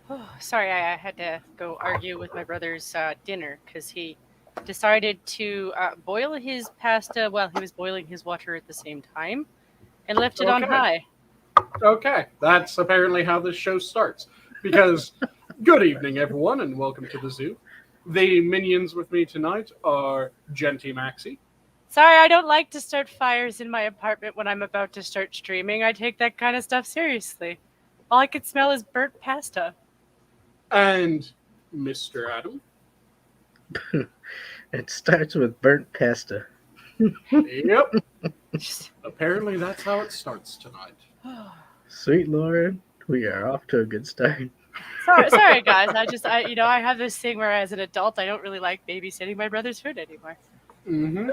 Oh, sorry, I had to go argue with my brother's dinner because he decided to boil his pasta while he was boiling his water at the same time and left it on Okay, high. okay. That's apparently how this show starts. Because, good evening, everyone, and welcome to the zoo. The minions with me tonight are JenTMaxi. Sorry, I don't like to start fires in my apartment when I'm about to start streaming. I take that kind of stuff seriously. All I could smell is burnt pasta. And Mr. Adam. It starts with burnt pasta. Yep, Just, apparently that's how it starts tonight. Sweet Lord, we are off to a good start. sorry, guys. I have this thing where, as an adult, I don't really like babysitting my brother's food anymore. Mm-hmm.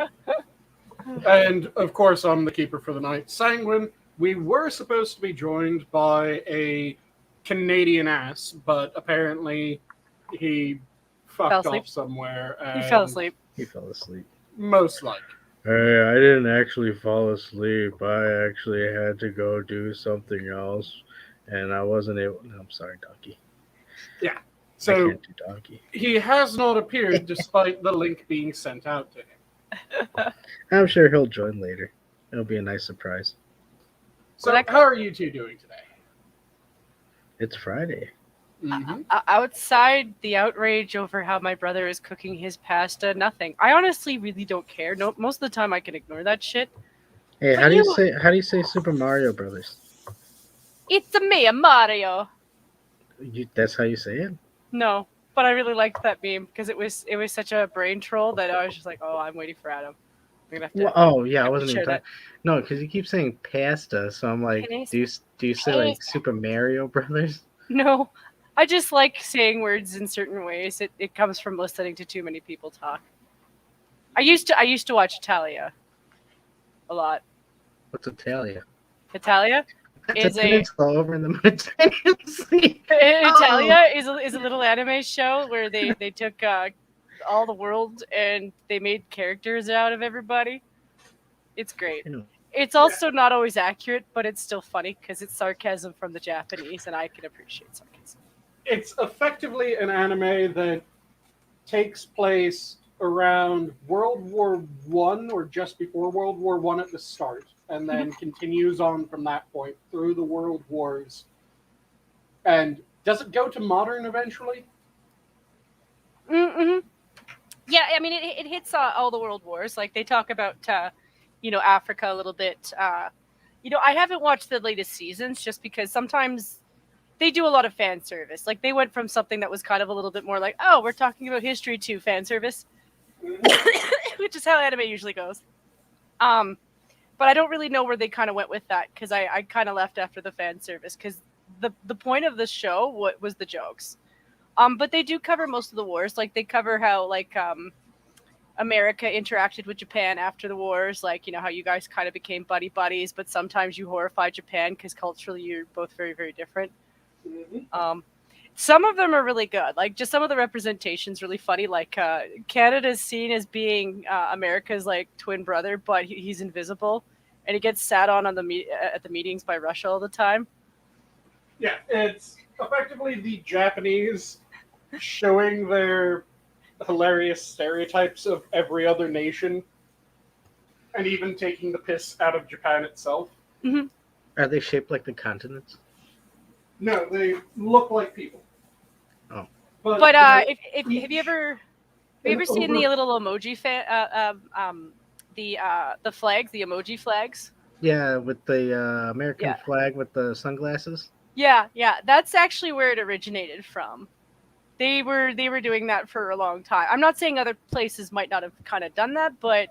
And of course, I'm the keeper for the night, Sanguine. We were supposed to be joined by a Canadian ass, but apparently he Fell fucked asleep. off somewhere, He fell and asleep. He fell asleep. most like. Hey, I didn't actually fall asleep. I actually had to go do something else, and I wasn't able. No, I'm sorry, Donkey. Yeah. I So can't do Donkey. he has not appeared despite the link being sent out to him. I'm sure he'll join later. It'll be a nice surprise. So Well, how are you two doing today? It's Friday. Mm-hmm. Outside the outrage over how my brother is cooking his pasta, nothing. I honestly really don't care. No, most of the time I can ignore that shit. Hey, But how do you say Super Mario Brothers? it's a me, a Mario. That's how you say it? No, but I really liked that meme because it was such a brain troll that I was just like, oh, I'm waiting for Adam. We're gonna have Well, to oh yeah, I wasn't even share talking. that. No, because you keep saying pasta, so I'm like, Pasta. do you say like Super Mario Brothers? No, I just like saying words in certain ways. It comes from listening to too many people talk. I used to watch Italia a lot. What's Italia? Italia That's a is a peninsula over in the Mediterranean Sea. Oh, Italia is a little anime show where they took all the world and they made characters out of everybody. It's great. ew. It's Yeah. also not always accurate, but it's still funny because it's sarcasm from the Japanese, and I can appreciate sarcasm. It's effectively an anime that takes place around World War One or just before World War One at the start, and then continues on from that point through the World Wars. And does it go to modern eventually? Mm-hmm. Yeah, I mean it hits all the world wars. Like they talk about Africa a little bit. I haven't watched the latest seasons just because sometimes they do a lot of fan service. Like they went from something that was kind of a little bit more like, oh, we're talking about history to fan service, which is how anime usually goes. Um, but I don't really know where they kind of went with that because I kind of left after the fan service because the point of the show was the jokes. But they do cover most of the wars. Like they cover how America interacted with Japan after the wars, like how you guys kind of became buddy buddies, but sometimes you horrify Japan because culturally you're both very very different. Mhm. Um, some of them are really good. Like just some of the representations really funny. Like Canada's seen as being America's like twin brother, but he's invisible, and he gets sat on at the meetings by Russia all the time. Yeah, it's effectively the Japanese showing their hilarious stereotypes of every other nation and even taking the piss out of Japan itself. Hmm. Are they shaped like the continents? No, they look like people. Oh, But But they're if have you each ever an seen the over. little emoji the flags, the emoji flags? yeah, with the American Yeah. flag with the sunglasses. Yeah, yeah. That's actually where it originated from. They were doing that for a long time. I'm not saying other places might not have kind of done that, but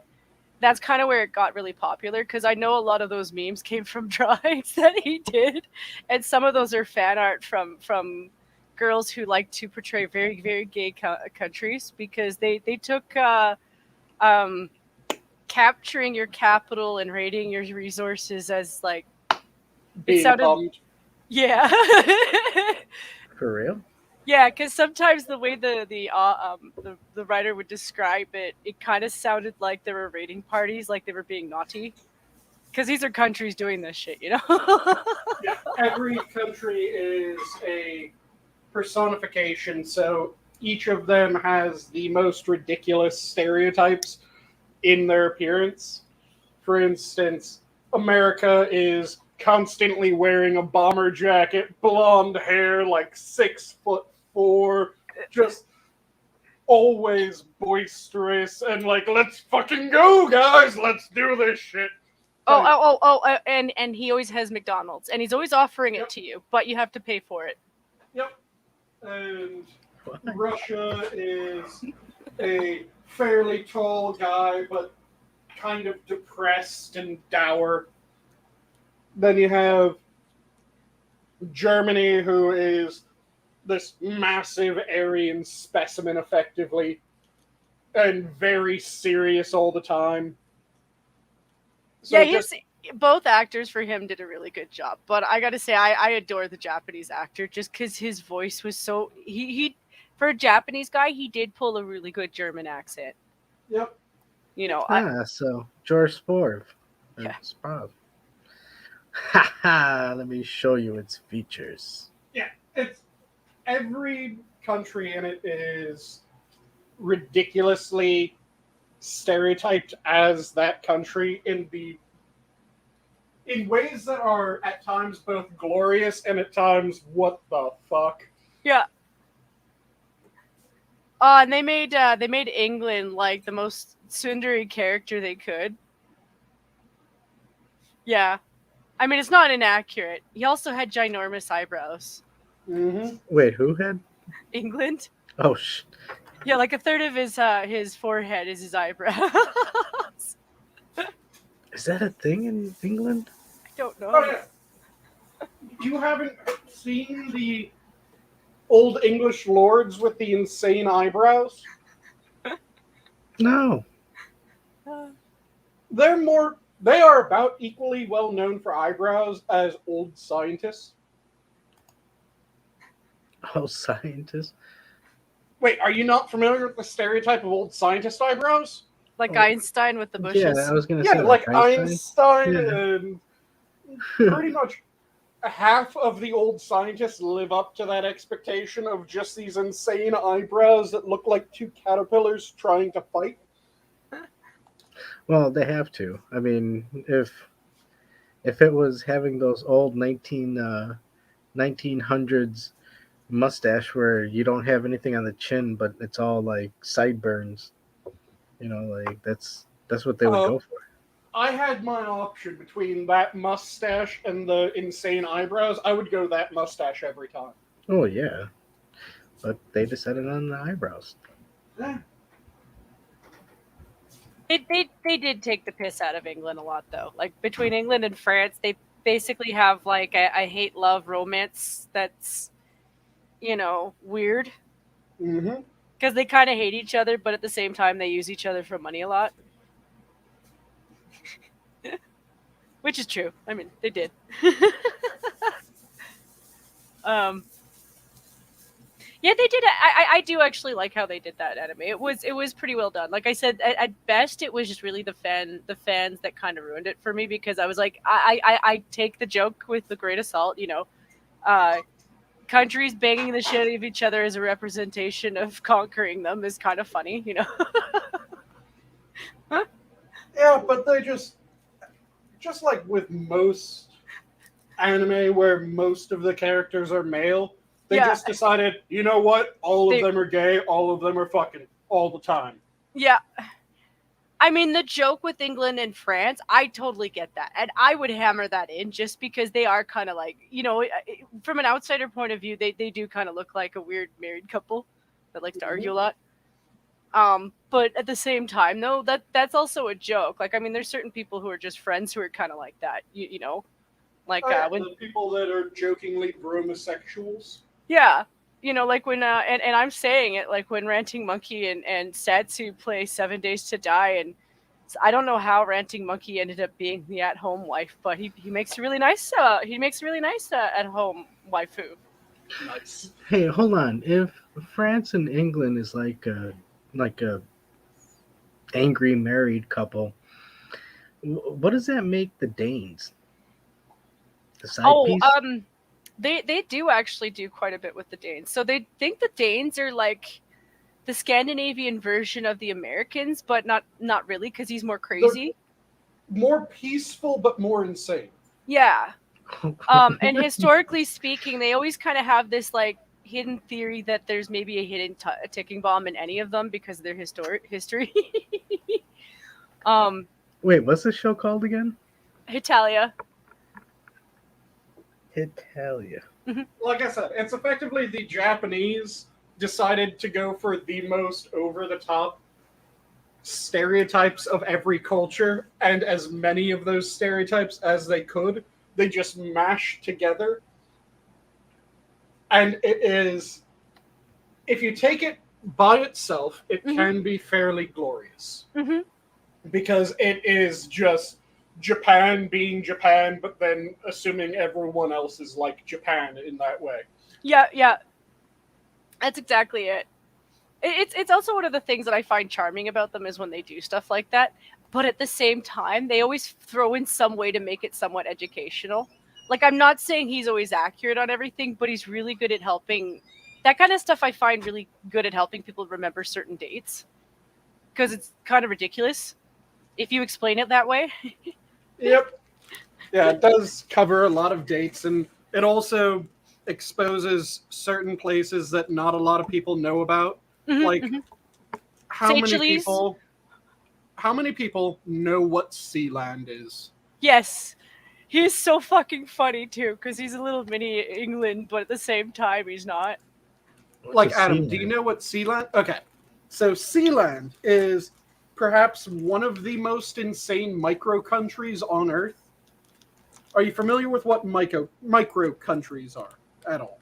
that's kind of where it got really popular because I know a lot of those memes came from drawings that he did, and some of those are fan art from girls who like to portray very very gay countries because they took um, capturing your capital and raiding your resources as like it Being sounded bummed. yeah. For real? Yeah, because sometimes the way the writer would describe it, it kind of sounded like there were raiding parties, like they were being naughty. Because these are countries doing this shit, you know? Yeah, every country is a personification, so each of them has the most ridiculous stereotypes in their appearance. For instance, America is constantly wearing a bomber jacket, blonde hair, like 6'4", just always boisterous and like, let's fucking go, guys, let's do this shit. And he always has McDonald's, and he's always offering it to you, but you have to pay for it. Yep. And Russia is a fairly tall guy, but kind of depressed and dour. Then you have Germany, who is this massive Aryan specimen, effectively, and very serious all the time. So Yeah, both actors for him did a really good job. But I got to say, I adore the Japanese actor just because his voice was so... He for a Japanese guy, he did pull a really good German accent. Yep. You know, so George Sporv. Yeah. Sporv. Haha, let me show you its features. Yeah, it's every country in it is ridiculously stereotyped as that country in ways that are at times both glorious and at times what the fuck. Yeah. And they made England like the most tsundere character they could. Yeah. I mean, it's not inaccurate. He also had ginormous eyebrows. Mm-hmm. Wait, who had? England? Oh, Yeah, like a third of his forehead is his eyebrows. Is that a thing in England? I don't know. Oh, yeah. You haven't seen the old English lords with the insane eyebrows? No. They are about equally well known for eyebrows as old scientists. Oh, scientists? Wait, are you not familiar with the stereotype of old scientist eyebrows? Like Einstein with the bushes. Yeah, I was going to say. Yeah, like Einstein. Einstein Yeah. and pretty much half of the old scientists live up to that expectation of just these insane eyebrows that look like two caterpillars trying to fight. Well, they have to. I mean, if it was having those old 1900s mustache where you don't have anything on the chin, but it's all like sideburns, like that's what they would go for. I had my option between that mustache and the insane eyebrows. I would go that mustache every time. Oh yeah, but they decided on the eyebrows. Yeah. They did take the piss out of England a lot, though. Like, between England and France, they basically have, like, a hate-love romance that's, weird. Mm-hmm. Because they kind of hate each other, but at the same time, they use each other for money a lot. Which is true. I mean, they did. Yeah, they did. I do actually like how they did that anime. It was pretty well done. Like I said, at best, it was just really the fans that kind of ruined it for me, because I was like, I take the joke with the great assault. Countries banging the shit out of each other as a representation of conquering them is kind of funny, Yeah, but they just like with most anime where most of the characters are male, they just decided, you know what? All of them are gay, all of them are fucking all the time. Yeah. I mean, the joke with England and France, I totally get that. And I would hammer that in just because they are kind of like, from an outsider point of view, they do kind of look like a weird married couple that likes to argue a lot. But at the same time, though, that's also a joke. Like, I mean, there's certain people who are just friends who are kind of like that, Like, when the people that are jokingly bromosexuals. Yeah. Like when, and I'm saying it, like when Ranting Monkey and Satsu play 7 Days to Die, and I don't know how Ranting Monkey ended up being the at-home wife, but he makes a really nice, at-home waifu. Nice. Hey, hold on. If France and England is like a angry married couple, What does that make the Danes? The side Oh, piece? they do actually do quite a bit with the Danes. So they think the Danes are like the Scandinavian version of the Americans, but not really, because he's more crazy. More peaceful, but more insane. Yeah. And historically speaking, they always kind of have this like hidden theory that there's maybe a hidden ticking bomb in any of them because of their history. Wait, what's the show called again? Italia. Italia. Like I said, it's effectively the Japanese decided to go for the most over-the-top stereotypes of every culture, and as many of those stereotypes as they could, they just mashed together. And it is, if you take it by itself, it can be fairly glorious. Mm-hmm. Because it is just Japan being Japan, but then assuming everyone else is like Japan in that way. Yeah. That's exactly it. It's also one of the things that I find charming about them is when they do stuff like that. But at the same time, they always throw in some way to make it somewhat educational. Like, I'm not saying he's always accurate on everything, but he's really good at helping. That kind of stuff I find really good at helping people remember certain dates. Because it's kind of ridiculous if you explain it that way. Yep. Yeah, it does cover a lot of dates, and it also exposes certain places that not a lot of people know about. Like, how many people know what Sealand is? Yes. He's so fucking funny, too, because he's a little mini England, but at the same time, he's not. Like, Adam, do you know what Sealand? Okay. So, Sealand is perhaps one of the most insane micro countries on Earth. Are you familiar with what micro countries are at all?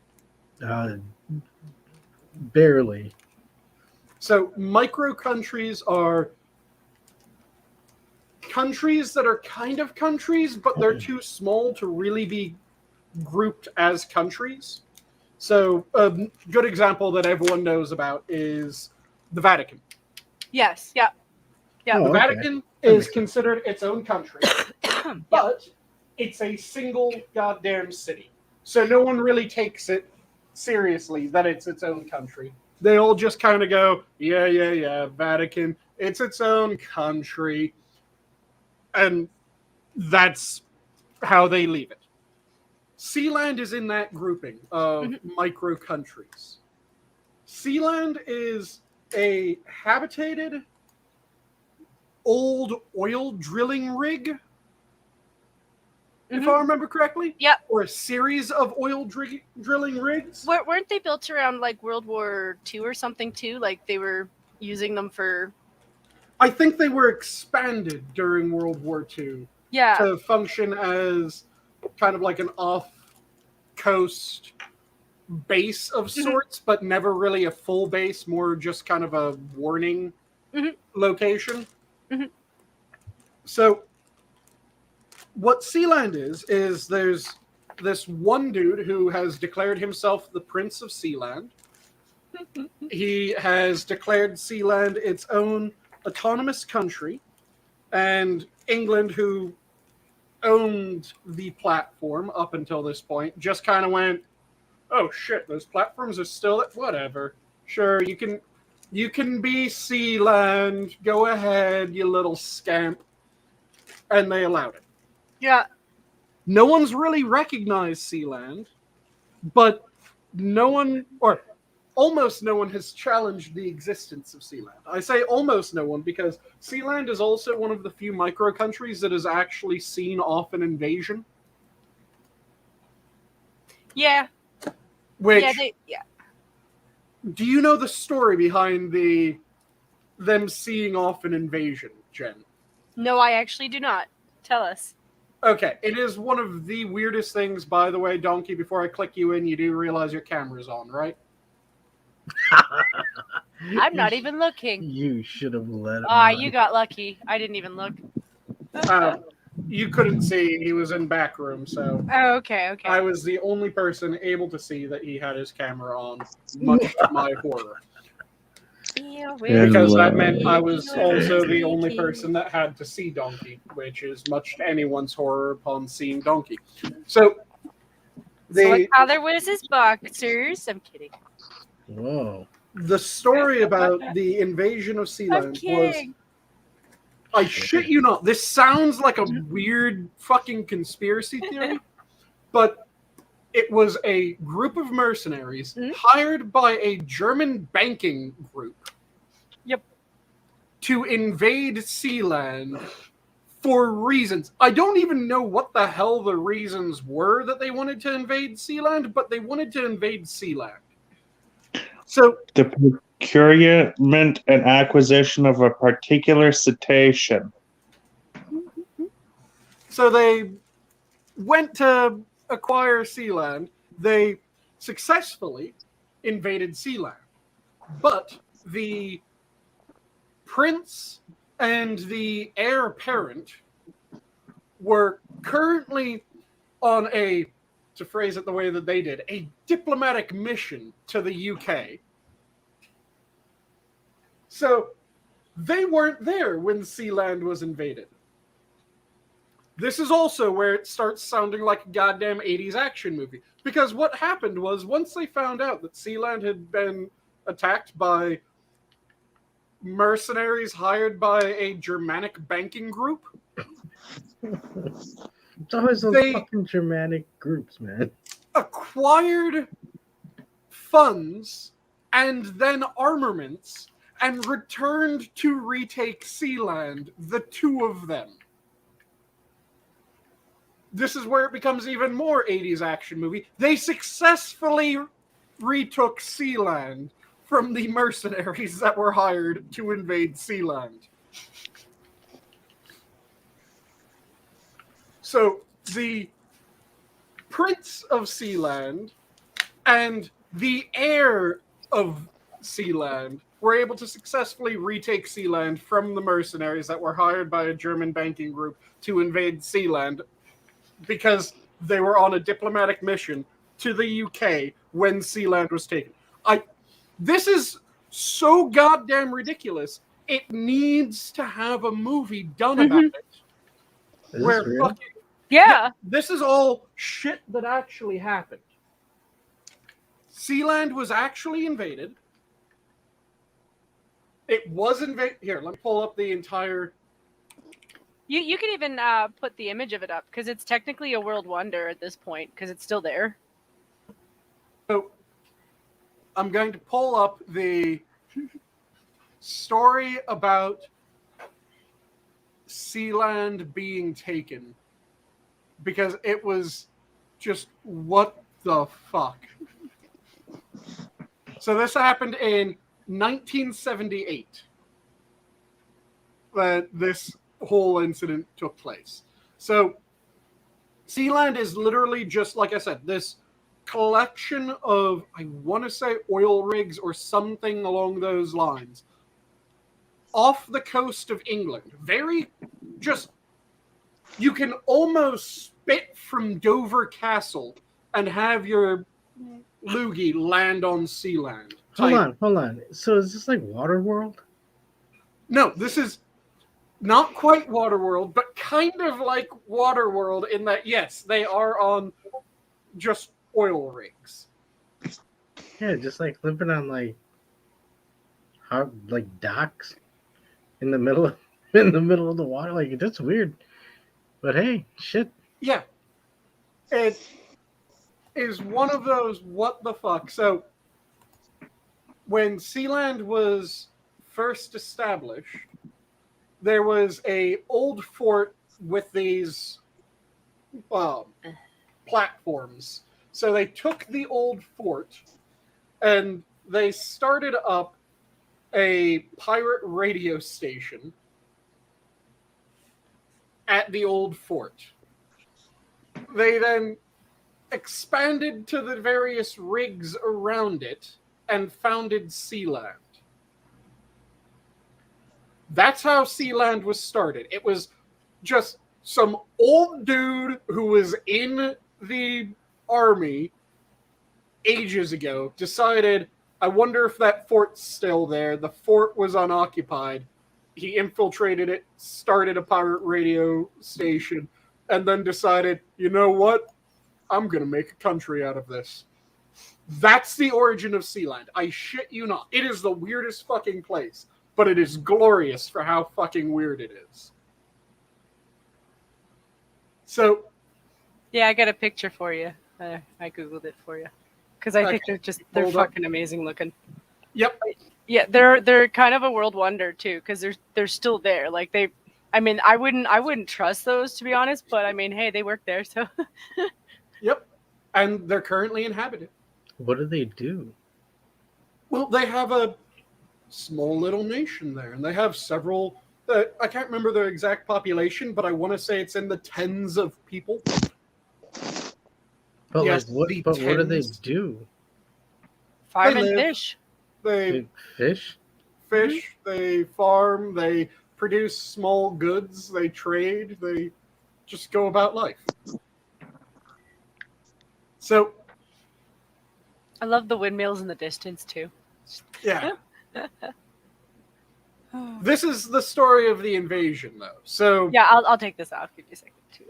Barely. So, micro countries are countries that are kind of countries, but they're too small to really be grouped as countries. So, a good example that everyone knows about is the Vatican. Yes, yeah. The Vatican is considered its own country, but it's a single goddamn city. So no one really takes it seriously that it's its own country. They all just kind of go, yeah, Vatican, it's its own country. And that's how they leave it. Sealand is in that grouping of micro countries. Sealand is a habitated old oil drilling rig, if I remember correctly. Yep. Or a series of oil drilling rigs. Weren't they built around like World War II or something too? Like they were using them for... I think they were expanded during World War II to function as kind of like an off-coast base of sorts, but never really a full base, more just kind of a warning location. So what Sealand is there's this one dude who has declared himself the Prince of Sealand. He has declared Sealand its own autonomous country, and England, who owned the platform up until this point, just kind of went, oh shit, those platforms are still whatever. Sure, you can be Sealand. Go ahead, you little scamp. And they allowed it. Yeah. No one's really recognized Sealand, but no one, or almost no one, has challenged the existence of Sealand. I say almost no one because Sealand is also one of the few micro countries that has actually seen off an invasion. Yeah. Which, yeah. Do you know the story behind them seeing off an invasion, Jen? No, I actually do not. Tell us. Okay, it is one of the weirdest things, by the way, Donkey, before I click you in, you do realize your camera's on, right? I'm not even looking. You should have let him. You got lucky. I didn't even look. You couldn't see. He was in back room, so... Oh, okay. I was the only person able to see that he had his camera on, much to my horror. Because that meant I was also the only person that had to see Donkey, which is much to anyone's horror upon seeing Donkey. So, like how there was his boxers. I'm kidding. Whoa. The story about the invasion of Sealand was... I shit you not, this sounds like a weird fucking conspiracy theory, but it was a group of mercenaries hired by a German banking group to invade Sealand for reasons. I don't even know what the hell the reasons were that they wanted to invade Sealand, but they wanted to invade Sealand. So the procurement and acquisition of a particular cetacean. So they went to acquire Sealand. They successfully invaded Sealand. But the prince and the heir apparent were currently on a, to phrase it the way that they did, a diplomatic mission to the UK. So they weren't there when Sealand was invaded. This is also where it starts sounding like a goddamn 80s action movie. Because what happened was, once they found out that Sealand had been attacked by mercenaries hired by a Germanic banking group, it's always those fucking Germanic groups, man. Acquired funds and then armaments and returned to retake Sealand, the two of them. This is where it becomes even more 80s action movie. They successfully retook Sealand from the mercenaries that were hired to invade Sealand. So the Prince of Sealand and the heir of Sealand were able to successfully retake Sealand from the mercenaries that were hired by a German banking group to invade Sealand because they were on a diplomatic mission to the UK when Sealand was taken. This is so goddamn ridiculous. It needs to have a movie done about it. Where fucking... Yeah. This is all shit that actually happened. Sealand was actually invaded. It was invaded. Here, let me pull up the entire... You can even put the image of it up, because it's technically a world wonder at this point, because it's still there. So, I'm going to pull up the story about Sealand being taken, because it was just, what the fuck? So this happened in 1978. This whole incident took place. So Sealand is literally just, like I said, this collection of, I want to say, oil rigs or something along those lines off the coast of England. Very just, you can almost spit from Dover Castle and have your loogie land on Sealand. Hold on. So is this like Waterworld? No, this is not quite Waterworld, but kind of like Waterworld in that, yes, they are on just oil rigs. Yeah, just like living on like docks in the middle of the water. Like, that's weird. But hey, shit. Yeah. It is one of those what the fuck. So when Sealand was first established, there was a old fort with these platforms. So they took the old fort and they started up a pirate radio station at the old fort. They then expanded to the various rigs around it and founded Sealand. That's how Sealand was started. It was just some old dude who was in the army ages ago decided, I wonder if that fort's still there. The fort was unoccupied. He infiltrated it, started a pirate radio station, and then decided, you know what? I'm going to make a country out of this. That's the origin of Sealand. I shit you not. It is the weirdest fucking place, but it is glorious for how fucking weird it is. So... Yeah, I got a picture for you. I Googled it for you. Because I think they're fucking amazing looking. Yep. Yeah, they're kind of a world wonder too, because they're still there. Like I wouldn't trust those, to be honest, but I mean, hey, they work there, so. Yep. And they're currently inhabited. What do they do? Well, they have a small little nation there, and they have several. I can't remember their exact population, but I want to say it's in the tens of people. But yes, what do they do? Farm and fish. They fish? Fish, they farm, they produce small goods, they trade, they just go about life. So... I love the windmills in the distance, too. Yeah. This is the story of the invasion, though. So... Yeah, I'll take this off. Give me a second to...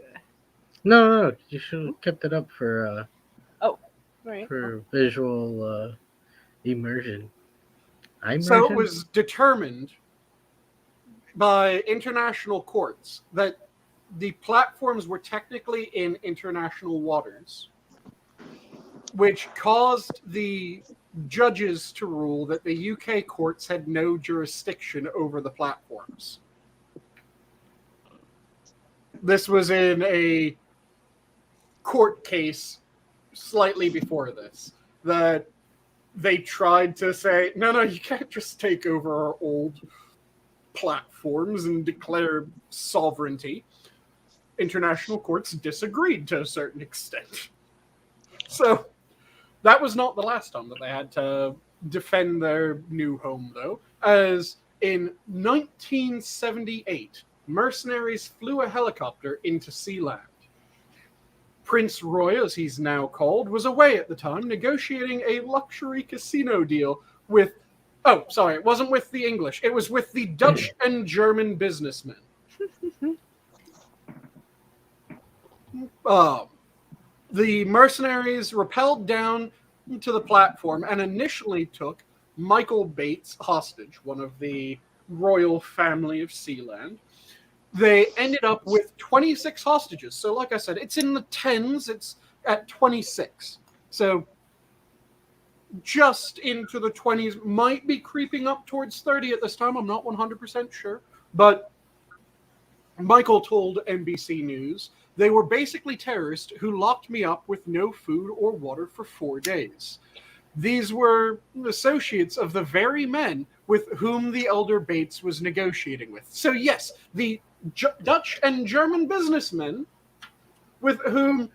No, you should have kept it up for right. for visual immersion. So it was determined by international courts that the platforms were technically in international waters, which caused the judges to rule that the UK courts had no jurisdiction over the platforms. This was in a court case slightly before this, that they tried to say, no, you can't just take over our old platforms and declare sovereignty. International courts disagreed to a certain extent. So that was not the last time that they had to defend their new home, though, as in 1978, mercenaries flew a helicopter into Sealand. Prince Roy, as he's now called, was away at the time negotiating a luxury casino deal with... Oh, sorry, it wasn't with the English. It was with the Dutch and German businessmen. The mercenaries rappelled down to the platform and initially took Michael Bates hostage, one of the royal family of Sealand. They ended up with 26 hostages. So like I said, it's in the tens. It's at 26. So just into the 20s, might be creeping up towards 30 at this time. I'm not 100% sure. But Michael told NBC News, they were basically terrorists who locked me up with no food or water for 4 days. These were associates of the very men with whom the elder Bates was negotiating with. So yes, the Dutch and German businessmen with whom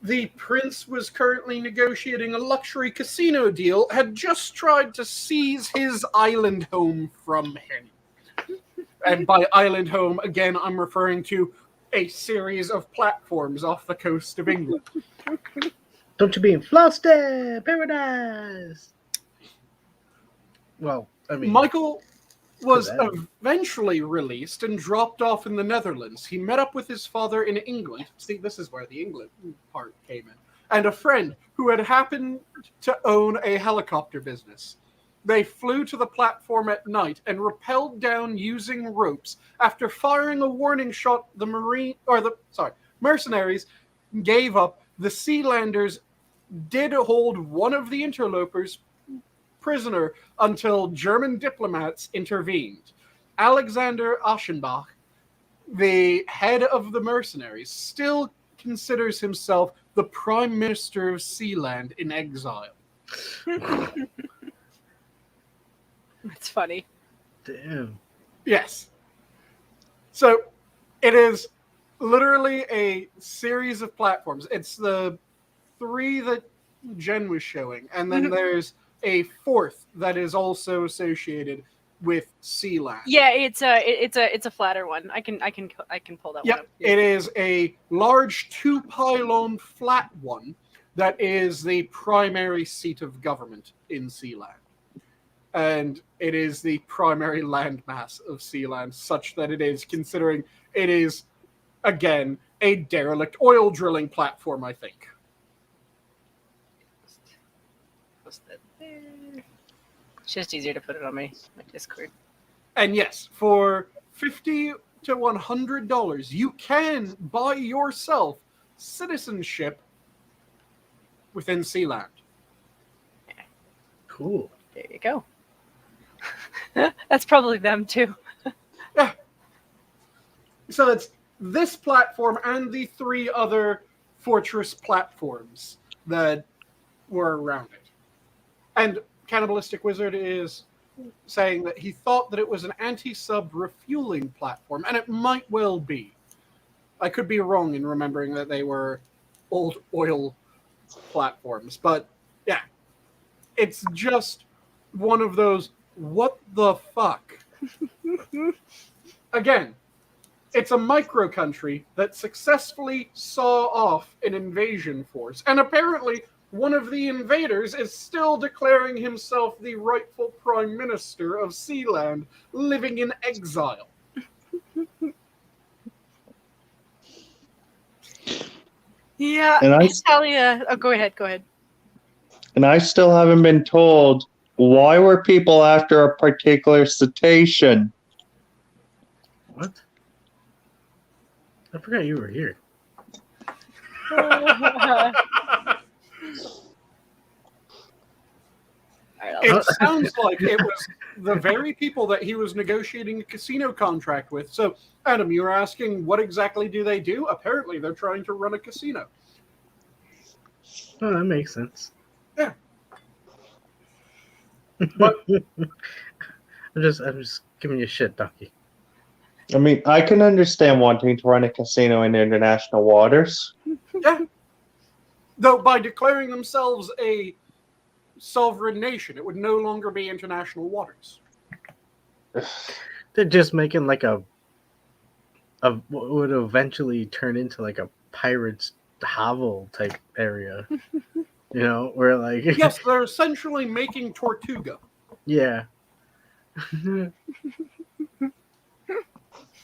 the prince was currently negotiating a luxury casino deal had just tried to seize his island home from him. And by island home, again, I'm referring to a series of platforms off the coast of England. Don't you be in Fluster Paradise? Well, I mean... Michael was eventually released and dropped off in the Netherlands. He met up with his father in England. See, this is where the England part came in. And a friend who had happened to own a helicopter business. They flew to the platform at night and rappelled down using ropes. After firing a warning shot, mercenaries gave up. The Sealanders did hold one of the interlopers prisoner until German diplomats intervened. Alexander Aschenbach, the head of the mercenaries, still considers himself the Prime Minister of Sealand in exile. That's funny. Damn. Yes. So it is literally a series of platforms. It's the 3 that Jen was showing, and then there's a 4th that is also associated with Sealand. Yeah, it's a flatter one. I can pull that one up. It is a large 2-pylon flat one that is the primary seat of government in Sealand. and it is the primary landmass of Sealand, such that it is, considering it is, again, a derelict oil drilling platform, I think. It's just easier to put it on my Discord. And yes, for $50 to $100, you can buy yourself citizenship within Sealand. Cool. There you go. That's probably them too. Yeah. So it's this platform and the 3 other fortress platforms that were around it. And Cannibalistic Wizard is saying that he thought that it was an anti-sub refueling platform, and it might well be. I could be wrong in remembering that they were old oil platforms, but yeah, it's just one of those what the fuck. Again, it's a micro country that successfully saw off an invasion force, and apparently one of the invaders is still declaring himself the rightful prime minister of Sealand, living in exile. Yeah, And I- Italia. Oh, go ahead. Go ahead. And I still haven't been told why were people after a particular cetacean. What? I forgot you were here. It sounds like it was the very people that he was negotiating a casino contract with. So, Adam, you were asking what exactly do they do? Apparently, they're trying to run a casino. Oh, that makes sense. Yeah. But I'm just giving you shit, Ducky. I mean, I can understand wanting to run a casino in international waters. Yeah. Though by declaring themselves a sovereign nation, it would no longer be international waters. They're just making like a what would eventually turn into like a pirate's hovel type area. You know, where like Yes, they're essentially making Tortuga. yeah.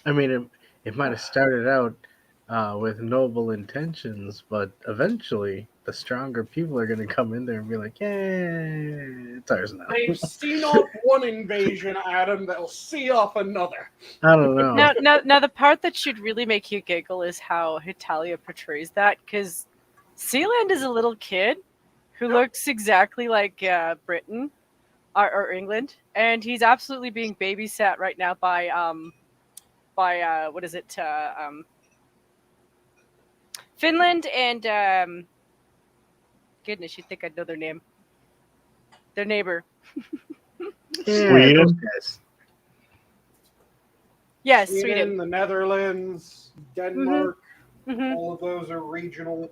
I mean, it might have started out with noble intentions, but eventually the stronger people are going to come in there and be like, "Yeah, it's ours now." They've seen off one invasion, Adam. They'll see off another. I don't know. Now, the part that should really make you giggle is how Italia portrays that, because Sealand is a little kid who looks exactly like Britain or England, and he's absolutely being babysat right now by what is it? Finland and goodness, you'd think I'd know their name. Their neighbor. Yeah, Sweden? those guys. Yes, Sweden, Sweden. the Netherlands, Denmark, Mhm. all of those are regional.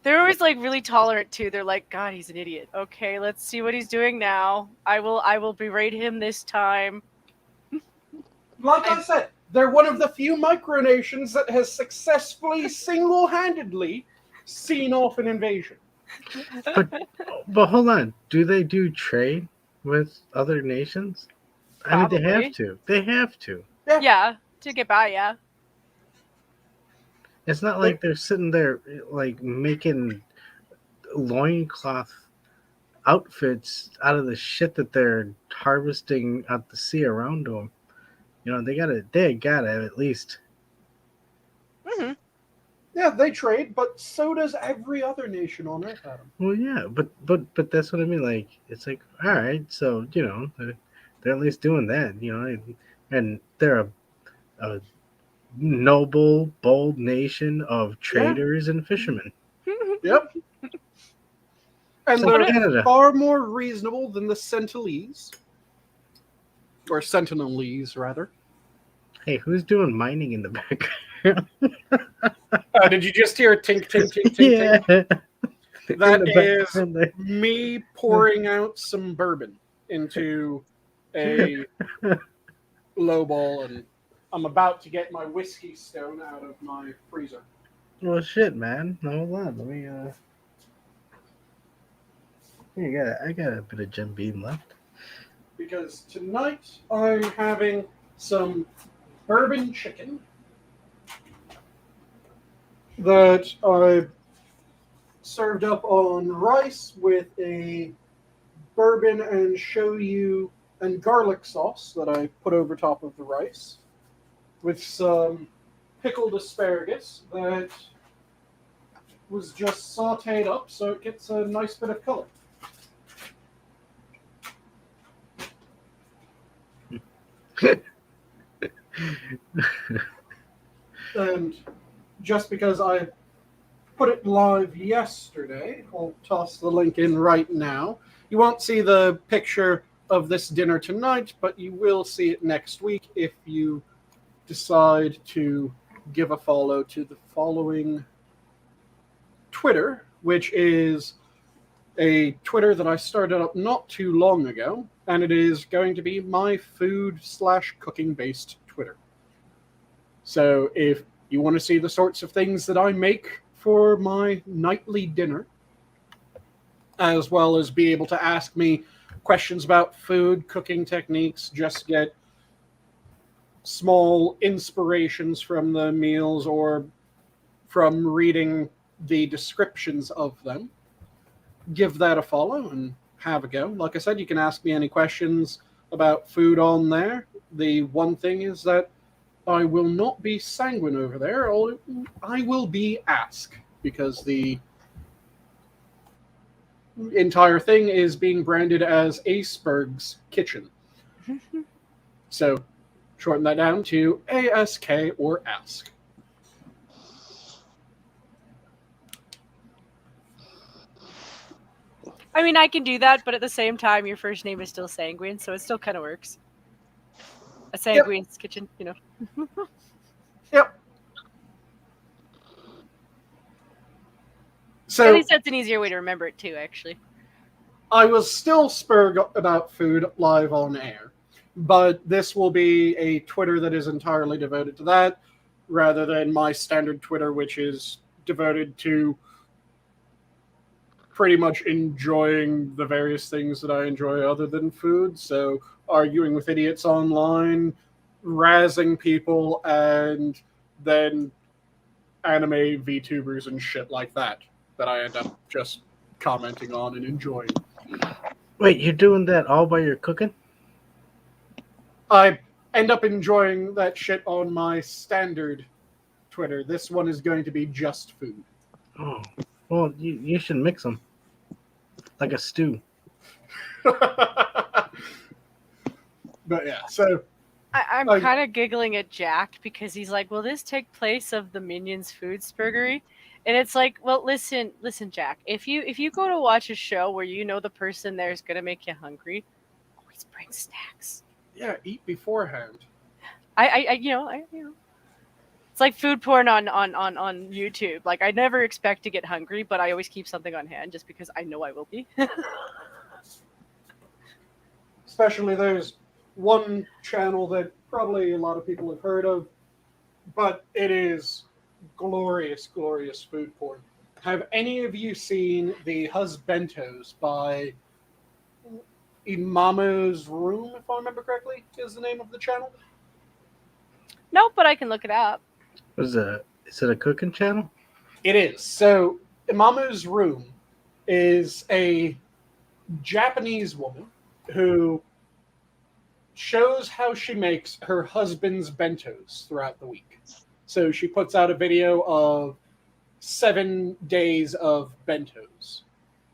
They're always like really tolerant too. They're like, God, he's an idiot. Okay, let's see what he's doing now. I will berate him this time. Like I said, they're one of the few micronations that has successfully, single-handedly seen off an invasion. But hold on, do they do trade with other nations? I mean, they Probably. have to. They have to. Yeah, to get by, yeah. It's not like they're sitting there like making loincloth outfits out of the shit that they're harvesting out the sea around them. You know, they gotta at least. Mm-hmm. Yeah, they trade, but so does every other nation on Earth, Adam. Well, yeah, but that's what I mean. Like, it's like, all right, so you know, they're at least doing that. You know, and they're a noble, bold nation of traders and fishermen. Yep. And So they're Canada. far more reasonable than the Sentinelese. Or Sentinelese, rather. Hey, who's doing mining in the background? Did you just hear tink, tink, tink, tink, Yeah. tink? That In the is background there. me pouring out some bourbon into a lowball, and I'm about to get my whiskey stone out of my freezer. Well, shit, man. Hold on. Let me. I got a bit of Jim Beam left. Because tonight I'm having some bourbon chicken that I served up on rice with a bourbon and shoyu and garlic sauce that I put over top of the rice, with some pickled asparagus that was just sauteed up so it gets a nice bit of color. And just because I put it live yesterday, I'll toss the link in right now. You won't see the picture of this dinner tonight, but you will see it next week if you decide to give a follow to the following Twitter, which is a Twitter that I started up not too long ago, and it is going to be my food/cooking based Twitter. So if you want to see the sorts of things that I make for my nightly dinner, as well as be able to ask me questions about food, cooking techniques, just get small inspirations from the meals or from reading the descriptions of them, give that a follow and have a go. Like I said, you can ask me any questions about food on there. The one thing is that I will not be sanguine over there. I will be Ask, because the entire thing is being branded as Aceberg's Kitchen. So shorten that down to ASK or Ask. I mean, I can do that, but at the same time, your first name is still Sanguine, so it still kind of works. A Sanguine's Kitchen, you know. Yep. At So least that's an easier way to remember it, too, actually. I was still spurred about food live on air, but this will be a Twitter that is entirely devoted to that, rather than my standard Twitter, which is devoted to pretty much enjoying the various things that I enjoy other than food. So arguing with idiots online, razzing people, and then anime VTubers and shit like that I end up just commenting on and enjoying. Wait, you're doing that all by your cooking? I end up enjoying that shit on my standard Twitter. This one is going to be just food. Oh, well, you should mix them like a stew. But yeah, so I'm kind of giggling at Jack because he's like, will this take place of the Minions food spurgery? And it's like, well, listen, Jack, if you go to watch a show where you know the person there is going to make you hungry, always bring snacks. yeah, eat beforehand. I you know. It's like food porn on YouTube. Like, I never expect to get hungry, but I always keep something on hand just because I know I will be. Especially there's one channel that probably a lot of people have heard of, but it is glorious, glorious food porn. Have any of you seen the Husbentos by Imamo's Room, if I remember correctly, is the name of the channel? No, but I can look it up. Is it a cooking channel? It is. So Imamo's Room is a Japanese woman who shows how she makes her husband's bentos throughout the week. So she puts out a video of 7 days of bentos,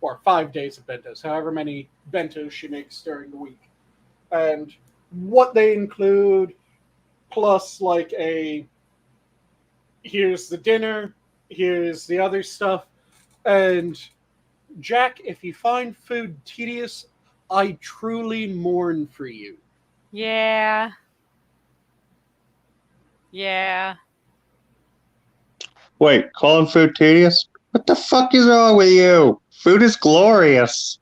or 5 days of bentos, however many bentos she makes during the week. And what they include, plus like a, here's the dinner, here's the other stuff. And Jack, if you find food tedious, I truly mourn for you. Yeah. Yeah. Wait, calling food tedious? What the fuck is wrong with you? Food is glorious.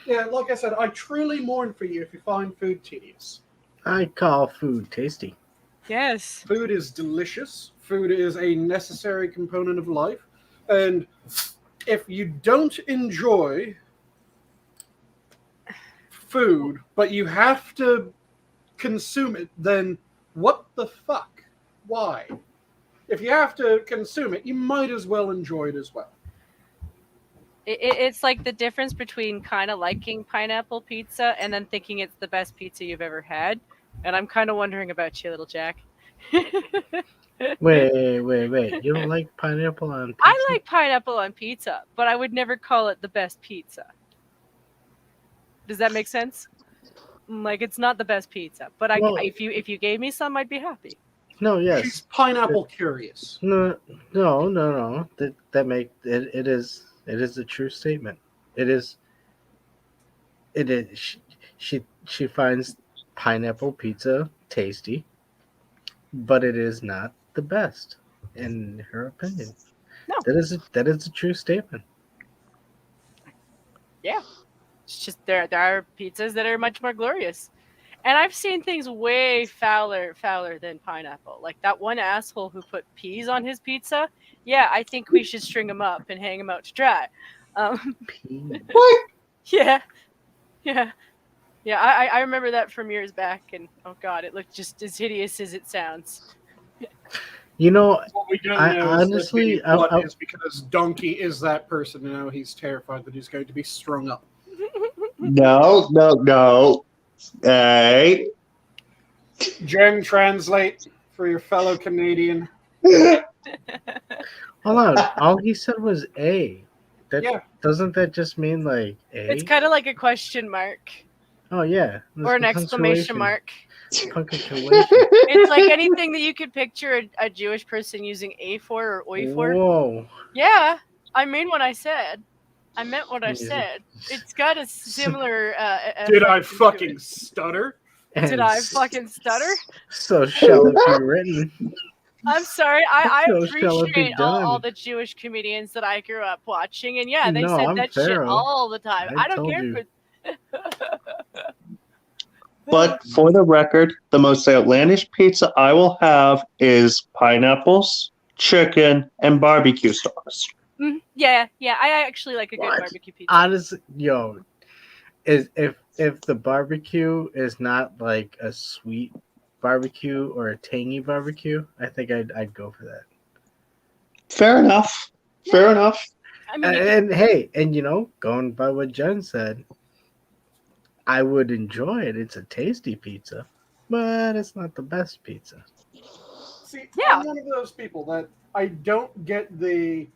Yeah, like I said, I truly mourn for you if you find food tedious. I call food tasty. Yes. Food is delicious. Food is a necessary component of life. And if you don't enjoy food, but you have to consume it, then what the fuck? Why? If you have to consume it, you might as well enjoy it as well. It's like the difference between kind of liking pineapple pizza and then thinking it's the best pizza you've ever had. And I'm kind of wondering about you, little Jack. Wait. You don't like pineapple on pizza? I like pineapple on pizza, but I would never call it the best pizza. Does that make sense? Like, it's not the best pizza, but if you gave me some, I'd be happy. No, yes. She's pineapple curious. No. That make it is a true statement. It is. She finds pineapple pizza tasty, but it is not the best in her opinion. No. That is a true statement. Yeah. It's just there are pizzas that are much more glorious. And I've seen things way fouler than pineapple. Like that one asshole who put peas on his pizza. Yeah, I think we should string him up and hang him out to dry. What? Yeah. I remember that from years back, and oh god, it looked just as hideous as it sounds. You know, What we don't I know honestly, is what is because Donkey is that person, and now he's terrified that he's going to be strung up. No. Hey. Jen, translate for your fellow Canadian. hold on. All he said was A. Yeah. Doesn't that just mean like A? It's kind of like a question mark Oh yeah. or an exclamation mark. Punctuation. It's like anything that you could picture a Jewish person using A for or oi for. Whoa. Yeah, I mean what I said. I meant what I Jesus. said. It's got a similar. Did I effect to fucking it. stutter? Did I fucking stutter? So shall it be written? I'm sorry. I So shall it be appreciate all done? the Jewish comedians that I grew up watching, and yeah, they No, said I'm that shit Pharaoh. all the time. I I don't told care you. if But for the record, the most outlandish pizza I will have is pineapples, chicken, and barbecue sauce. Yeah. I actually like a good What? barbecue pizza. Honestly, if the barbecue is not like a sweet barbecue or a tangy barbecue, I think I'd go for that. Fair enough. I mean, And going by what Jen said, I would enjoy it. It's a tasty pizza, but it's not the best pizza. See, Yeah. I'm one of those people that I don't get the.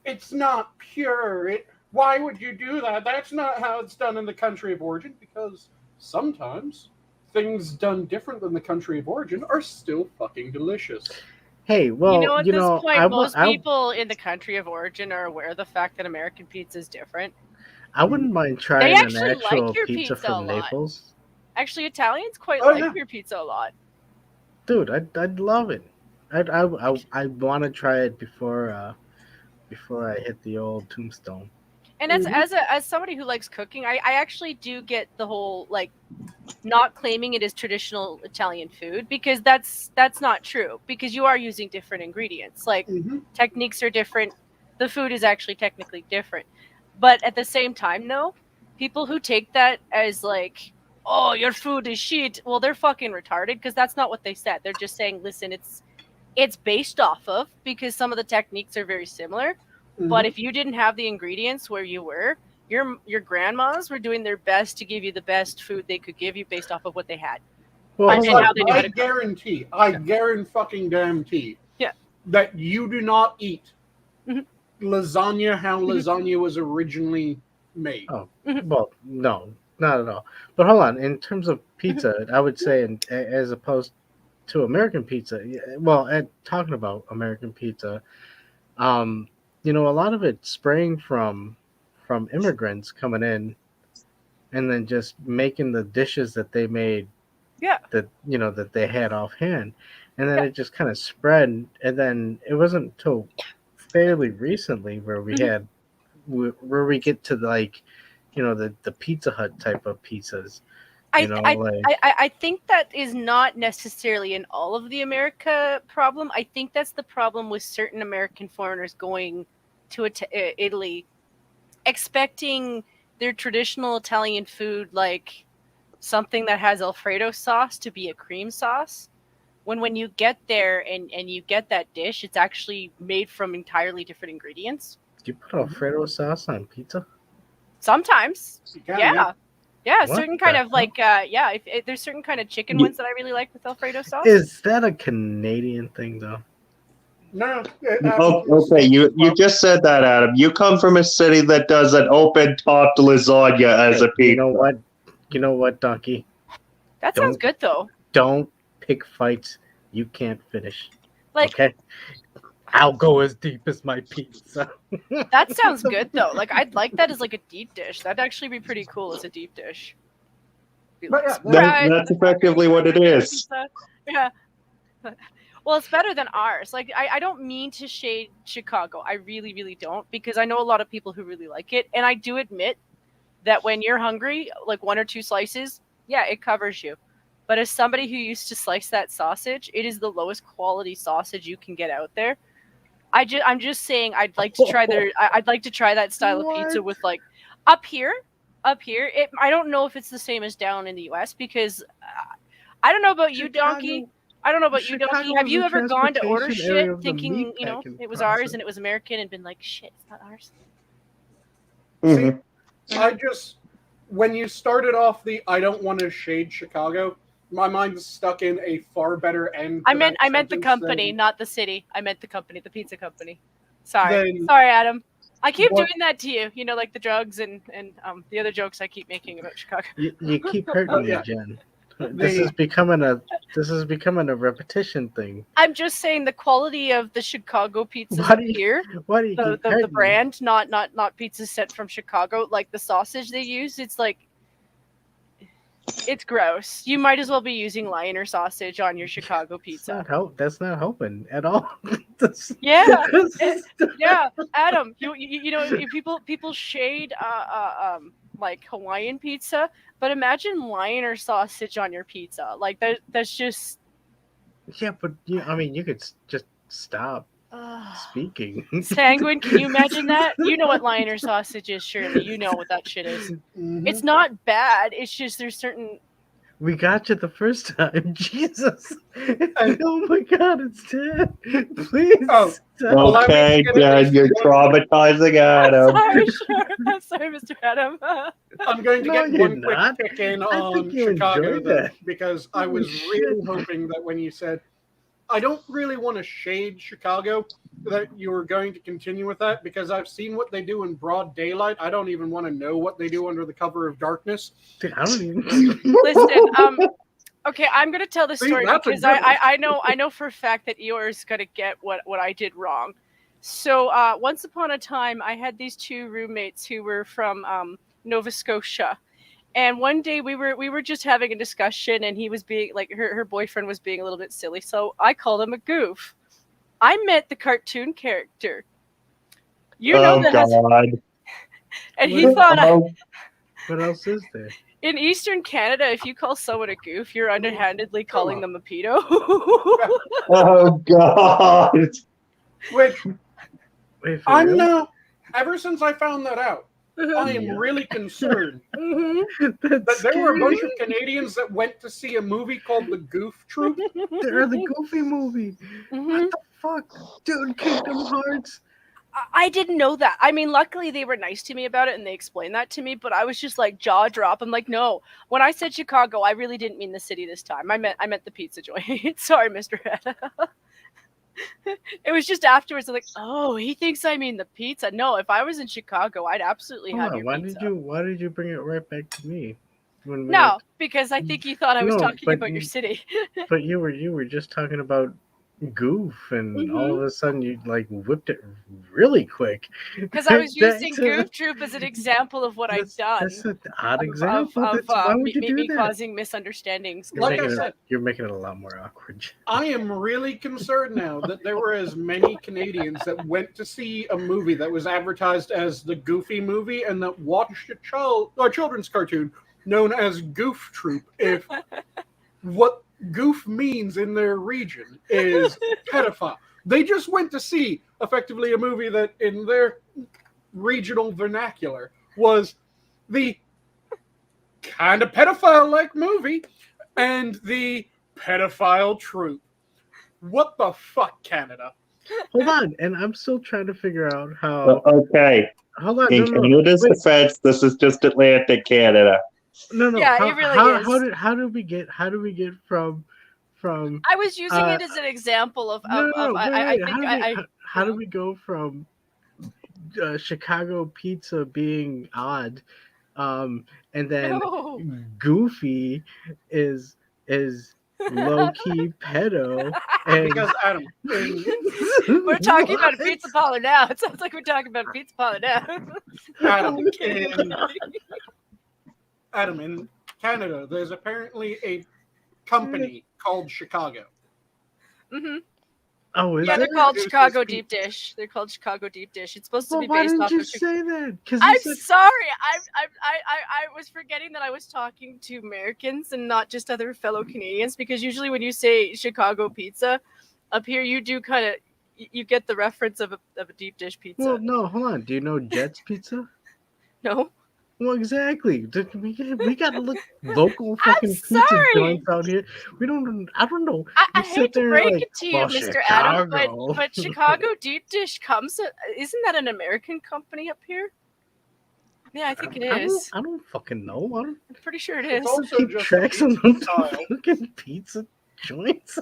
It's not pure. Why would you do that? That's not how it's done in the country of origin. Because sometimes things done different than the country of origin are still fucking delicious. Hey, well, at this point, most I people in the country of origin are aware of the fact that American pizza is different. I wouldn't mind trying an actually like actual your pizza pizza a from lot. Naples. Actually, Italians quite Oh, like yeah. your pizza a lot. Dude, I'd love it. I want to try it before I hit the old tombstone. And as somebody who likes cooking, I actually do get the whole like not claiming it as traditional Italian food, because that's not true, because you are using different ingredients. Like techniques are different. The food is actually technically different. But at the same time, though, people who take that as like, oh, your food is shit, well, they're fucking retarded, because that's not what they said. They're just saying, listen, it's based off of, because some of the techniques are very similar. But if you didn't have the ingredients where you were, your grandmas were doing their best to give you the best food they could give you based off of what they had. Well, And hold on. how they knew how I to cook. guarantee, fucking-guarantee Yeah. that you do not eat Mhm. lasagna how lasagna was originally made. Oh, well, no, not at all. But hold on. In terms of pizza, I would say, as opposed to American pizza, talking about American pizza, a lot of it sprang from immigrants coming in and then just making the dishes that they made. Yeah. That they had offhand, and then Yeah. it just kind of spread. And then it wasn't until fairly recently where we had where we get to the Pizza Hut type of pizzas. I think that is not necessarily in all of the America problem. I think that's the problem with certain American foreigners going to Italy, expecting their traditional Italian food like something that has Alfredo sauce to be a cream sauce. When you get there and you get that dish, it's actually made from entirely different ingredients. Do you put Alfredo sauce on pizza? Sometimes. You can, Yeah. Yeah, What certain the kind of hell? like if there's certain kind of chicken You- ones that I really like with Alfredo sauce. Is that a Canadian thing though? No. Oh, okay, you just said that, Adam. You come from a city that does an open-topped lasagna as a pizza. You know what? You know what, Donkey? That sounds Don't- good though. Don't pick fights you can't finish. Like Okay? I'll go as deep as my pizza. that sounds good though. Like I'd like that as like a deep dish. That'd actually be pretty cool as a deep dish. Be But like, yeah, surprise, That's effectively what it is. pizza. Yeah. Well, it's better than ours. Like I don't mean to shade Chicago. I really, really don't, because I know a lot of people who really like it. And I do admit that when you're hungry, like 1 or 2 slices, yeah, it covers you. But as somebody who used to slice that sausage, it is the lowest quality sausage you can get out there. I'm just saying I'd like to try I'd like to try that style of pizza with like up here. I don't know if it's the same as down in the US, because I don't know about you, Donkey. I don't know about you, Donkey. Have Chicago's you the ever gone to order transportation area shit of the thinking, meat you know, packing it was ours process. and it was American and been like, shit, it's not ours? Mhm. When you started off the I don't want to shade Chicago, my mind's stuck in a far better end. I to meant that the sentence company, than- not the city. I meant the company, the pizza company. Sorry. Then Sorry, Adam. I keep what- doing that to you. You know, like the drugs and the other jokes I keep making about Chicago. You keep hurting me, Yeah. Jen. This is becoming a repetition thing. I'm just saying the quality of the Chicago pizzas Why do you- here, Why do you keep the hurting me? brand, not pizzas sent from Chicago, like the sausage they use, it's like, it's gross. You might as well be using Lionel sausage on your Chicago pizza. That's not helping at all. That's- Yeah. that's- Yeah, Adam, you know, if people shade like Hawaiian pizza, but imagine Lionel sausage on your pizza. Like that's just yeah, but I mean, you could just stop speaking. Sanguine. Can you imagine that? You know what Lionel sausage is, surely. You know what that shit is. Mhm. It's not bad. It's just there's certain. We got you the first time, Jesus! Oh my God, it's dead. Please. Oh. stop. Allow me to Okay, get Dad, at you're least one- traumatizing I'm Adam. sorry, sure. I'm sorry, Mr. Adam. I'm going to No, get you're one quick not. kick in I on think you Chicago, enjoyed though, that. because I Holy was really shit. hoping that when you said, I don't really want to shade Chicago, that you were going to continue with that, because I've seen what they do in broad daylight. I don't even want to know what they do under the cover of darkness. Dude, I don't even. Listen, okay, I'm gonna tell the See, story that's a because good one. I know for a fact that Eeyore's gonna get what I did wrong. So once upon a time, I had these 2 roommates who were from Nova Scotia, and one day we were just having a discussion, and he was being like her boyfriend was being a little bit silly, so I called him a goof. I meant the cartoon character. You know Oh that has, God. and he thought Oh, What else is there? in Eastern Canada, if you call someone a goof, you're underhandedly calling them a pedo. oh God. Which Wait, for I'm real? now, ever since I found that out, I am Yeah. really concerned Mhm. that That's there were a bunch scary. of Canadians that went to see a movie called The Goof Troop. They're the Goofy movie. Mhm. What the fuck, dude? Kingdom Hearts. I didn't know that. I mean, luckily they were nice to me about it and they explained that to me, but I was just like jaw drop. I'm like, no. When I said Chicago, I really didn't mean the city this time. I meant the pizza joint. Sorry, Mr. Ed. It was just afterwards. I'm like, oh, he thinks I mean the pizza. No, if I was in Chicago, I'd absolutely Hold have on, your why pizza. did you bring it right back to me? When we No, because I think you thought I was No, talking but about your city. but you were just talking about goof, and all of a sudden you like whipped it really quick. Because I was using That's a- Goof Troop as an example of what I've done. That's an odd of- example. of Why would you me, do me that? causing misunderstandings. 'cause Like I making said, you're making it a lot more awkward. I am really concerned now that there were as many Canadians that went to see a movie that was advertised as the Goofy movie and that watched a children's cartoon known as Goof Troop. If what goof means in their region is pedophile, they just went to see effectively a movie that in their regional vernacular was the kind of pedophile-like movie, and the pedophile troop. What the fuck, Canada? Hold on, and I'm still trying to figure out how. Okay. Hold on, In Canada's wait, defense, this is just Atlantic Canada. no. Yeah, how, it really how, is. How do we get from? I was using it as an example of I think How do we go from Chicago pizza being odd, and then No. Goofy is low key pedo, and Because Adam, We're talking about pizza parlor now. It sounds like we're talking about pizza parlor now. Adam, in Canada, there's apparently a company called Chicago. Mm-hmm. Oh, is Yeah, they're it? called It's Chicago just Deep Dish. They're called Chicago Deep Dish. It's supposed to Well, be why based didn't off you of say that? Because I'm sorry. I was forgetting that I was talking to Americans and not just other fellow Canadians, because usually when you say Chicago pizza, up here you do kind of you get the reference of a deep dish pizza. Well, no, hold on. Do you know Jet's Pizza? No. Well, exactly. We got to look local fucking pizza sorry. joints out here. We don't. I don't know. I You hate sit to there break like, it to you, well, Mr. Adam, Chicago. but Chicago Deep Dish isn't that an American company up here? Yeah, I think it is. I don't fucking know. I'm pretty sure it It's is. also Keep just tracks a on pizza the style. fucking pizza joints.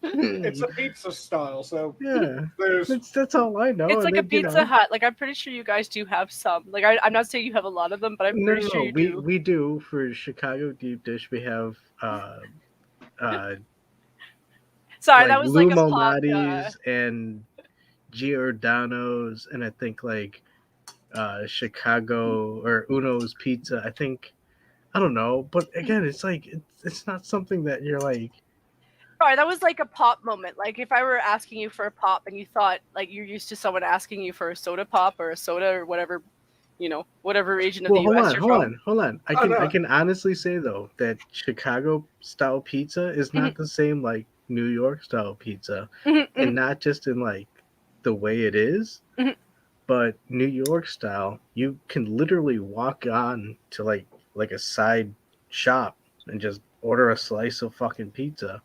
It's a pizza style, so Yeah, there's that's all I know. It's and like a then, Pizza Hut. Like, I'm pretty sure you guys do have some. Like, I'm not saying you have a lot of them, but I'm pretty sure you do. We do for Chicago Deep Dish. We have Sorry, like that was like a pop. Lumonati's and Giordano's, and I think like Chicago or Uno's Pizza. I think, I don't know, but again, it's like it's not something that you're like. Sorry, that was like a pop moment. Like, if I were asking you for a pop and you thought like you're used to someone asking you for a soda pop or a soda or whatever, whatever region of the US you're from. Hold on. I can honestly say though that Chicago style pizza is not the same like New York style pizza, and not just in like the way it is, but New York style, you can literally walk on to like a side shop and just order a slice of fucking pizza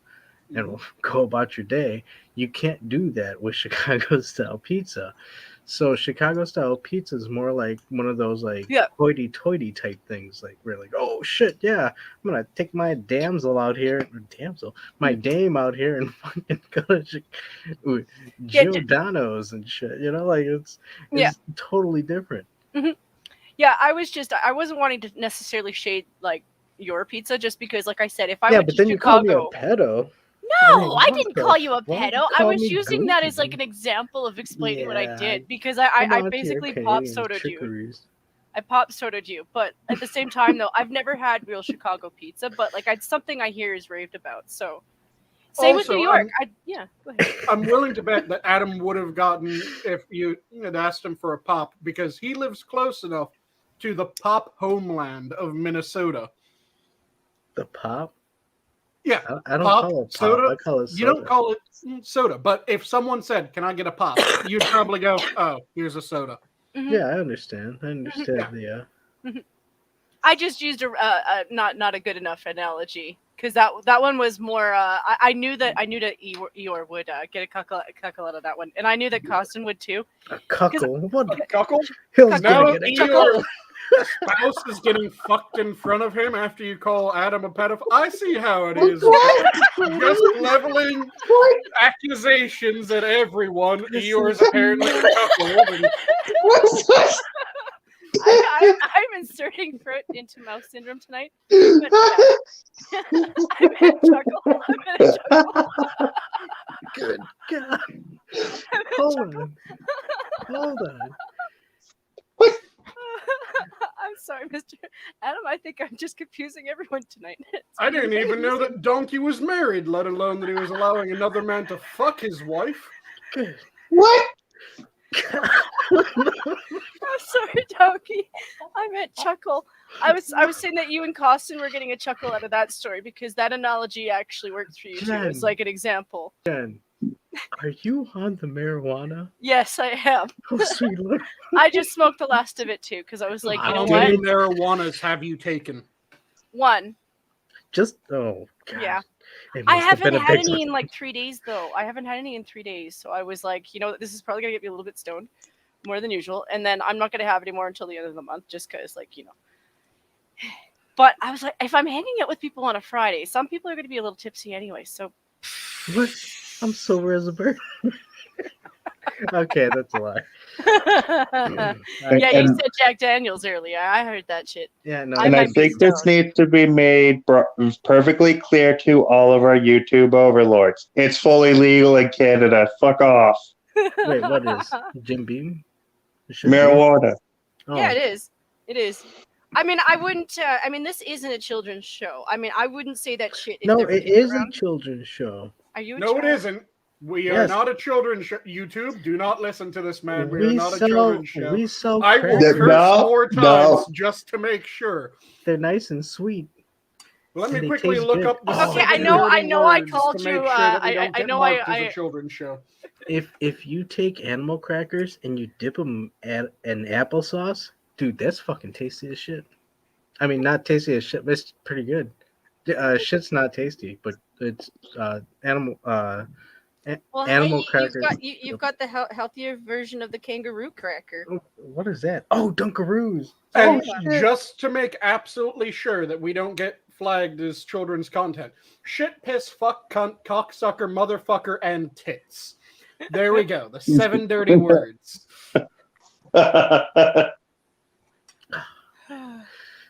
and go about your day. You can't do that with Chicago style pizza. So Chicago style pizza is more like one of those like hoity-toity type things. Like we're like, oh shit, yeah, I'm gonna take my damsel out here, my dame out here, and fucking go to Giordano's and shit. Like it's totally different. Yeah, I wasn't wanting to necessarily shade like your pizza, just because, like I said, if I went but to then Chicago, you call me a pedo. No, I didn't call you a pedo. I was using that as like an example of explaining what I did, because I basically pop sodaed you. I pop sodaed you, but at the same time though, I've never had real Chicago pizza, but like it's something I hear is raved about. So same with New York. Go ahead. I'm willing to bet that Adam would have gotten if you had asked him for a pop, because he lives close enough to the pop homeland of Minnesota. The pop? Yeah, I don't pop, call it pop. soda. I call it soda. You don't call it soda, but if someone said, "Can I get a pop?" you'd probably go, "Oh, here's a soda." Yeah, I understand. Yeah. I just used a not a good enough analogy, because that one was more. I knew that Eeyore would get a cuckle out of that one, and I knew that Costin would too. A cuckle? What? A cuckle? Hill's Now gonna get a cuckle. Spouse is getting fucked in front of him after you call Adam a pedophile. I see how it is. Just leveling accusations at everyone. Eeyore's apparently a couple. I'm inserting fruit into mouth syndrome tonight. But, I'm in a chuckle. Good God. Hold on. I'm sorry, Mr. Adam. I think I'm just confusing everyone tonight. I didn't even know that Donkey was married, let alone that he was allowing another man to fuck his wife. What? I'm sorry, Donkey. I meant chuckle. I was saying that you and Costin were getting a chuckle out of that story, because that analogy actually works for you too. It's like an example. Jen, Are you on the marijuana? Yes, I am. Oh, sweet Lord. I just smoked the last of it too because I was like, you How know How what? many marijuanas have you taken? One. Just, oh, God. Yeah. It I must have haven't been a had big any one. in like 3 days though. I haven't had any in 3 days. So I was like, you know, this is probably gonna get me a little bit stoned, more than usual. And then I'm not gonna have any more until the end of the month, just because, like, you know. But I was like, if I'm hanging out with people on a Friday, some people are gonna be a little tipsy anyway. So What? I'm sober as a bird. Okay, that's a lie. yeah, you said Jack Daniels earlier. I heard that shit. Yeah, no. I And I might be think this stoned. needs to be made perfectly clear to all of our YouTube overlords. It's fully legal in Canada. Fuck off. Wait, what is Jim Beam? It should be. Marijuana. Oh, Yeah, it is. It is. I mean, I wouldn't. I mean, this isn't a children's show. I mean, I wouldn't say that shit. If no, there were it kids is a around. children's show. Are you? A No, it child? isn't. We are Yes. not a children's show. YouTube, do not listen to this man. We are We not a sell, children's show. we sell I will crackers. curse more No. times just to make sure. They're nice and sweet. Let me And they quickly taste look good. up the Okay, seven I know dirty I words called to make you, sure that we I don't get know marked as I- a children's show. If you take animal crackers and you dip them in applesauce, dude, that's fucking tasty as shit. I mean, not tasty as shit, but it's pretty good. Shit's not tasty, but it's animal Well, animal hey, crackers. you've got the healthier version of the kangaroo cracker. Oh, what is that? Oh, Dunkaroos. And Oh, shit. just to make absolutely sure that we don't get flagged as children's content, shit, piss, fuck, cunt, cocksucker, motherfucker, and tits. There we go. The 7 dirty words.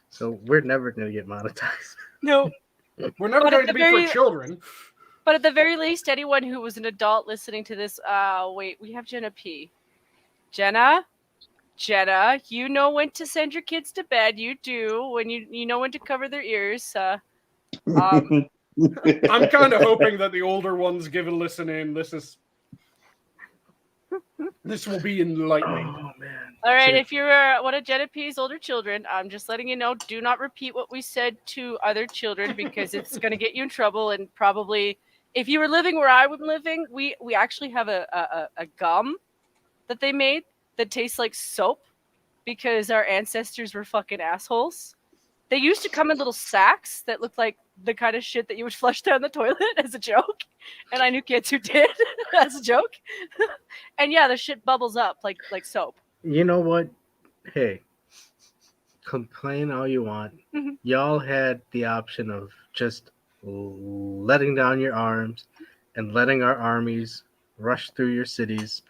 So we're never gonna get monetized. No, We're never But at going the to be very- for children. but at the very least, anyone who was an adult listening to this, wait, we have Jenna P. Jenna, you know when to send your kids to bed. You do when you know when to cover their ears. I'm kind of hoping that the older ones give a listen in. This will be enlightening. Oh man. All right, So- if you're one of Jenna P's older children, I'm just letting you know, do not repeat what we said to other children because it's going to get you in trouble. And probably, if you were living where I was living, we actually have a gum that they made that tastes like soap because our ancestors were fucking assholes. They used to come in little sacks that looked like the kind of shit that you would flush down the toilet as a joke. And I knew kids who did as a joke. And yeah, the shit bubbles up like soap. You know what? Hey, complain all you want. Mhm. Y'all had the option of just letting down your arms and letting our armies rush through your cities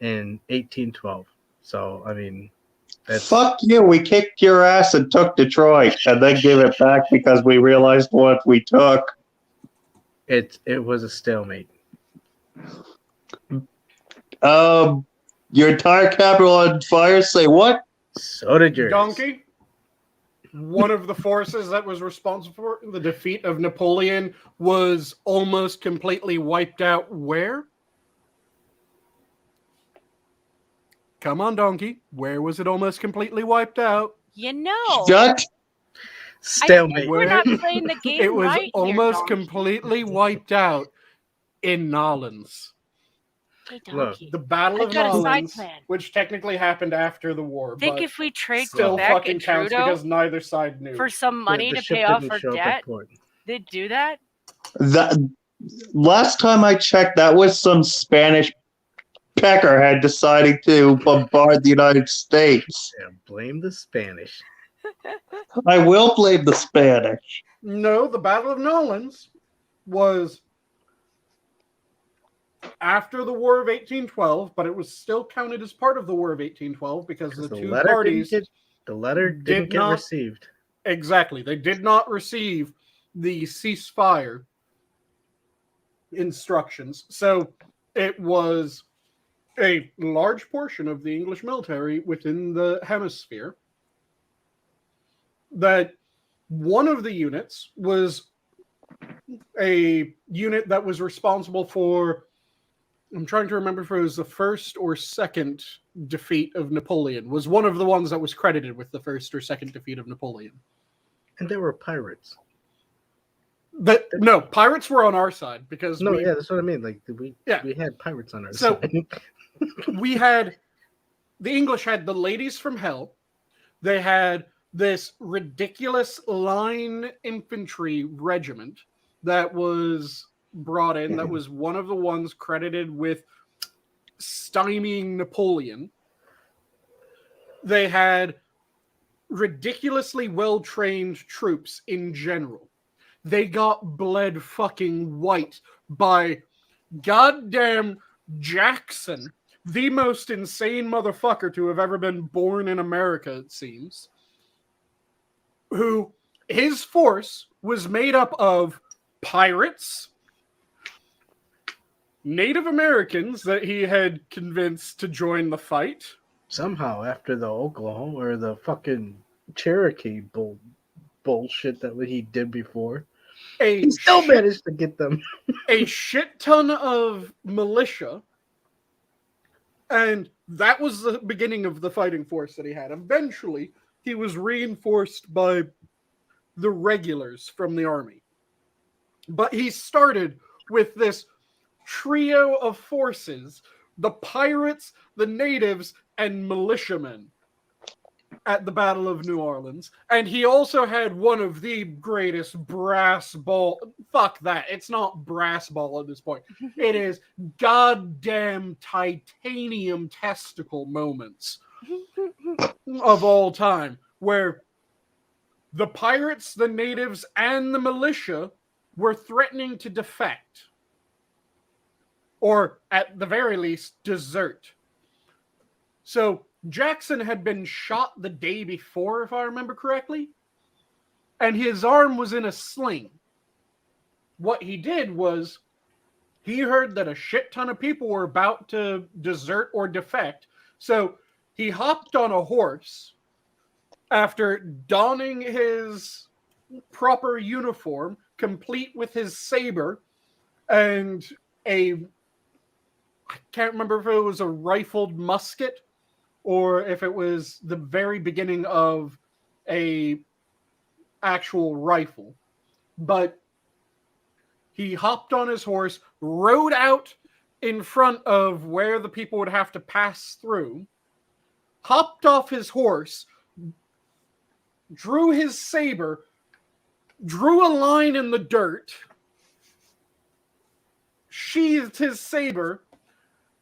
in 1812. So, I mean, that's Fuck you. We kicked your ass and took Detroit and then gave it back because we realized what we took. it was a stalemate. Your entire capital on fire? Say what? So did yours. Donkey, one of the forces that was responsible for the defeat of Napoleon was almost completely wiped out where? Come on, Donkey. Where was it almost completely wiped out? You know, Shut. I Stalemate. think we're not playing the game It was right almost here, Donkey. completely wiped out in Nolens. Hey, Look, Donkey. The Battle I've of got a side Nolens, plan. which technically happened after the war, Think but if we trade still Quebec fucking and counts Trudeau because neither side knew. for some money The to ship pay off didn't our show up at debt, port. they'd do that? That last time I checked, that was some Spanish peckerhead deciding to bombard the United States. Yeah, blame the Spanish. I will blame the Spanish. No, the Battle of Nolens was after the War of 1812, but it was still counted as part of the War of 1812 because the two parties The letter didn't get not- received. exactly they did not receive the ceasefire instructions. So it was a large portion of the English military within the hemisphere that one of the units was a unit that was responsible for, I'm trying to remember if it was the first or second defeat of Napoleon, was one of the ones that was credited with the first or second defeat of Napoleon. And they were pirates. But no, pirates were on our side because that's what I mean. Like we had pirates on our side. We had the English had the ladies from hell. They had this ridiculous line infantry regiment that was brought in. That was one of the ones credited with stymieing Napoleon. They had ridiculously well-trained troops in general. They got bled fucking white by goddamn Jackson, the most insane motherfucker to have ever been born in America, it seems. Who, his force was made up of pirates, Native Americans that he had convinced to join the fight. Somehow, after the Oklahoma or the fucking Cherokee bullshit that he did before, he still managed to get them. A shit ton of militia, and that was the beginning of the fighting force that he had. Eventually, he was reinforced by the regulars from the army. But he started with this trio of forces, the pirates, the natives, and militiamen at the Battle of New Orleans. And he also had one of the greatest brass ball... Fuck that. It's not brass ball at this point. It is goddamn titanium testicle moments of all time, where the pirates, the natives, and the militia were threatening to defect. Or, at the very least, desert. So, Jackson had been shot the day before, if I remember correctly, and his arm was in a sling. What he did was, he heard that a shit ton of people were about to desert or defect, so he hopped on a horse after donning his proper uniform, complete with his saber and I can't remember if it was a rifled musket or if it was the very beginning of a actual rifle. But he hopped on his horse, rode out in front of where the people would have to pass through, hopped off his horse, drew his saber, drew a line in the dirt, sheathed his saber,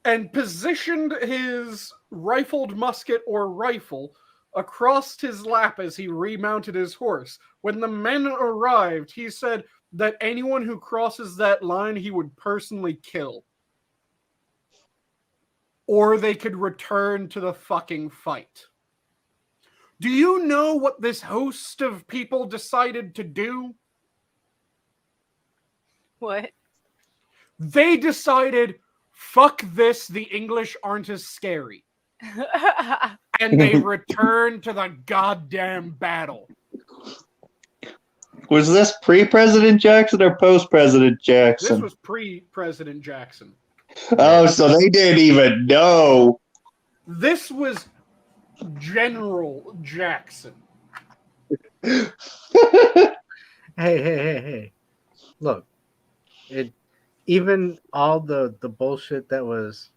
and positioned his rifled musket or rifle across his lap as he remounted his horse. When the men arrived, he said that anyone who crosses that line, he would personally kill. Or they could return to the fucking fight. Do you know what this host of people decided to do? What? They decided, fuck this, the English aren't as scary. And they returned to the goddamn battle. Was this pre-President Jackson or post-President Jackson? This was pre-President Jackson. Oh, so they didn't even know. This was General Jackson. Hey. Look, even all the bullshit that was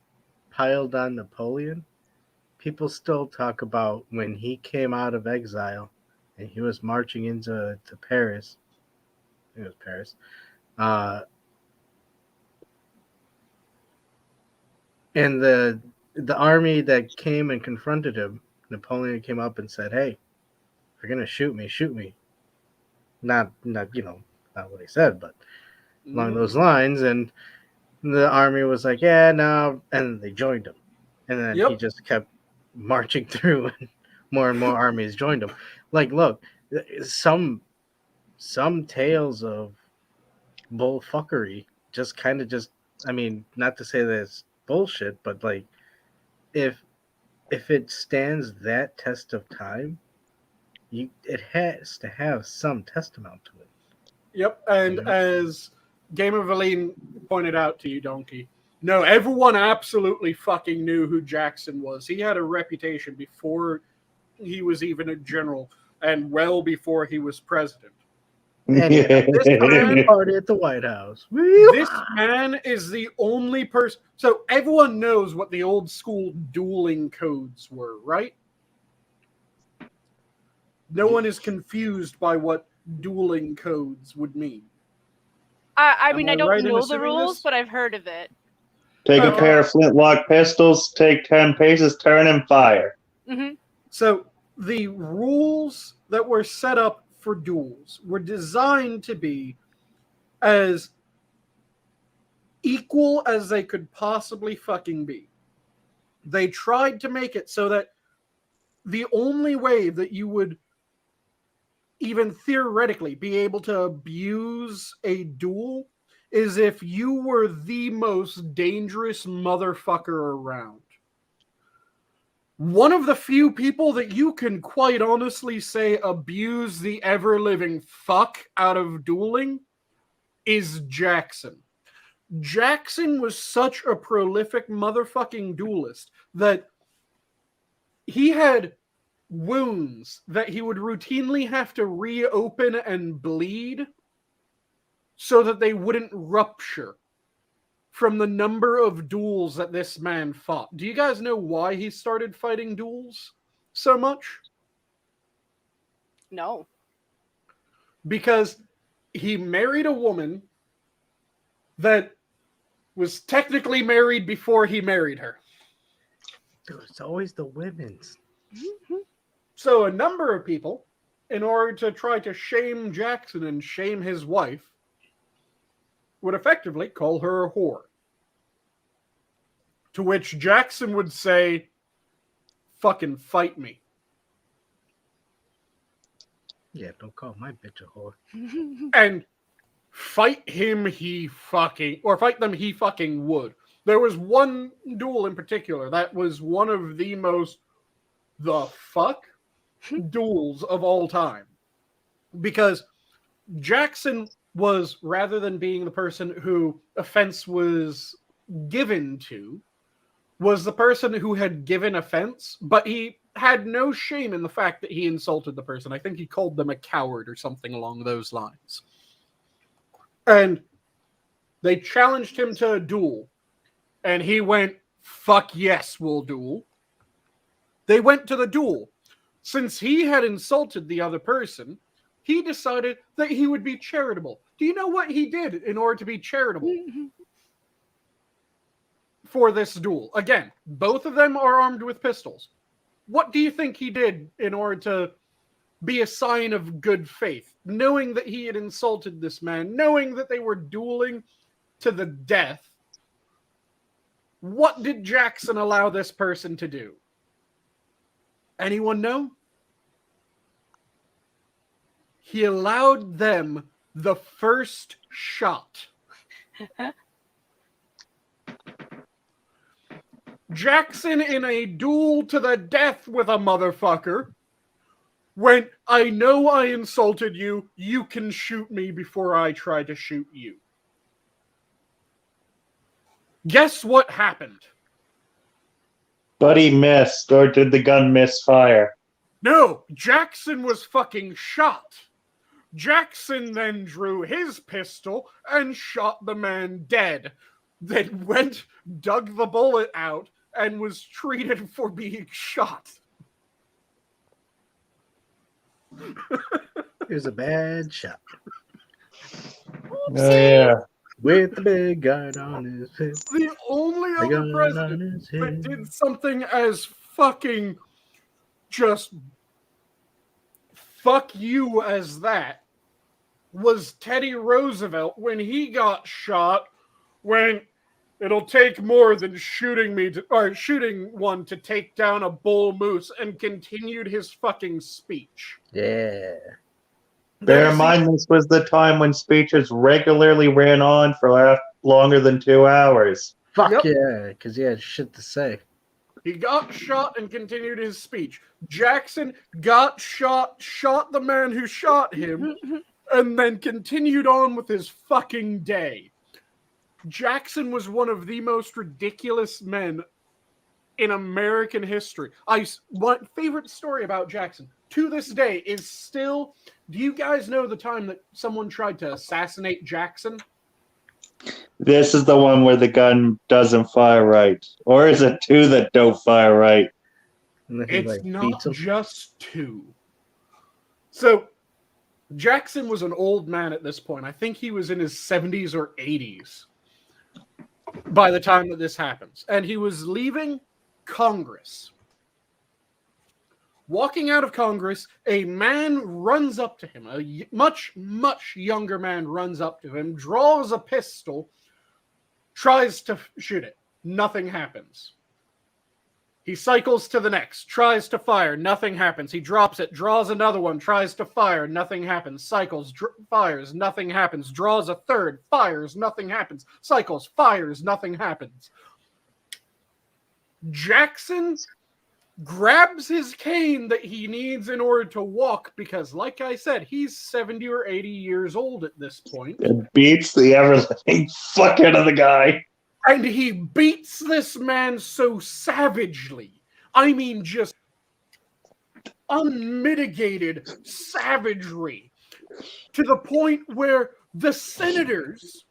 piled on Napoleon, people still talk about when he came out of exile and he was marching into Paris. I think it was Paris. And the army that came and confronted him, Napoleon came up and said, "Hey, if you're gonna shoot me, shoot me." Not not what he said, but along those lines. And the army was like, "Yeah, no," and they joined him. And then he just kept marching through, and more armies joined him. Like, look, some tales of bullfuckery just kind of I mean, not to say that it's bullshit, but like, if it stands that test of time, it has to have some testament to it. Yep, and as Game of Aline pointed out to you, Donkey, no, everyone absolutely fucking knew who Jackson was. He had a reputation before he was even a general, and well before he was president. Anyway, This man, party at the White House. this man is the only person. So everyone knows what the old school dueling codes were, right? No one is confused by what dueling codes would mean. I Am mean, I I don't right in know the assuming rules, this? but I've heard of it. Take a Okay. pair of flintlock pistols, take 10 paces, turn, and fire. Hmm. So the rules that were set up for duels were designed to be as equal as they could possibly fucking be. They tried to make it so that the only way that you would even theoretically be able to abuse a duel is if you were the most dangerous motherfucker around. One of the few people that you can quite honestly say abuse the ever-living fuck out of dueling is Jackson. Jackson was such a prolific motherfucking duelist that he had wounds that he would routinely have to reopen and bleed so that they wouldn't rupture from the number of duels that this man fought. Do you guys know why he started fighting duels so much? No. Because he married a woman that was technically married before he married her. Dude, it's always the women's. So a number of people, in order to try to shame Jackson and shame his wife, would effectively call her a whore. To which Jackson would say, fucking fight me. Yeah, don't call my bitch a whore. And fight him he fucking, or fight them he fucking would. There was one duel in particular that was one of the most the fuck duels of all time. Because Jackson was, rather than being the person who offense was given to, was the person who had given offense, but he had no shame in the fact that he insulted the person. I think he called them a coward or something along those lines. And they challenged him to a duel. And he went, fuck yes, we'll duel. They went to the duel. Since he had insulted the other person, he decided that he would be charitable. Do you know what he did in order to be charitable for this duel? Again, both of them are armed with pistols. What do you think he did in order to be a sign of good faith? Knowing that he had insulted this man, knowing that they were dueling to the death, what did Jackson allow this person to do? Anyone know? He allowed them the first shot. Jackson, in a duel to the death with a motherfucker, went, I know I insulted you, you can shoot me before I try to shoot you. Guess what happened? But he missed, or did the gun misfire? No, Jackson was fucking shot. Jackson then drew his pistol and shot the man dead. Then went, dug the bullet out, and was treated for being shot. It was a bad shot. Oh, yeah. With the big guard on his head. The only Big other gun on president his that head. did something as fucking just fuck you as that was Teddy Roosevelt when he got shot, when it'll take more than shooting one to take down a bull moose, and continued his fucking speech. Yeah. Bear in mind, this was the time when speeches regularly ran on for longer than 2 hours. Fuck Yep. yeah, because he had shit to say. He got shot and continued his speech. Jackson got shot the man who shot him, and then continued on with his fucking day. Jackson was one of the most ridiculous men in American history. My favorite story about Jackson to this day is still, do you guys know the time that someone tried to assassinate Jackson? This is the one where the gun doesn't fire right. Or is it two that don't fire right? And then he, It's like, not beats him. just two. So Jackson was an old man at this point. I think he was in his 70s or 80s by the time that this happens. And he was leaving Congress. Walking out of Congress, a man runs up to him. A much, much younger man runs up to him, draws a pistol, tries to shoot it. Nothing happens. He cycles to the next, tries to fire, nothing happens. He drops it, draws another one, tries to fire, nothing happens. Cycles, fires, nothing happens. Draws a third, fires, nothing happens. Cycles, fires, nothing happens. Jackson grabs his cane that he needs in order to walk because, like I said, he's 70 or 80 years old at this point. It beats the ever-living fuck out of the guy. And he beats this man so savagely. I mean, just unmitigated savagery. To the point where the senators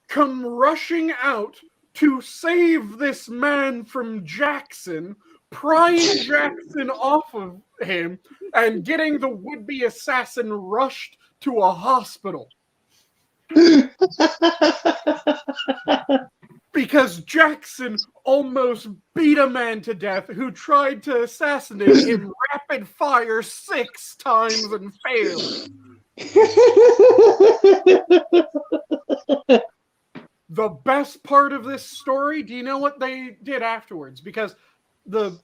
come rushing out to save this man from Jackson, prying Jackson off of him, and getting the would-be assassin rushed to a hospital. Because Jackson almost beat a man to death who tried to assassinate him rapid fire 6 times and failed. The best part of this story, do you know what they did afterwards? Because the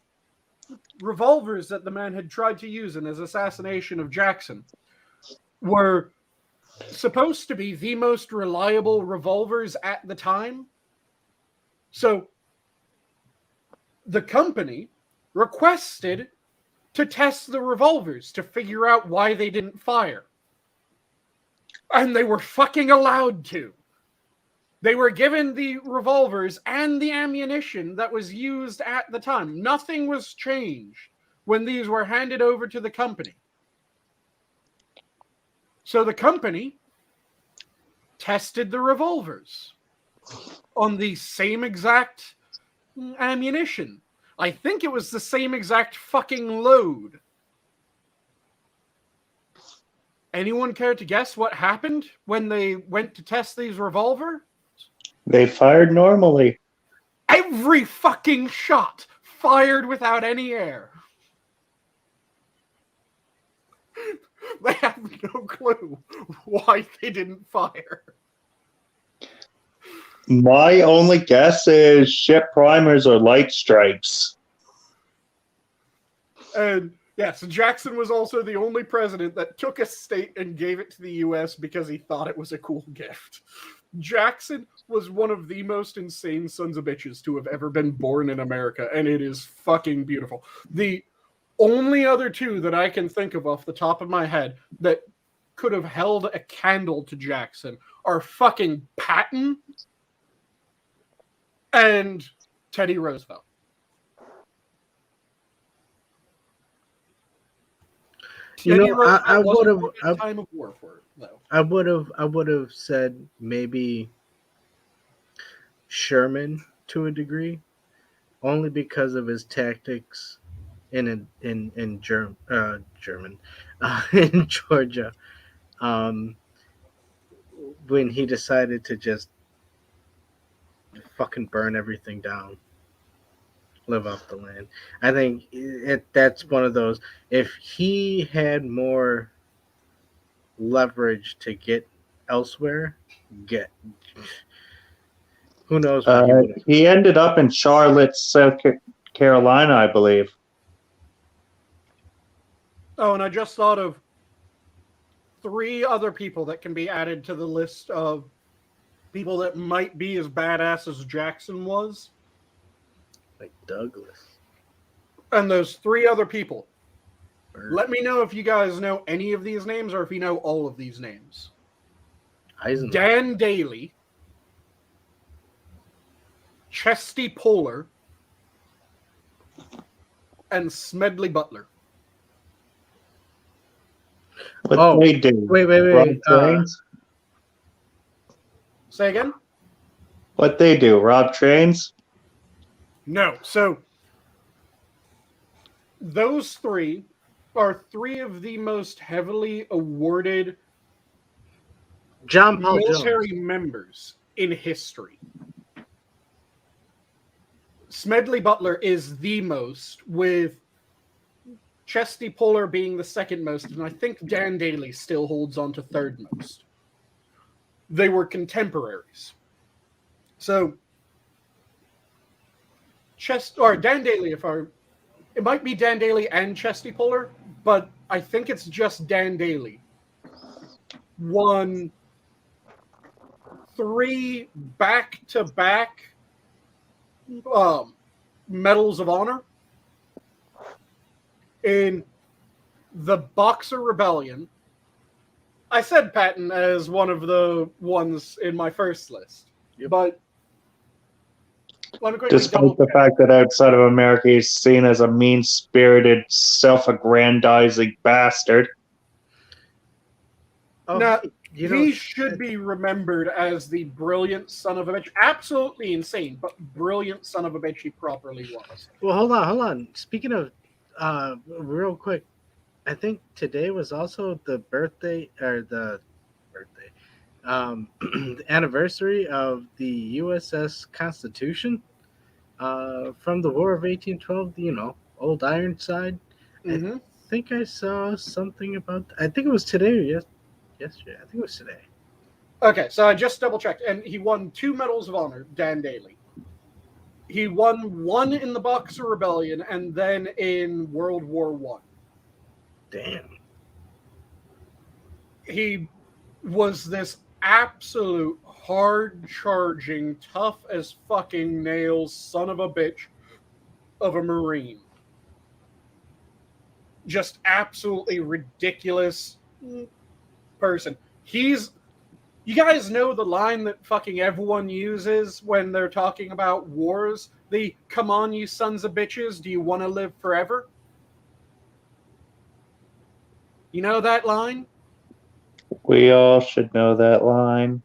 revolvers that the man had tried to use in his assassination of Jackson were supposed to be the most reliable revolvers at the time. So the company requested to test the revolvers to figure out why they didn't fire. And they were fucking allowed to. They were given the revolvers and the ammunition that was used at the time. Nothing was changed when these were handed over to the company. So the company tested the revolvers on the same exact ammunition. I think it was the same exact fucking load. Anyone care to guess what happened when they went to test these revolvers? They fired normally. Every fucking shot fired without any air. They have no clue why they didn't fire. My only guess is ship primers or light strikes. And yeah, so Jackson was also the only president that took a state and gave it to the U.S. because he thought it was a cool gift. Jackson was one of the most insane sons of bitches to have ever been born in America, and it is fucking beautiful. The only other two that I can think of off the top of my head that could have held a candle to Jackson are fucking Patton and Teddy Roosevelt. You know, I would have time of war for it, though. I would have said maybe Sherman to a degree, only because of his tactics in Georgia, when he decided to just fucking burn everything down, live off the land. I think that's one of those. If he had more leverage to get elsewhere, who knows what he ended up in Charlotte, South Carolina, I believe. Oh, and I just thought of 3 other people that can be added to the list of people that might be as badass as Jackson was. like Douglas. And those 3 other people. Let me know if you guys know any of these names or if you know all of these names. Eisenhower. Dan Daly, Chesty Polar, and Smedley Butler. What they do? Wait. Rob trains? Say again? What they do? Rob trains? No. So those three are three of the most heavily awarded John Paul military Jones. members in history. Smedley Butler is the most, with Chesty Puller being the second most, and I think Dan Daly still holds on to third most. They were contemporaries. So, Dan Daly, it might be Dan Daly and Chesty Puller, but I think it's just Dan Daly. Won 3 back-to-back Medals of Honor in the Boxer Rebellion. I said Patton as one of the ones in my first list, but let me quickly Despite the fact that outside of America he's seen as a mean-spirited, self-aggrandizing bastard. Now, he should be remembered as the brilliant son of a bitch. Absolutely insane, but brilliant son of a bitch he properly was. Well, hold on. Speaking of, real quick, I think today was also the the anniversary of the USS Constitution from the War of 1812, old Ironside. Mm-hmm. I think I saw something about I think it was today or yesterday. I think it was today. Okay, so I just double-checked, and he won 2 Medals of Honor, Dan Daly. He won 1 in the Boxer Rebellion, and then in World War I. Damn. He was this absolute hard-charging, tough as fucking nails son of a bitch of a Marine. Just absolutely ridiculous person. You guys know the line that fucking everyone uses when they're talking about wars? The, come on, you sons of bitches, do you want to live forever? You know that line? We all should know that line.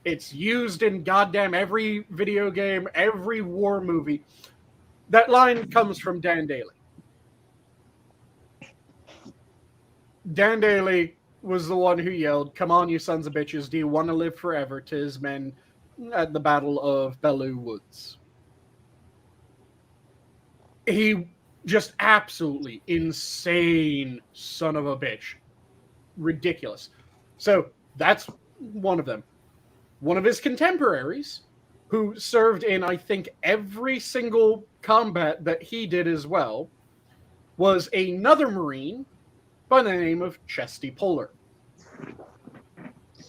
It's used in goddamn every video game, every war movie. That line comes from Dan Daly. Dan Daly was the one who yelled, "Come on, you sons of bitches, do you want to live forever?" to his men at the Battle of Belleau Woods. He just absolutely insane son of a bitch. Ridiculous. So that's one of them. One of his contemporaries, who served in, I think, every single combat that he did as well, was another Marine by the name of Chesty Puller.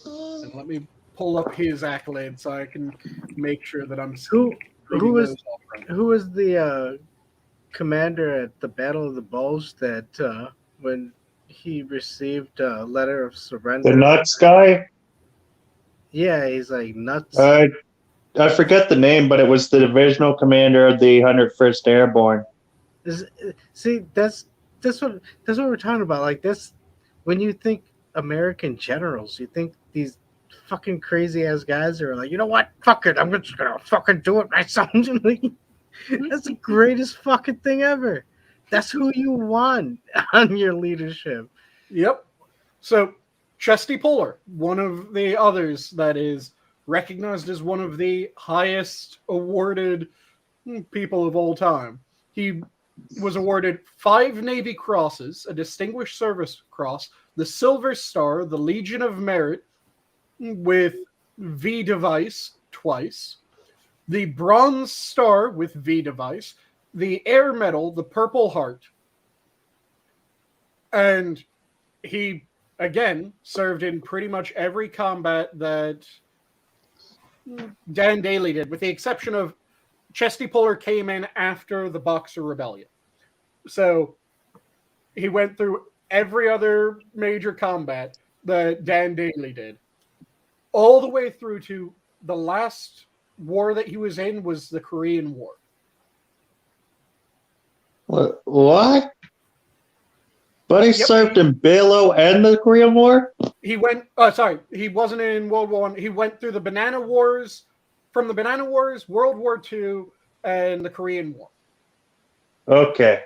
And let me pull up his accolades so I can make sure that I'm Who was right. the commander at the Battle of the Bulge that when he received a letter of surrender? The nuts guy? Yeah, he's like nuts. I forget the name, but it was the divisional commander of the 101st Airborne. See, that's what we're talking about. Like this, when you think American generals, you think these fucking crazy ass guys are like, you know what? Fuck it, I'm just gonna fucking do it myself. That's the greatest fucking thing ever. That's who you want on your leadership. Yep. So Chesty Puller, one of the others that is recognized as one of the highest awarded people of all time. He was awarded 5 Navy Crosses, a Distinguished Service Cross, the Silver Star, the Legion of Merit with V device twice, the Bronze Star with V device, the Air Medal, the Purple Heart, and he, again, served in pretty much every combat that Dan Daly did, with the exception of Chesty Puller came in after the Boxer Rebellion. So he went through every other major combat that Dan Daly did, all the way through to the last war that he was in was the Korean War. What? But he Yep. served in Below and the Korean War? He went. He wasn't in World War One. He went through the Banana Wars, from the Banana Wars, World War II, and the Korean War. Okay.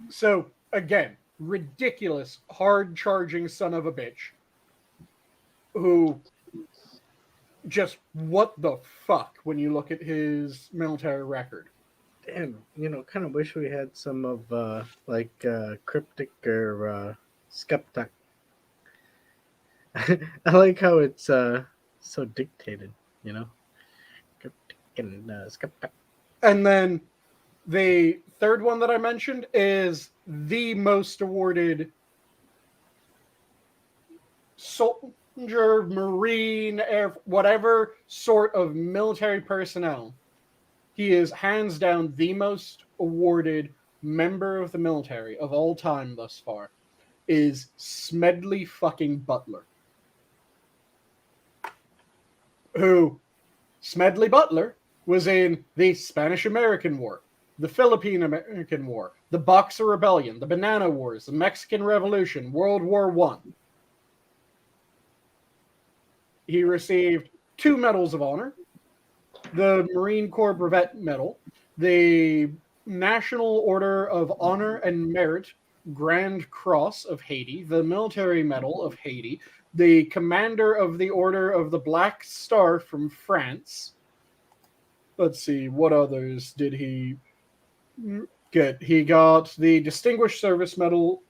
So again, ridiculous, hard-charging son of a bitch. Who just what the fuck when you look at his military record. Damn, kind of wish we had some of Cryptic or Skeptic. I like how it's so dictated, Cryptic and Skeptic. And then the third one that I mentioned is the most awarded soldier, marine, air, whatever sort of military personnel. He is hands down the most awarded member of the military of all time thus far. Is Smedley fucking Butler. Who, Smedley Butler, was in the Spanish-American War, the Philippine-American War, the Boxer Rebellion, the Banana Wars, the Mexican Revolution, World War I. He received 2 Medals of Honor, the Marine Corps Brevet Medal, the National Order of Honor and Merit Grand Cross of Haiti, the Military Medal of Haiti, the Commander of the Order of the Black Star from France. Let's see, what others did he get? He got the Distinguished Service Medal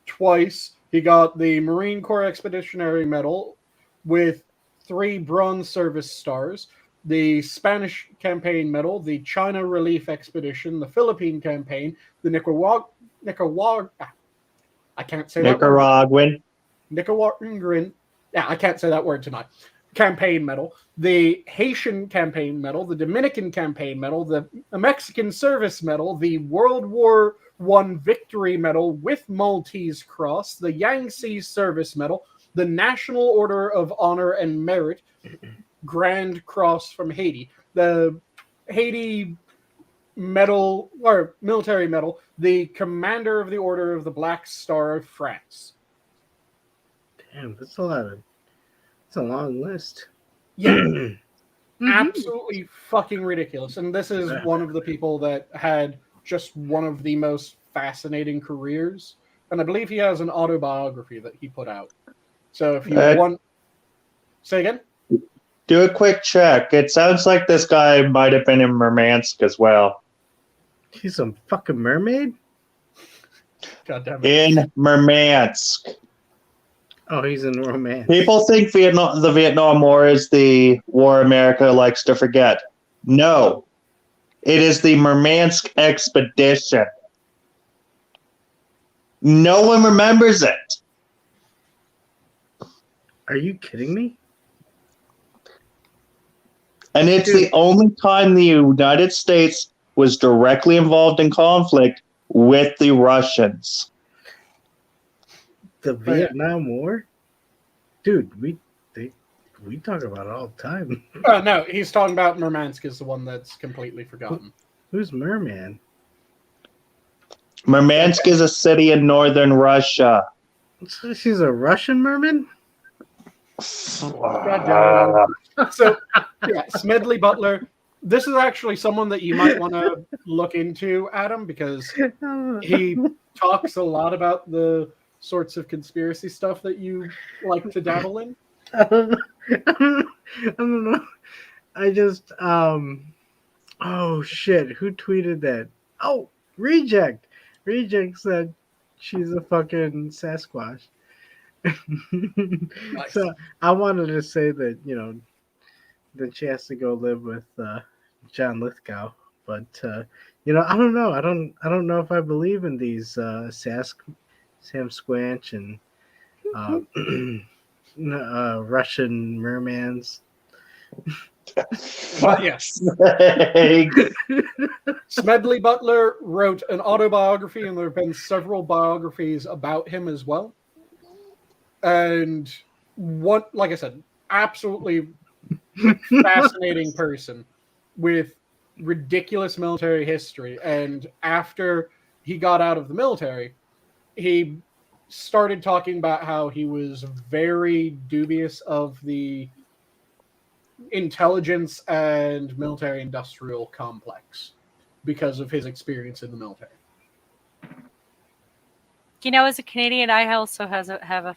twice. He got the Marine Corps Expeditionary Medal with 3 Bronze Service Stars, the Spanish Campaign Medal, the China Relief Expedition, the Philippine Campaign, the Nicaraguan. I can't say Nicaraguan. Nicaraguan. Yeah, I can't say that word tonight. Campaign Medal, the Haitian Campaign Medal, the Dominican Campaign Medal, the Mexican Service Medal, the World War I Victory Medal with Maltese Cross, the Yangtze Service Medal, the National Order of Honor and Merit Grand Cross from Haiti, the Haiti Medal or Military Medal, the Commander of the Order of the Black Star of France. Damn, that's a lot of. It's a long list. Yeah. Absolutely fucking ridiculous. And this is one of the people that had just one of the most fascinating careers. And I believe he has an autobiography that he put out. So if you want... Say again? Do a quick check. It sounds like this guy might have been in Murmansk as well. He's a fucking mermaid? God damn it. In Murmansk. Oh, he's in romance. People think the Vietnam War is the war America likes to forget. No. It is the Murmansk expedition. No one remembers it. Are you kidding me? And it's the only time the United States was directly involved in conflict with the Russians. The Vietnam War? Dude, we talk about it all the time. No, he's talking about Murmansk is the one that's completely forgotten. Who's Merman? Murmansk is a city in northern Russia. So she's a Russian merman? God damn it. So, yeah, Smedley Butler. This is actually someone that you might want to look into, Adam, because he talks a lot about the sorts of conspiracy stuff that you like to dabble in. I don't know. I just oh shit, who tweeted that? Oh, Reject. Reject said she's a fucking Sasquatch. Nice. So I wanted to say that, that she has to go live with John Lithgow, but I don't know. I don't know if I believe in these Sam Squanch and Russian mermans. Yes. Smedley Butler wrote an autobiography, and there have been several biographies about him as well. And like I said, absolutely fascinating person with ridiculous military history. And after he got out of the military, he started talking about how he was very dubious of the intelligence and military-industrial complex because of his experience in the military. You know, as a Canadian, I also have a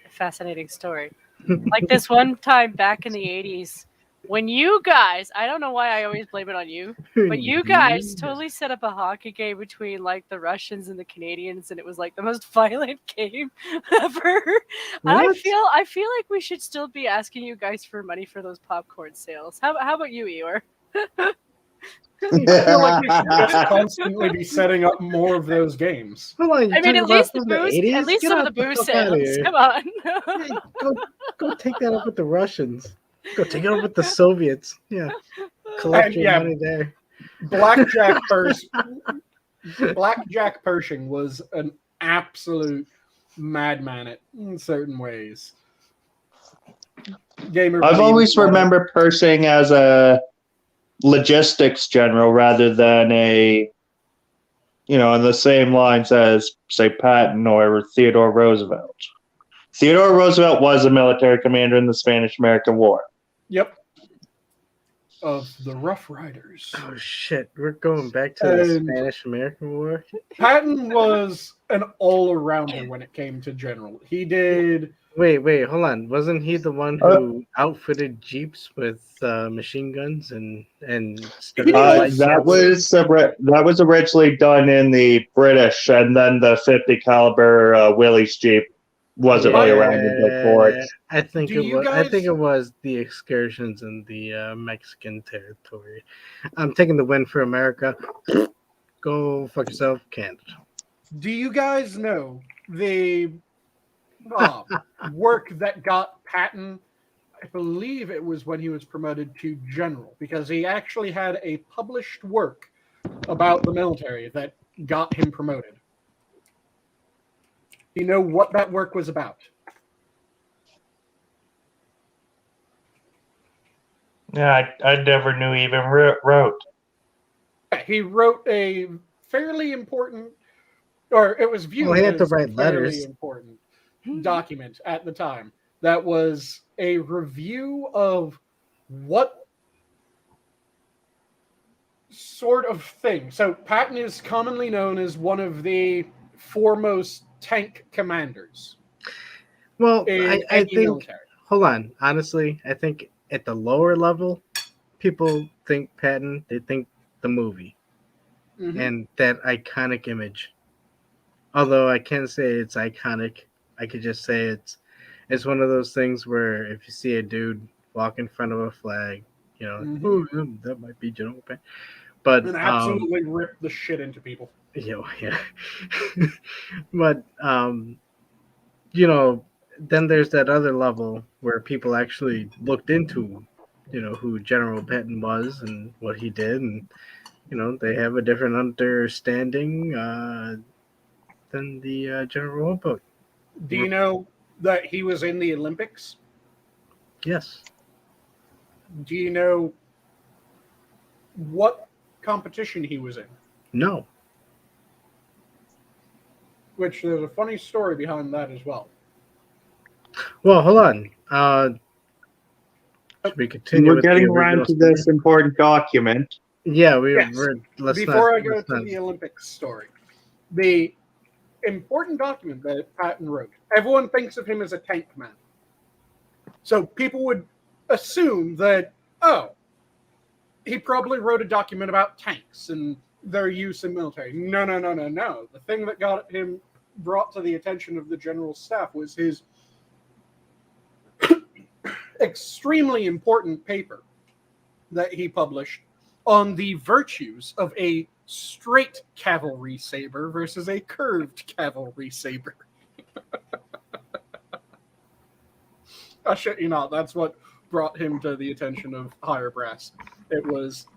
fascinating story. Like this one time back in the 80s, when you guys, I don't know why I always blame it on you, but you guys totally set up a hockey game between like the Russians and the Canadians, and it was like the most violent game ever. And I feel like we should still be asking you guys for money for those popcorn sales. How about you, Eeyore? I feel like we should just constantly be setting up more of those games. Hold on, I mean, at least the booze, 80s? at least Get some of out the booze fuck outta sales. here. Come on. Hey, go take that up with the Russians. Go take it up with the Soviets. Yeah, collect your money there. Blackjack Pershing was an absolute madman in certain ways. I've always remembered Pershing as a logistics general rather than a, on the same lines as, say, Patton or Theodore Roosevelt. Theodore Roosevelt was a military commander in the Spanish-American War. Yep. Of the Rough Riders. Oh, shit. We're going back to the Spanish-American War? Patton was an all-arounder when it came to general. He did... Wait, hold on. Wasn't he the one who outfitted Jeeps with machine guns and that was originally done in the British, and then the 50 caliber Willys Jeep wasn't really around before it. I think it was the excursions in the Mexican territory. I'm taking the win for America. Go fuck yourself, Canada. Do you guys know the work that got Patton? I believe it was when he was promoted to general, because he actually had a published work about the military that got him promoted. Do you know what that work was about? Yeah, I never knew he even wrote. He wrote a fairly important, or it was viewed he had to as write a fairly letters. important document at the time. That was a review of what sort of thing. So Patton is commonly known as one of the foremost tank commanders. Well, I think military. Hold on. Honestly, I think at the lower level, people think Patton, they think the movie and that iconic image. Although I can't say it's iconic, I could just say it's one of those things where if you see a dude walk in front of a flag, ooh, that might be General Patton. But and absolutely rip the shit into people. Yeah. But then there's that other level where people actually looked into, who General Patton was and what he did, and they have a different understanding than the general book. Do you know that he was in the Olympics? Yes. Do you know what competition he was in? No. Which there's a funny story behind that as well. Well, hold on. We continue. We're getting around to this important document. Yeah, Before I go to the Olympics story, the important document that Patton wrote, everyone thinks of him as a tank commander. So people would assume that, he probably wrote a document about tanks and their use in military. No. The thing that got him brought to the attention of the general staff was his extremely important paper that he published on the virtues of a straight cavalry saber versus a curved cavalry saber. I shit you not, that's what brought him to the attention of higher brass. It was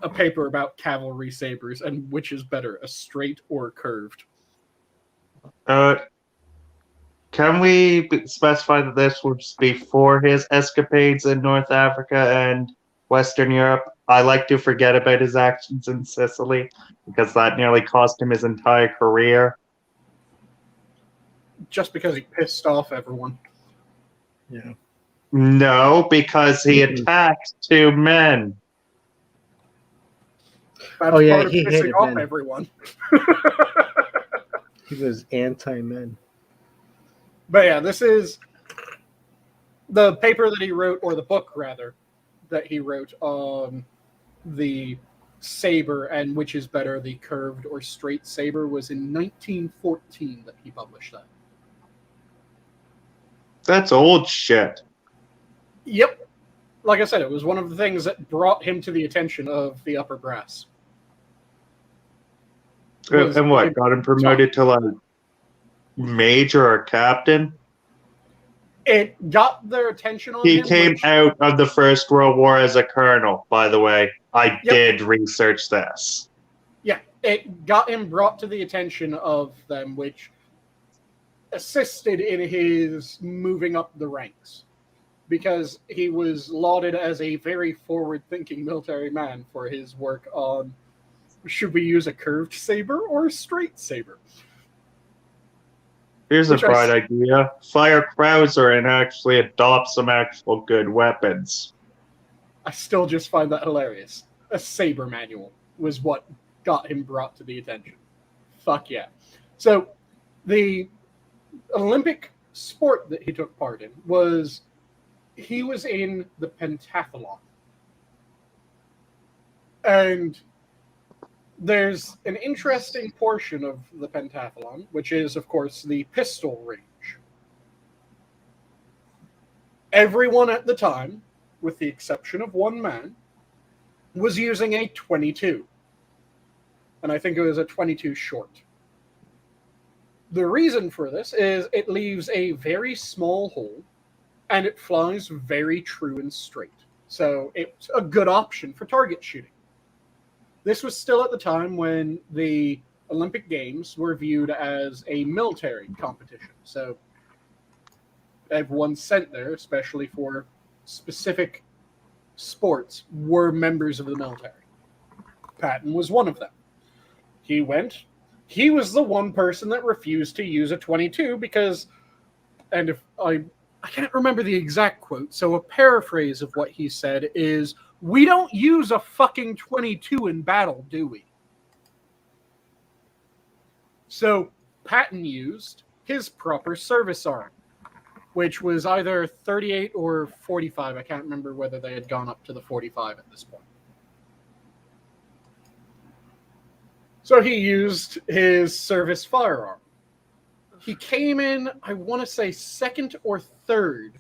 a paper about cavalry sabers and which is better, a straight or curved. Can we specify that this was before his escapades in North Africa and Western Europe? I like to forget about his actions in Sicily because that nearly cost him his entire career. Just because he pissed off everyone. Yeah. No, because he attacked 2 men. That's yeah, part of he pissing hated off men. everyone. He was anti-men. But yeah, this is the paper that he wrote, or the book rather, that he wrote on the saber and which is better, the curved or straight saber, was in 1914 that he published that. That's old shit. Yep. Like I said, it was one of the things that brought him to the attention of the upper brass. And what, got him promoted to like major or captain? It got their attention on He him. came out of the First World War as a colonel, by the way. I did research this. Yeah, it got him brought to the attention of them, which assisted in his moving up the ranks, because he was lauded as a very forward-thinking military man for his work on, should we use a curved saber or a straight saber? Here's a bright idea. Fire Krauser and actually adopt some actual good weapons. I still just find that hilarious. A saber manual was what got him brought to the attention. Fuck yeah. So, the Olympic sport that he took part in was, he was in the pentathlon. And there's an interesting portion of the pentathlon, which is, of course, the pistol range. Everyone at the time, with the exception of one man, was using a 22. And I think it was a 22 short. The reason for this is it leaves a very small hole, and it flies very true and straight. So it's a good option for target shooting. This was still at the time when the Olympic Games were viewed as a military competition. So everyone sent there, especially for specific sports, were members of the military. Patton was one of them. He went. He was the one person that refused to use a 22 because, and if I can't remember the exact quote, so a paraphrase of what he said is, "We don't use a fucking 22 in battle, do we?" So Patton used his proper service arm, which was either 38 or 45. I can't remember whether they had gone up to the 45 at this point. So he used his service firearm. He came in, I want to say, second or third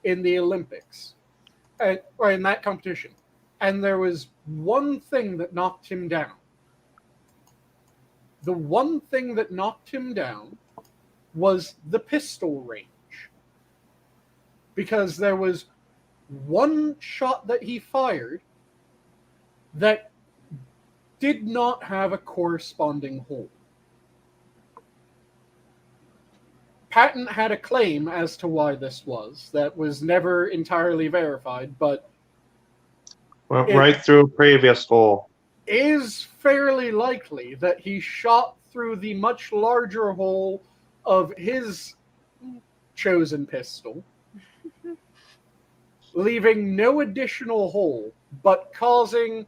in the Olympics, or in that competition. And there was one thing that knocked him down. The one thing that knocked him down was the pistol range. Because there was one shot that he fired that did not have a corresponding hole. Patton had a claim as to why this was. That was never entirely verified, but went right through a previous hole. Is fairly likely that he shot through the much larger hole of his chosen pistol, leaving no additional hole, but causing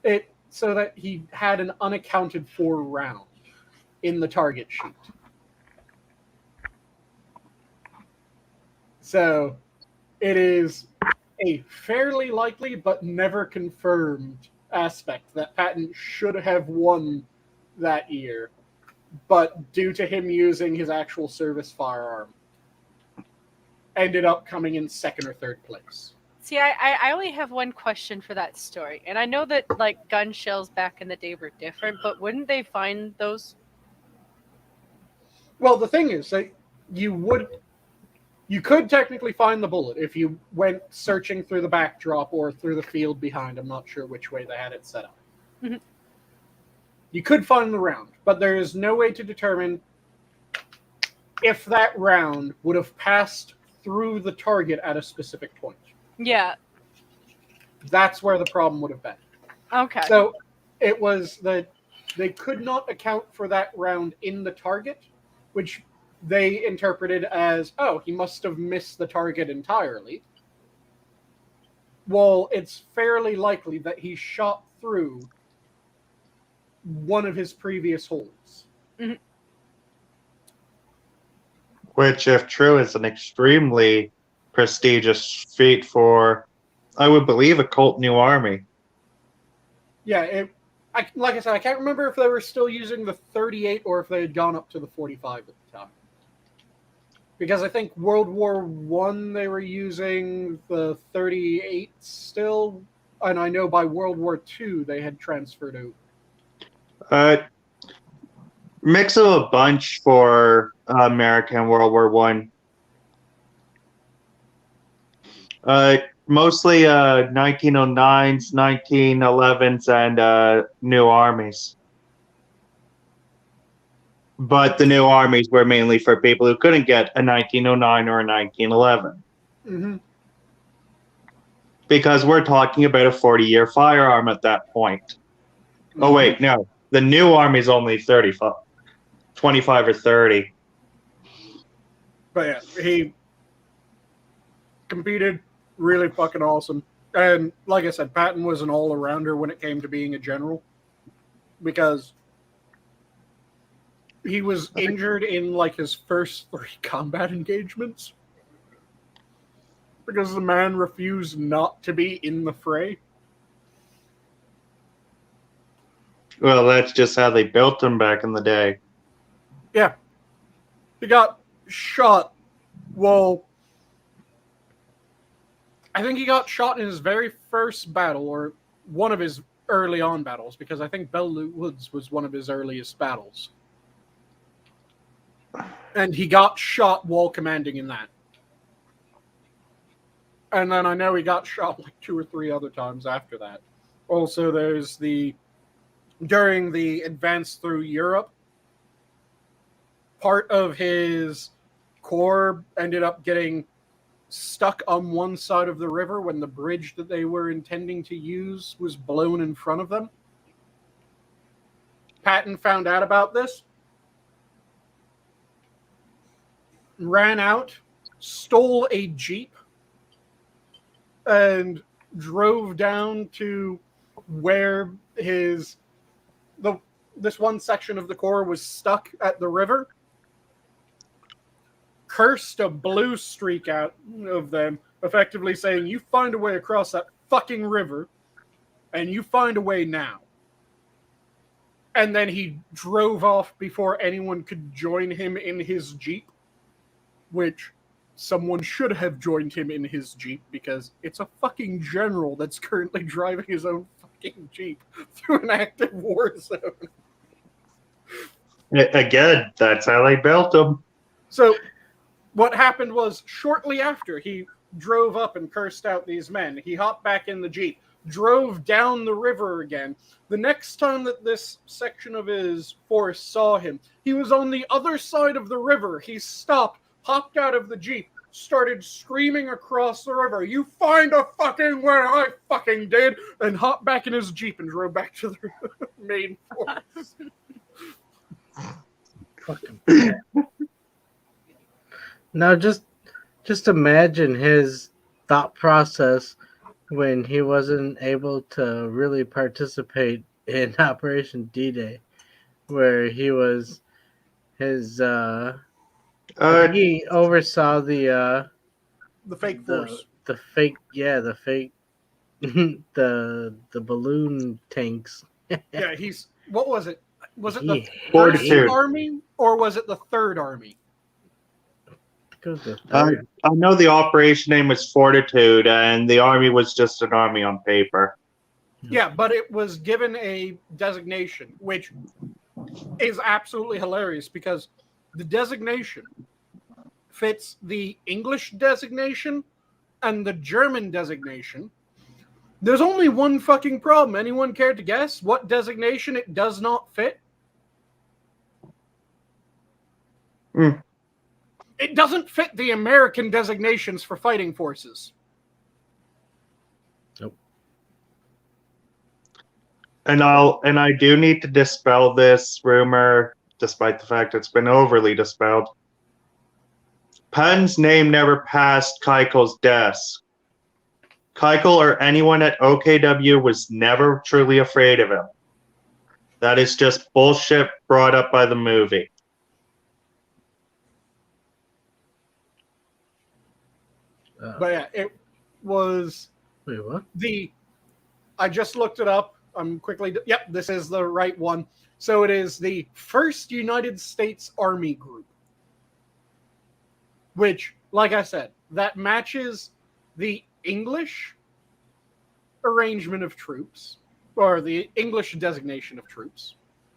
it so that he had an unaccounted for round in the target sheet. So it is a fairly likely but never confirmed aspect that Patton should have won that year, but due to him using his actual service firearm, ended up coming in second or third place. See, I only have one question for that story. And I know that, like, gun shells back in the day were different, but wouldn't they find those? Well, the thing is that you could technically find the bullet if you went searching through the backdrop or through the field behind. I'm not sure which way they had it set up. Mm-hmm. You could find the round, but there is no way to determine if that round would have passed through the target at a specific point. Yeah. That's where the problem would have been. Okay. So it was that they could not account for that round in the target, which they interpreted as, oh, he must have missed the target entirely. Well, it's fairly likely that he shot through one of his previous holes. Which, if true, is an extremely prestigious feat for, I would believe, a cult new army. Yeah, like I said, I can't remember if they were still using the 38 or if they had gone up to the 45 at the time. Because I think World War I, they were using the 38 still, and I know by World War II they had transferred out. Mix of a bunch for American World War One. Mostly 1909s, 1911s, and new armies. But the new armies were mainly for people who couldn't get a 1909 or a 1911. Mm-hmm. Because we're talking about a 40-year firearm at that point. Mm-hmm. Oh, wait, no. The new army's only 25 or 30. But yeah, he competed really fucking awesome. And like I said, Patton was an all-arounder when it came to being a general. Because he was injured in like his first 3 combat engagements. Because the man refused not to be in the fray. Well, that's just how they built him back in the day. Yeah. He got shot. Well, I think he got shot in his very first battle, or one of his early on battles, because I think Belleau Woods was one of his earliest battles. And he got shot while commanding in that. And then I know he got shot like 2 or 3 other times after that. Also, there's during the advance through Europe, part of his corps ended up getting stuck on one side of the river when the bridge that they were intending to use was blown in front of them. Patton found out about this, ran out, stole a Jeep, and drove down to where this one section of the corps was stuck at the river, cursed a blue streak out of them, effectively saying, you find a way across that fucking river, and you find a way now. And then he drove off before anyone could join him in his Jeep, which someone should have joined him in his Jeep, because it's a fucking general that's currently driving his own fucking Jeep through an active war zone. Again, that's how they built him. So what happened was, shortly after he drove up and cursed out these men, he hopped back in the Jeep, drove down the river again. The next time that this section of his force saw him, he was on the other side of the river. He stopped, hopped out of the Jeep, started screaming across the river, you find a fucking way, I fucking did, and hopped back in his Jeep and drove back to the main force. Fucking now, just imagine his thought process when he wasn't able to really participate in Operation D-Day, where he was I think he oversaw the fake force. The fake the balloon tanks. Yeah, what was it? Was it the Fortitude Army or was it the Third Army? I know the operation name was Fortitude, and the army was just an army on paper. Yeah, but it was given a designation, which is absolutely hilarious because the designation fits the English designation and the German designation. There's only one fucking problem. Anyone care to guess what designation it does not fit? It doesn't fit the American designations for fighting forces. Nope. And I do need to dispel this rumor, despite the fact it's been overly dispelled. Patton's name never passed Keuchel's desk. Keuchel or anyone at OKW was never truly afraid of him. That is just bullshit brought up by the movie. But yeah, it was Wait, what? I just looked it up. I'm quickly. Yep, this is the right one. So it is the 1st United States Army Group, which, like I said, that matches the English arrangement of troops, or the English designation of troops,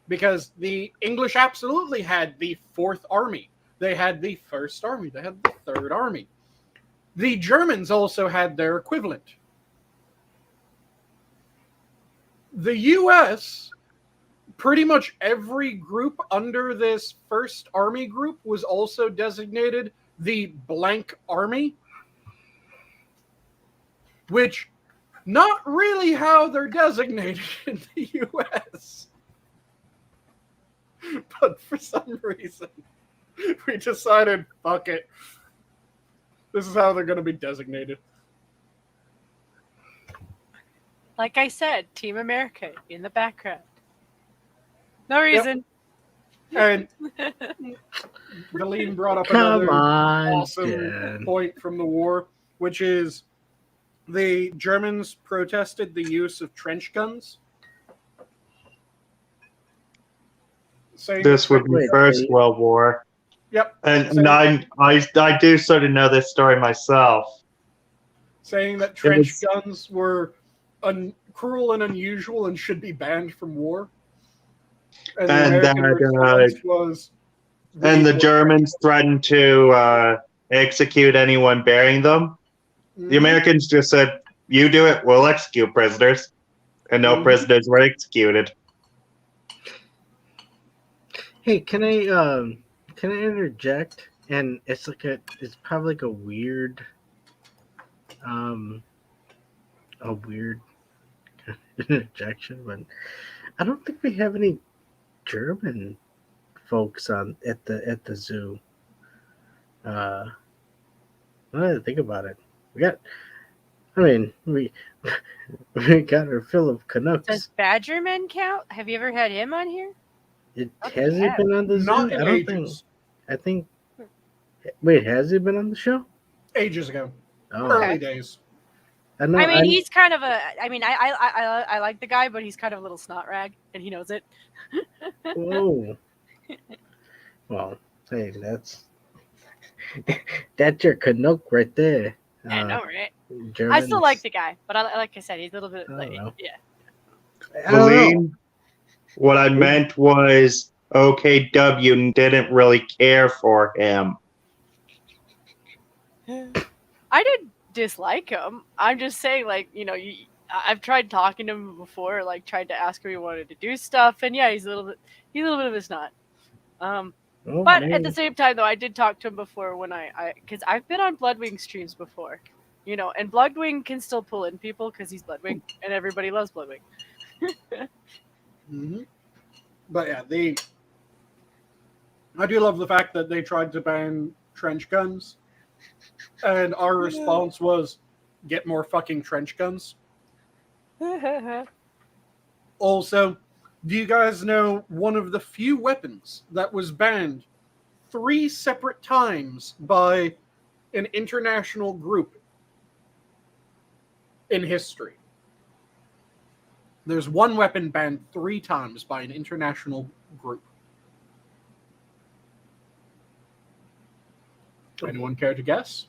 because the English absolutely had the 4th Army. They had the 1st Army. They had the 3rd Army. The Germans also had their equivalent. The U.S., pretty much every group under this 1st Army group was also designated the blank army, which not really how they're designated in the U.S. But for some reason, we decided, fuck it. This is how they're going to be designated. Like I said, Team America in the background. No reason. And Valine brought up Come another on, awesome Jen. point from the war, which is the Germans protested the use of trench guns. Saying This would be Wait, First wait. World War. Yep. And I do sort of know this story myself. Saying that trench guns were cruel and unusual and should be banned from war. And the American response was... And the Germans threatened to execute anyone bearing them. The Americans just said, you do it, we'll execute prisoners. And no prisoners were executed. Hey, can I interject? And it's probably like a weird interjection, but I don't think we have any German folks at the zoo. Now that I think about it, we got our fill of Canucks. Does Badgerman count? Have you ever had him on here? Has he been on the zoo? Not in I don't ages. think. Wait, has he been on the show? Ages ago. Oh, Early days. I know. I mean, he's kind of a. I mean, I like the guy, but he's kind of a little snot rag, and he knows it. Whoa. Well, hey, that's your Canuck right there. I know, right? Germans, I still like the guy, but like I said, he's a little bit. I Like, don't know. yeah. I don't know. Valine, what I meant was OKW didn't really care for him. I didn't dislike him. I'm just saying, like, I've tried talking to him before, like tried to ask him if he wanted to do stuff, and yeah, he's a little bit of a snot. Oh, But man. at the same time, though, I did talk to him before when because I've been on Bloodwing streams before, and Bloodwing can still pull in people because he's Bloodwing, and everybody loves Bloodwing. But yeah, I do love the fact that they tried to ban trench guns, and our response was, get more fucking trench guns. Also, do you guys know one of the few weapons that was banned 3 separate times by an international group in history? There's one weapon banned 3 times by an international group. Anyone care to guess?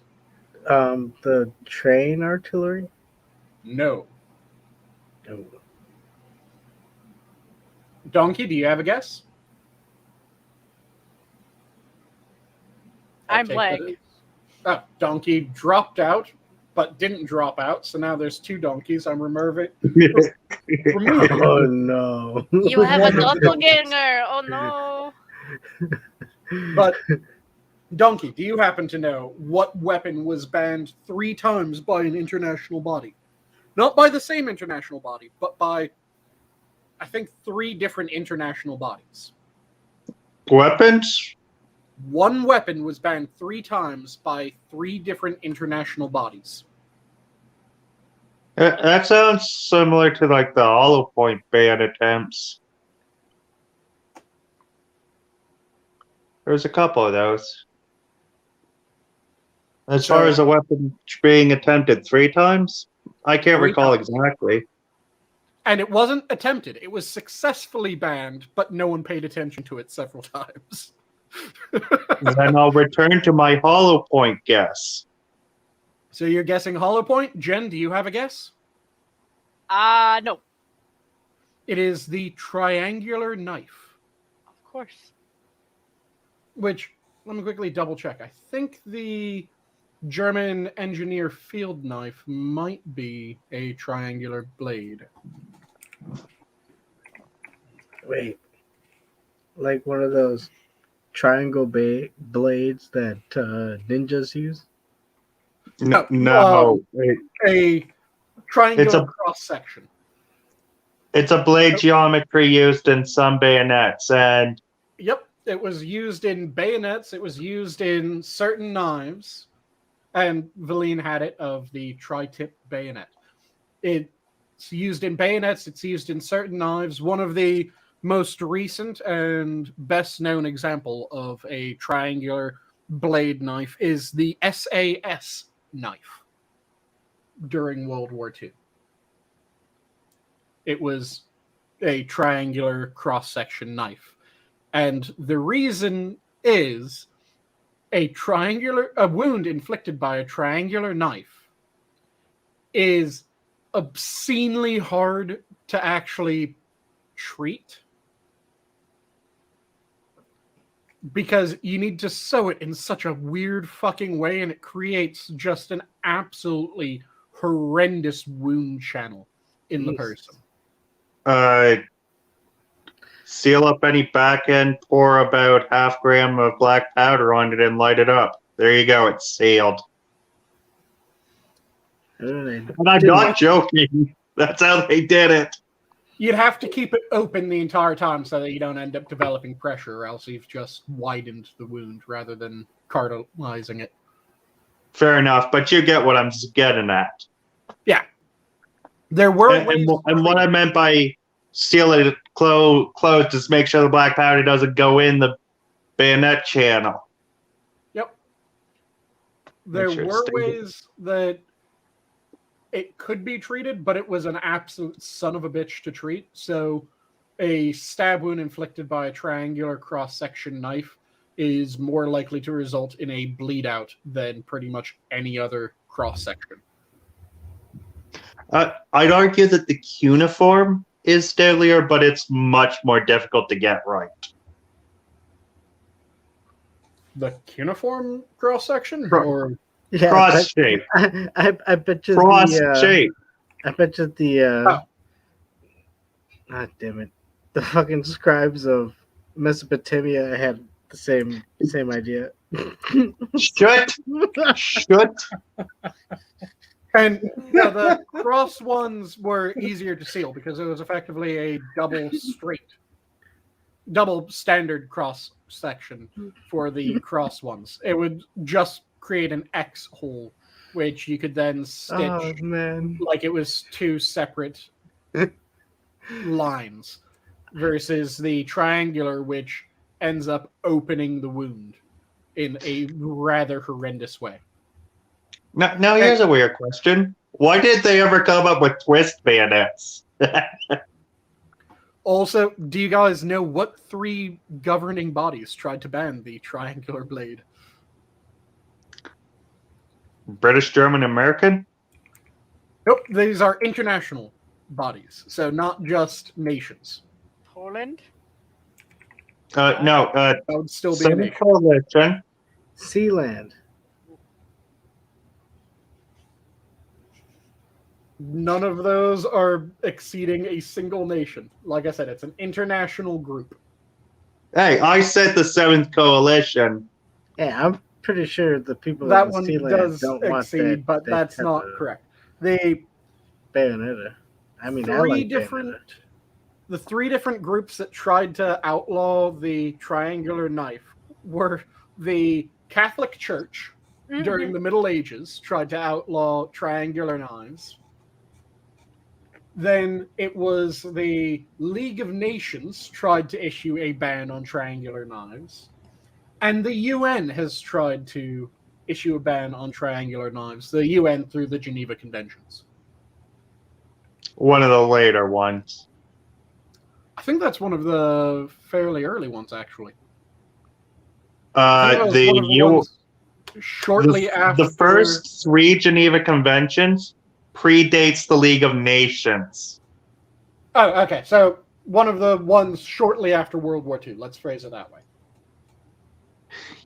The train artillery? No. Oh. Donkey, do you have a guess? I'm take blank. that. Donkey dropped out, but didn't drop out. So now there's 2 donkeys. I'm removing. Oh no! You have a doppelganger. Oh no! But Donkey, do you happen to know what weapon was banned 3 times by an international body? Not by the same international body, but by I think, 3 different international bodies. Weapons? One weapon was banned 3 times by 3 different international bodies. That sounds similar to like the hollow point ban attempts. There's a couple of those. As far as a weapon being attempted 3 times, I can't 3 recall times. exactly. And it wasn't attempted. It was successfully banned, but no one paid attention to it several times. Then I'll return to my hollow point guess. So you're guessing hollow point? Jen, do you have a guess? No. It is the triangular knife. Of course. Which, let me quickly double check. I think the German engineer field knife might be a triangular blade. Wait, like one of those triangle blades that ninjas use? No. A triangular It's a- cross section. It's a blade geometry used in some bayonets, and Yep, it was used in bayonets. It was used in certain knives, and Valine had it of the tri-tip bayonet. It's used in bayonets. It's used in certain knives. One of the most recent and best known example of a triangular blade knife is the SAS knife during World War II. It was a triangular cross-section knife. And the reason is a wound inflicted by a triangular knife is obscenely hard to actually treat, because you need to sew it in such a weird fucking way, and it creates just an absolutely horrendous wound channel in the person. Seal up any back end, pour about 0.5 gram of black powder on it and light it up. There you go, it's sealed. And I'm not joking. That's how they did it. You'd have to keep it open the entire time so that you don't end up developing pressure, or else you've just widened the wound rather than cartilizing it. Fair enough, but you get what I'm getting at. Yeah. There were And what I meant by sealing it closed is make sure the black powder doesn't go in the bayonet channel. Yep. There were ways that it could be treated, but it was an absolute son of a bitch to treat. So a stab wound inflicted by a triangular cross-section knife is more likely to result in a bleed out than pretty much any other cross-section. I'd argue that the cuneiform is deadlier, but it's much more difficult to get right. The cuneiform cross-section? Or Yeah, cross shape. I bet you Cross shape. I bet you God damn it. The fucking scribes of Mesopotamia had the same idea. Shut. And the cross ones were easier to seal because it was effectively a double standard cross section for the cross ones. It would just create an X hole, which you could then stitch like it was 2 separate lines, versus the triangular, which ends up opening the wound in a rather horrendous way. Now here's a weird question. Why did they ever come up with twist bayonets? Also, do you guys know what 3 governing bodies tried to ban the triangular blade? British, German, American? Nope, these are international bodies, so not just nations. Poland? No. That would still be a Some nation. coalition. Sealand. None of those are exceeding a single nation. Like I said, it's an international group. Hey, I said the 7th coalition. Yeah, I'm pretty sure the people That in one Sealand does don't want exceed, that, but that that's type not of correct. They Bayonetta. I mean, I 3 like different Bayonetta. the three different groups that tried to outlaw the triangular knife were the Catholic Church during the Middle Ages tried to outlaw triangular knives. Then it was the League of Nations tried to issue a ban on triangular knives. And the UN has tried to issue a ban on triangular knives. The UN through the Geneva Conventions. One of the later ones. I think that's one of the fairly early ones, actually. I think that was The one of the ones shortly after the first three Geneva Conventions predates the League of Nations. Oh, okay. So one of the ones shortly after World War II. Let's phrase it that way.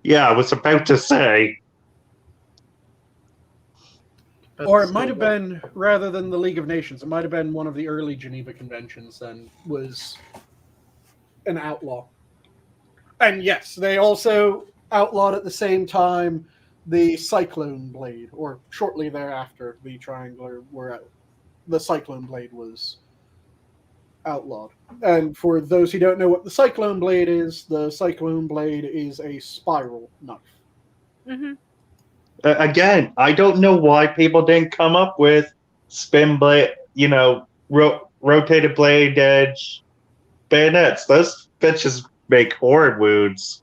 Yeah, I was about to say. Or it might have been, rather than the League of Nations, it might have been one of the early Geneva Conventions and was an outlaw. And yes, they also outlawed at the same time the cyclone blade, or shortly thereafter, the triangular, where the cyclone blade was outlawed. And for those who don't know what the cyclone blade is a spiral knife. Again, I don't know why people didn't come up with spin blade, rotated blade edge bayonets. Those bitches make horrid wounds.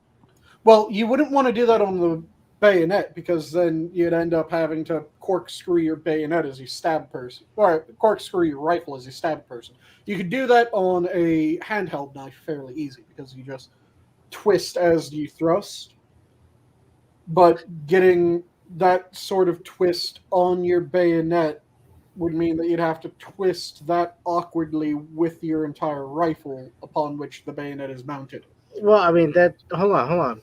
Well, you wouldn't want to do that on the bayonet because then you'd end up having to corkscrew your bayonet as you stab a person, or corkscrew your rifle as you stab a person. You could do that on a handheld knife fairly easy because you just twist as you thrust. But getting that sort of twist on your bayonet would mean that you'd have to twist that awkwardly with your entire rifle upon which the bayonet is mounted. Well, I mean that. Hold on.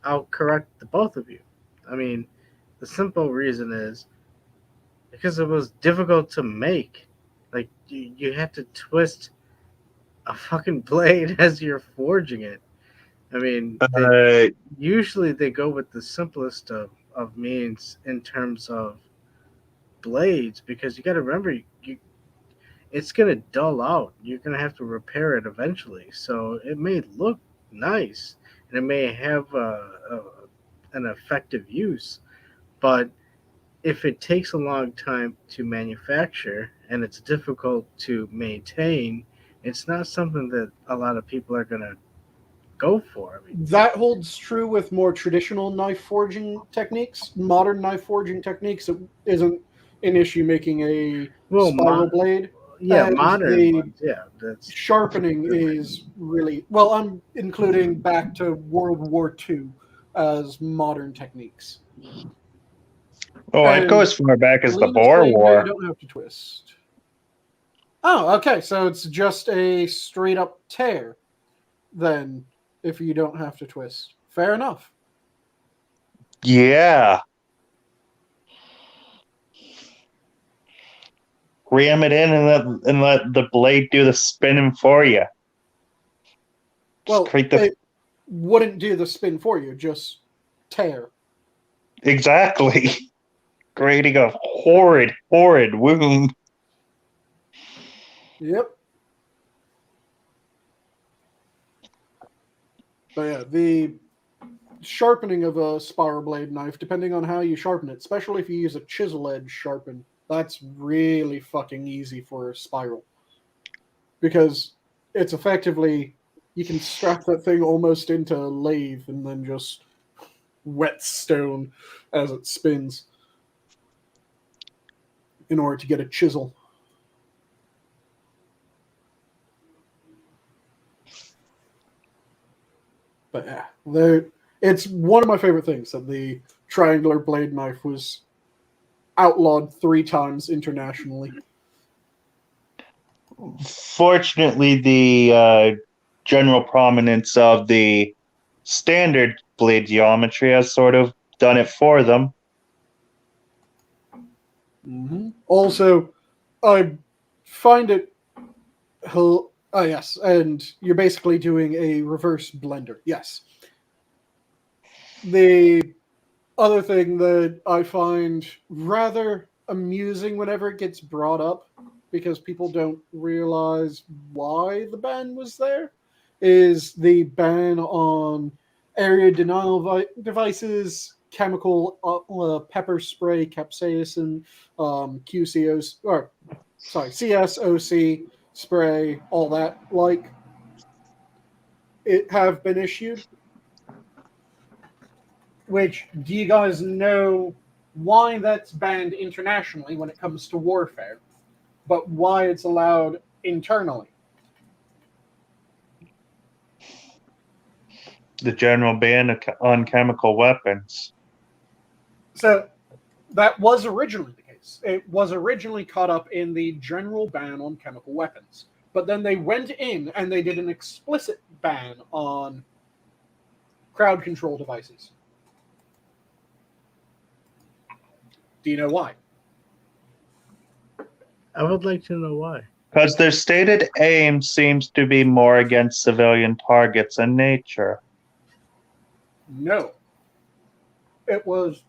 I'll correct the both of you. I mean, the simple reason is because it was difficult to make. Like you had to twist a fucking blade as you're forging it. I mean, usually they go with the simplest of means in terms of blades because you got to remember it's gonna dull out. You're gonna have to repair it eventually. So it may look nice and it may have an effective use, but if it takes a long time to manufacture and it's difficult to maintain, it's not something that a lot of people are gonna go for. I mean, that holds true with more traditional knife forging techniques. Modern knife forging techniques, it isn't an issue making a spiral blade. Yeah, and modern ones. Yeah, that's sharpening is really well. I'm including back to World War II as modern techniques. Oh, it goes far back as the Boer You War. don't have to twist. Oh, okay. So it's just a straight up tear. Then, if you don't have to twist, fair enough. Yeah. Ram it in and let the blade do the spinning for you. Well, it wouldn't do the spin for you, just tear. Exactly. Creating a horrid wound. Yep. But yeah, the sharpening of a spiral blade knife, depending on how you sharpen it, especially if you use a chisel edge sharpen, that's really fucking easy for a spiral. Because it's effectively, you can strap that thing almost into a lathe and then just wet stone as it spins in order to get a chisel. But yeah, it's one of my favorite things that the triangular blade knife was outlawed 3 times internationally. Fortunately, the general prominence of the standard blade geometry has sort of done it for them. Mm-hmm. Also, I find it... Oh, yes, and you're basically doing a reverse blender. Yes. The other thing that I find rather amusing whenever it gets brought up, because people don't realize why the ban was there, is the ban on area denial devices, chemical pepper spray, capsaicin, QCOs, or sorry, CSOC spray, all that like it have been issued. Which, do you guys know why that's banned internationally when it comes to warfare, but why it's allowed internally? The general ban on chemical weapons. So that was originally the case. It was originally caught up in the general ban on chemical weapons. But then they went in and they did an explicit ban on crowd control devices. Do you know why? I would like to know why. Because their stated aim seems to be more against civilian targets in nature. No. It was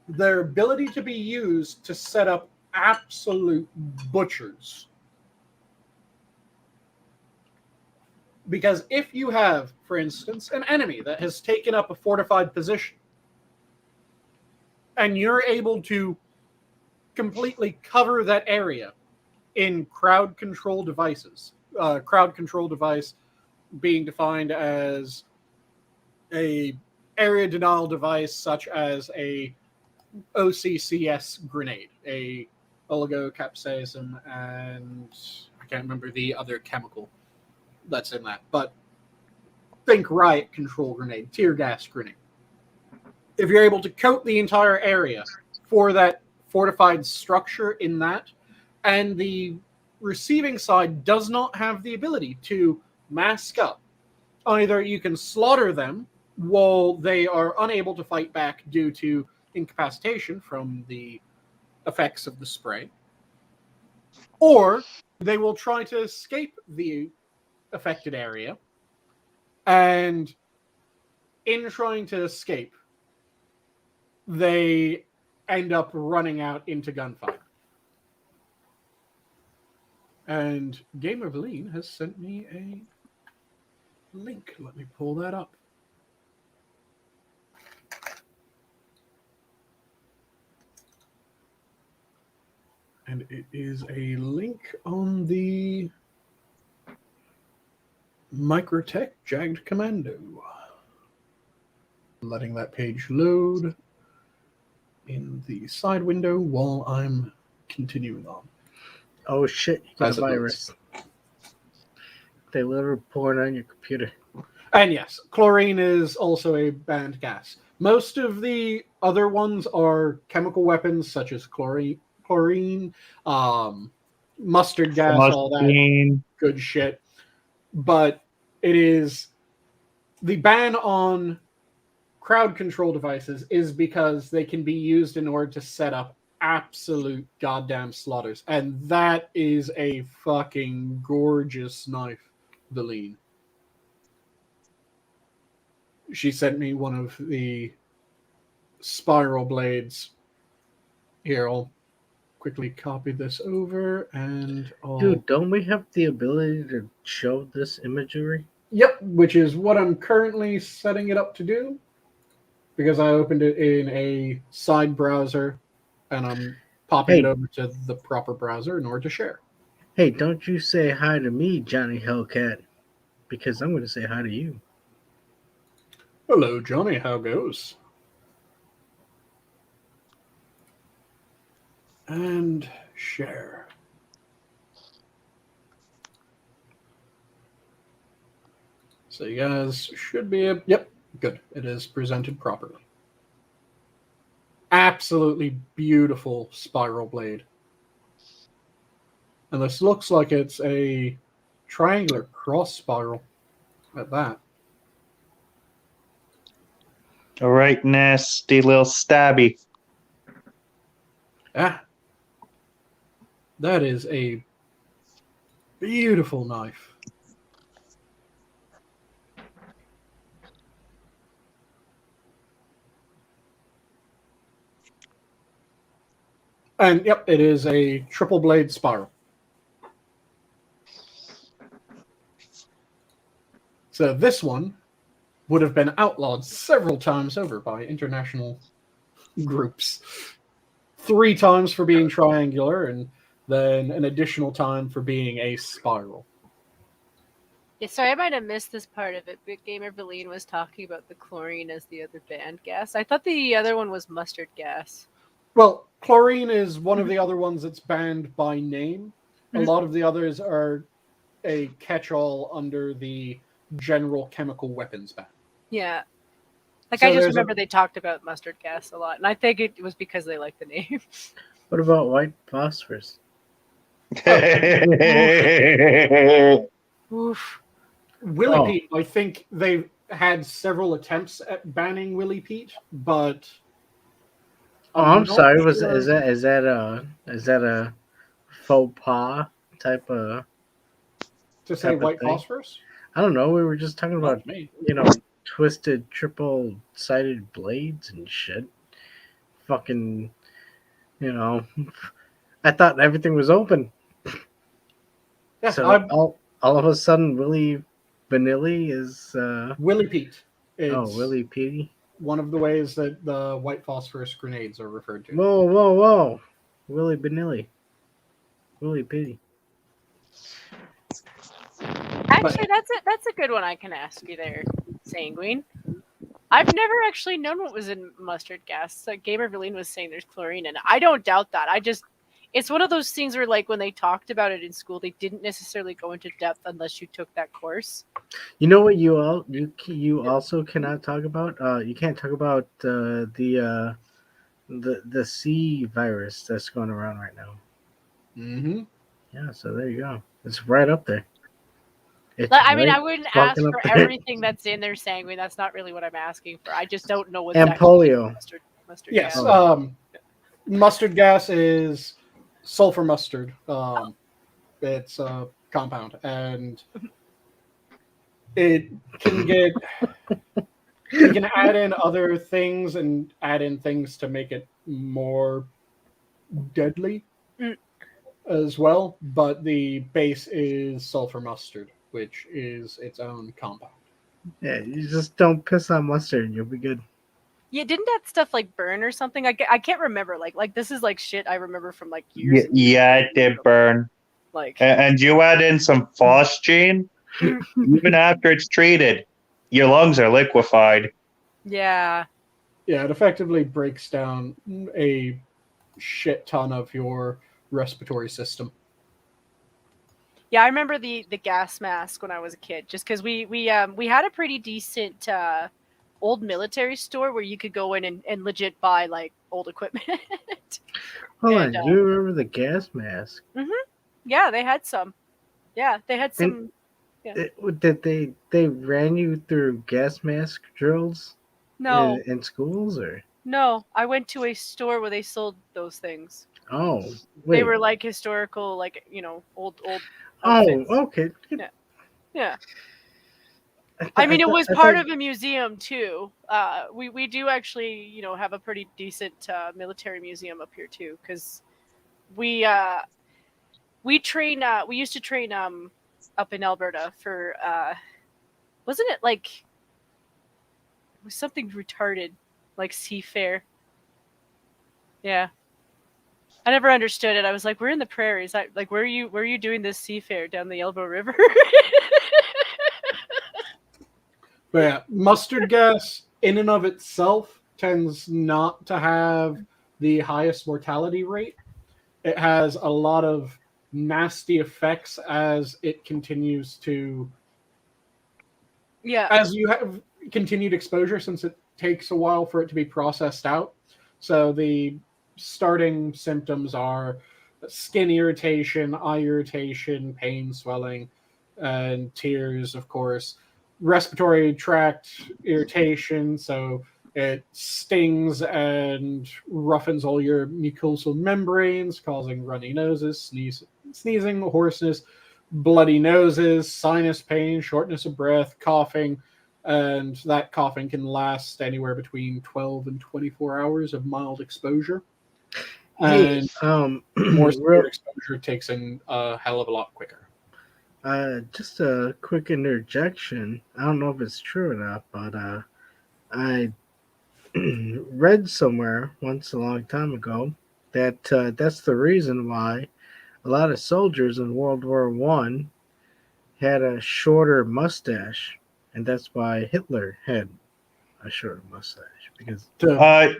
their ability to be used to set up absolute butchers. Because if you have, for instance, an enemy that has taken up a fortified position, and you're able to completely cover that area in crowd control devices, crowd control device being defined as a area denial device such as a OCCS grenade, a oligocapsaicin, and I can't remember the other chemical that's in that, but think riot control grenade, tear gas grenade. If you're able to coat the entire area for that fortified structure in that, and the receiving side does not have the ability to mask up, either you can slaughter them while they are unable to fight back due to incapacitation from the effects of the spray, or they will try to escape the affected area, and in trying to escape, they end up running out into gunfire. And Gamer Valine has sent me a link. Let me pull that up. And it is a link on the Microtech Jagged Commando. Letting that page load in the side window while I'm continuing on. Oh shit, you got As a it virus. They literally pour it on your computer. And yes, chlorine is also a banned gas. Most of the other ones are chemical weapons such as chlorine, mustard gas, all that Phosphine. good shit. But it is the ban on crowd control devices is because they can be used in order to set up absolute goddamn slaughters. And that is a fucking gorgeous knife, Valine. She sent me one of the spiral blades. Here, I'll quickly copy this over and I'll... Dude, don't we have the ability to show this imagery? Yep, which is what I'm currently setting it up to do, because I opened it in a side browser and I'm popping it over to the proper browser in order to share. Hey, don't you say hi to me, Johnny Hellcat, because I'm going to say hi to you. Hello, Johnny. How goes? And share. So you guys should be able... Yep, good. It is presented properly. Absolutely beautiful spiral blade. And this looks like it's a triangular cross spiral at that. All right, nasty little stabby. Ah. That is a beautiful knife. And yep, it is a triple blade spiral. So this one would have been outlawed several times over by international groups. 3 times for being triangular, and then an additional time for being a spiral. Yeah, sorry, I might have missed this part of it, but Gamer Valine was talking about the chlorine as the other banned gas. I thought the other one was mustard gas. Well, chlorine is one of the other ones that's banned by name. A Mhm. lot of the others are a catch-all under the general chemical weapons ban. Yeah. Like, So I just there's remember they talked about mustard gas a lot, and I think it was because they liked the name. What about white phosphorus? Oof. Willy Oh. Pete, I think they've had several attempts at banning Willy Pete, but Oh, I'm not sorry. sure- Is that a faux pas type of? to say type of white thing? phosphorus? I don't know. We were just talking about Not me. twisted triple-sided blades and shit. Fucking, I thought everything was open. Yeah, So all of a sudden, Willy Vanilli is Willy Pete. It's Willy Petey. one of the ways that the white phosphorus grenades are referred to. Whoa, Willy Vanilli, Willy Petey. Actually, that's a good one I can ask you there, Sanguine. I've never actually known what was in mustard gas. Like Gamer Valine was saying there's chlorine in it. I don't doubt that. It's one of those things where, like, when they talked about it in school, they didn't necessarily go into depth unless you took that course. You know what you also cannot talk about? You can't talk about the C virus that's going around right now. Mm-hmm. Yeah, so there you go. It's right up there. I mean, I wouldn't ask fucking for up there. everything that's in there, Sanguine. That's not really what I'm asking for. I just don't know what's And actually in polio. mustard Yes. gas. Mustard gas is sulfur mustard. It's a compound, and it can get. You can add in other things and add in things to make it more deadly as well. But the base is sulfur mustard, which is its own compound. Yeah, you just don't piss on mustard and you'll be good. Yeah, didn't that stuff like burn or something? I can't remember. Like this is like shit I remember from like years. Yeah, it did burn. Like, And you add in some phosgene, even after it's treated, your lungs are liquefied. yeah. Yeah, it effectively breaks down a shit ton of your respiratory system. Yeah, I remember the gas mask when I was a kid, just because we had a pretty decent old military store where you could go in and legit buy like old equipment. Hold And, on, do you remember the gas mask? Yeah, they had some. Yeah, they had some. Did they ran you through gas mask drills? No, in schools or? no. I went to a store where they sold those things. Oh, wait. They were like historical, like old. Oh, outfits. okay. Yeah. I mean, it was part of a museum too. We do actually, have a pretty decent military museum up here too, because we train. We used to train up in Alberta for wasn't it like it was something retarded like seafair? Yeah. I never understood it. I was like, we're in the prairies. Where are you doing this seafair down the Elbow River? But yeah, mustard gas in and of itself tends not to have the highest mortality rate. It has a lot of nasty effects as it continues to... Yeah. As you have continued exposure, since it takes a while for it to be processed out. So the starting symptoms are skin irritation, eye irritation, pain, swelling, and tears, of course. Respiratory tract irritation, so it stings and roughens all your mucosal membranes, causing runny noses, sneezing, hoarseness, bloody noses, sinus pain, shortness of breath, coughing, and that coughing can last anywhere between 12 and 24 hours of mild exposure. And more severe exposure takes in a hell of a lot quicker. Just a quick interjection. I don't know if it's true or not, but I read somewhere once a long time ago that that's the reason why a lot of soldiers in World War I had a shorter mustache, and that's why Hitler had a shorter mustache because To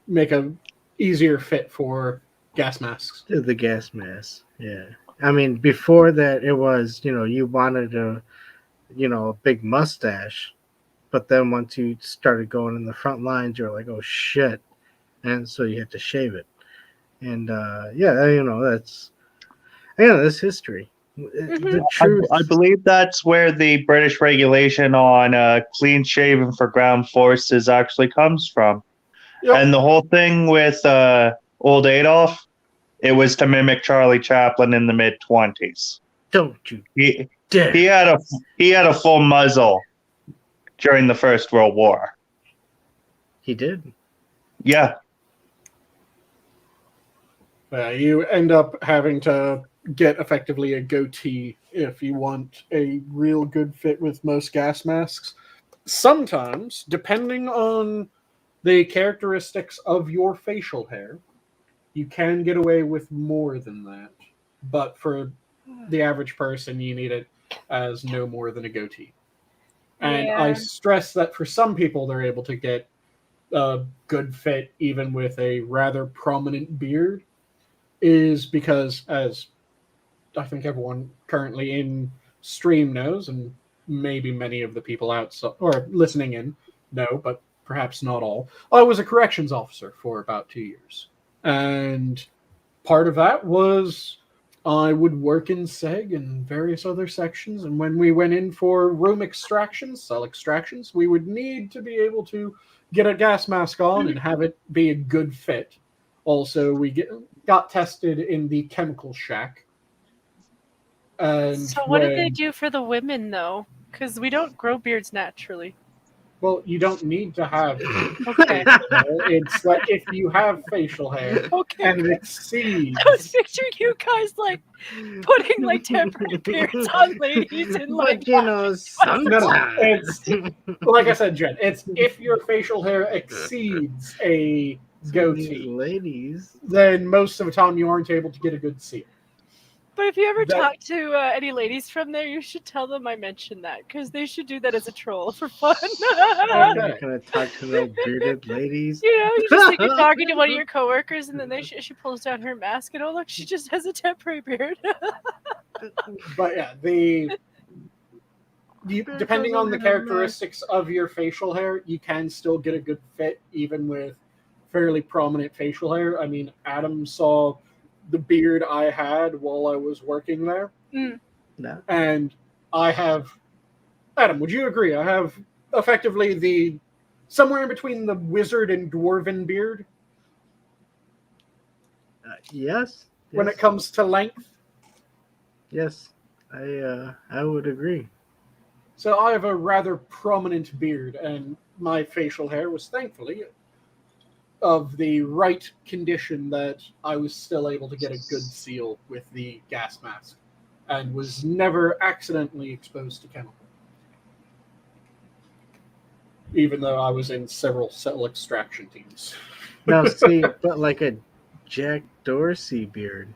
make a easier fit for gas masks. of the gas mask. Yeah, I mean before that it was you wanted a big mustache, but then once you started going in the front lines, you're like, oh shit, and so you had to shave it. And that's history. The truth. I believe that's where the British regulation on clean shaven for ground forces actually comes from. Yep. And the whole thing with old Adolf, it was to mimic Charlie Chaplin in the mid-20s. Don't you He dare! he had a full muzzle during the First World War. He did. Yeah. You end up having to get effectively a goatee if you want a real good fit with most gas masks. Sometimes, depending on the characteristics of your facial hair, you can get away with more than that. But for the average person, you need it as no more than a goatee. And I stress that for some people, they're able to get a good fit even with a rather prominent beard, is because, as I think everyone currently in stream knows, and maybe many of the people outside or listening in know, but perhaps not all, I was a corrections officer for about 2 years. And part of that was I would work in SEG and various other sections, and when we went in for room extractions, cell extractions, we would need to be able to get a gas mask on and have it be a good fit. Also, we got tested in the chemical shack. And so what did they do for the women, though? Because we don't grow beards naturally. Well, you don't need to have Okay. facial hair. It's like if you have facial hair Okay. and it exceeds. I was picturing you guys like putting like temporary beards on ladies and like. No, it's like I said, Jen. It's if your facial hair exceeds a goatee, ladies. then most of the time you aren't able to get a good seal. But if you ever talk to any ladies from there, you should tell them I mentioned that, because they should do that as a troll for fun. I'm not gonna talk to no bearded ladies. You just think you're talking to one of your coworkers, and then she pulls down her mask, and oh look, she just has a temporary beard. But yeah, depending on the characteristics of your facial hair, you can still get a good fit even with fairly prominent facial hair. I mean, Adam saw the beard I had while I was working there. No. And I have, Adam, would you agree? I have effectively somewhere in between the wizard and dwarven beard. Yes. When it comes to length. Yes, I would agree. So I have a rather prominent beard, and my facial hair was thankfully of the right condition that I was still able to get a good seal with the gas mask and was never accidentally exposed to chemical. Even though I was in several cell extraction teams. Now see, but like a Jack Dorsey beard.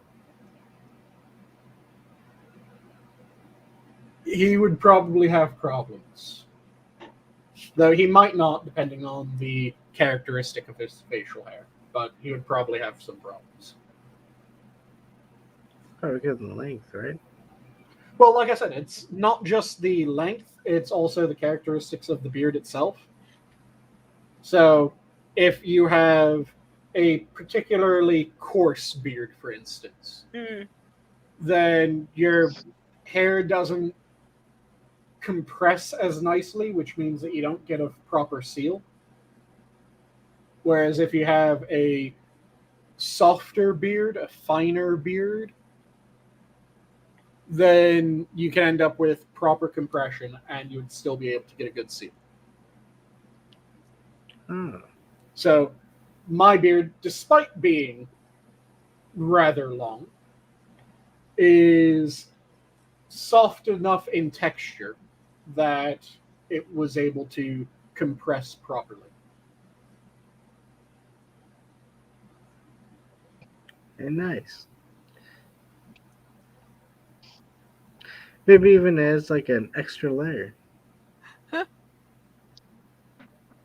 He would probably have problems. Though he might not, depending on the characteristic of his facial hair. But he would probably have some problems. Probably because of the length, right? Well, like I said, it's not just the length, it's also the characteristics of the beard itself. So, if you have a particularly coarse beard, for instance, then your hair doesn't compress as nicely, which means that you don't get a proper seal. Whereas if you have a softer beard, a finer beard, then you can end up with proper compression and you would still be able to get a good seal. So my beard, despite being rather long, is soft enough in texture that it was able to compress properly. And nice. Maybe even as like an extra layer.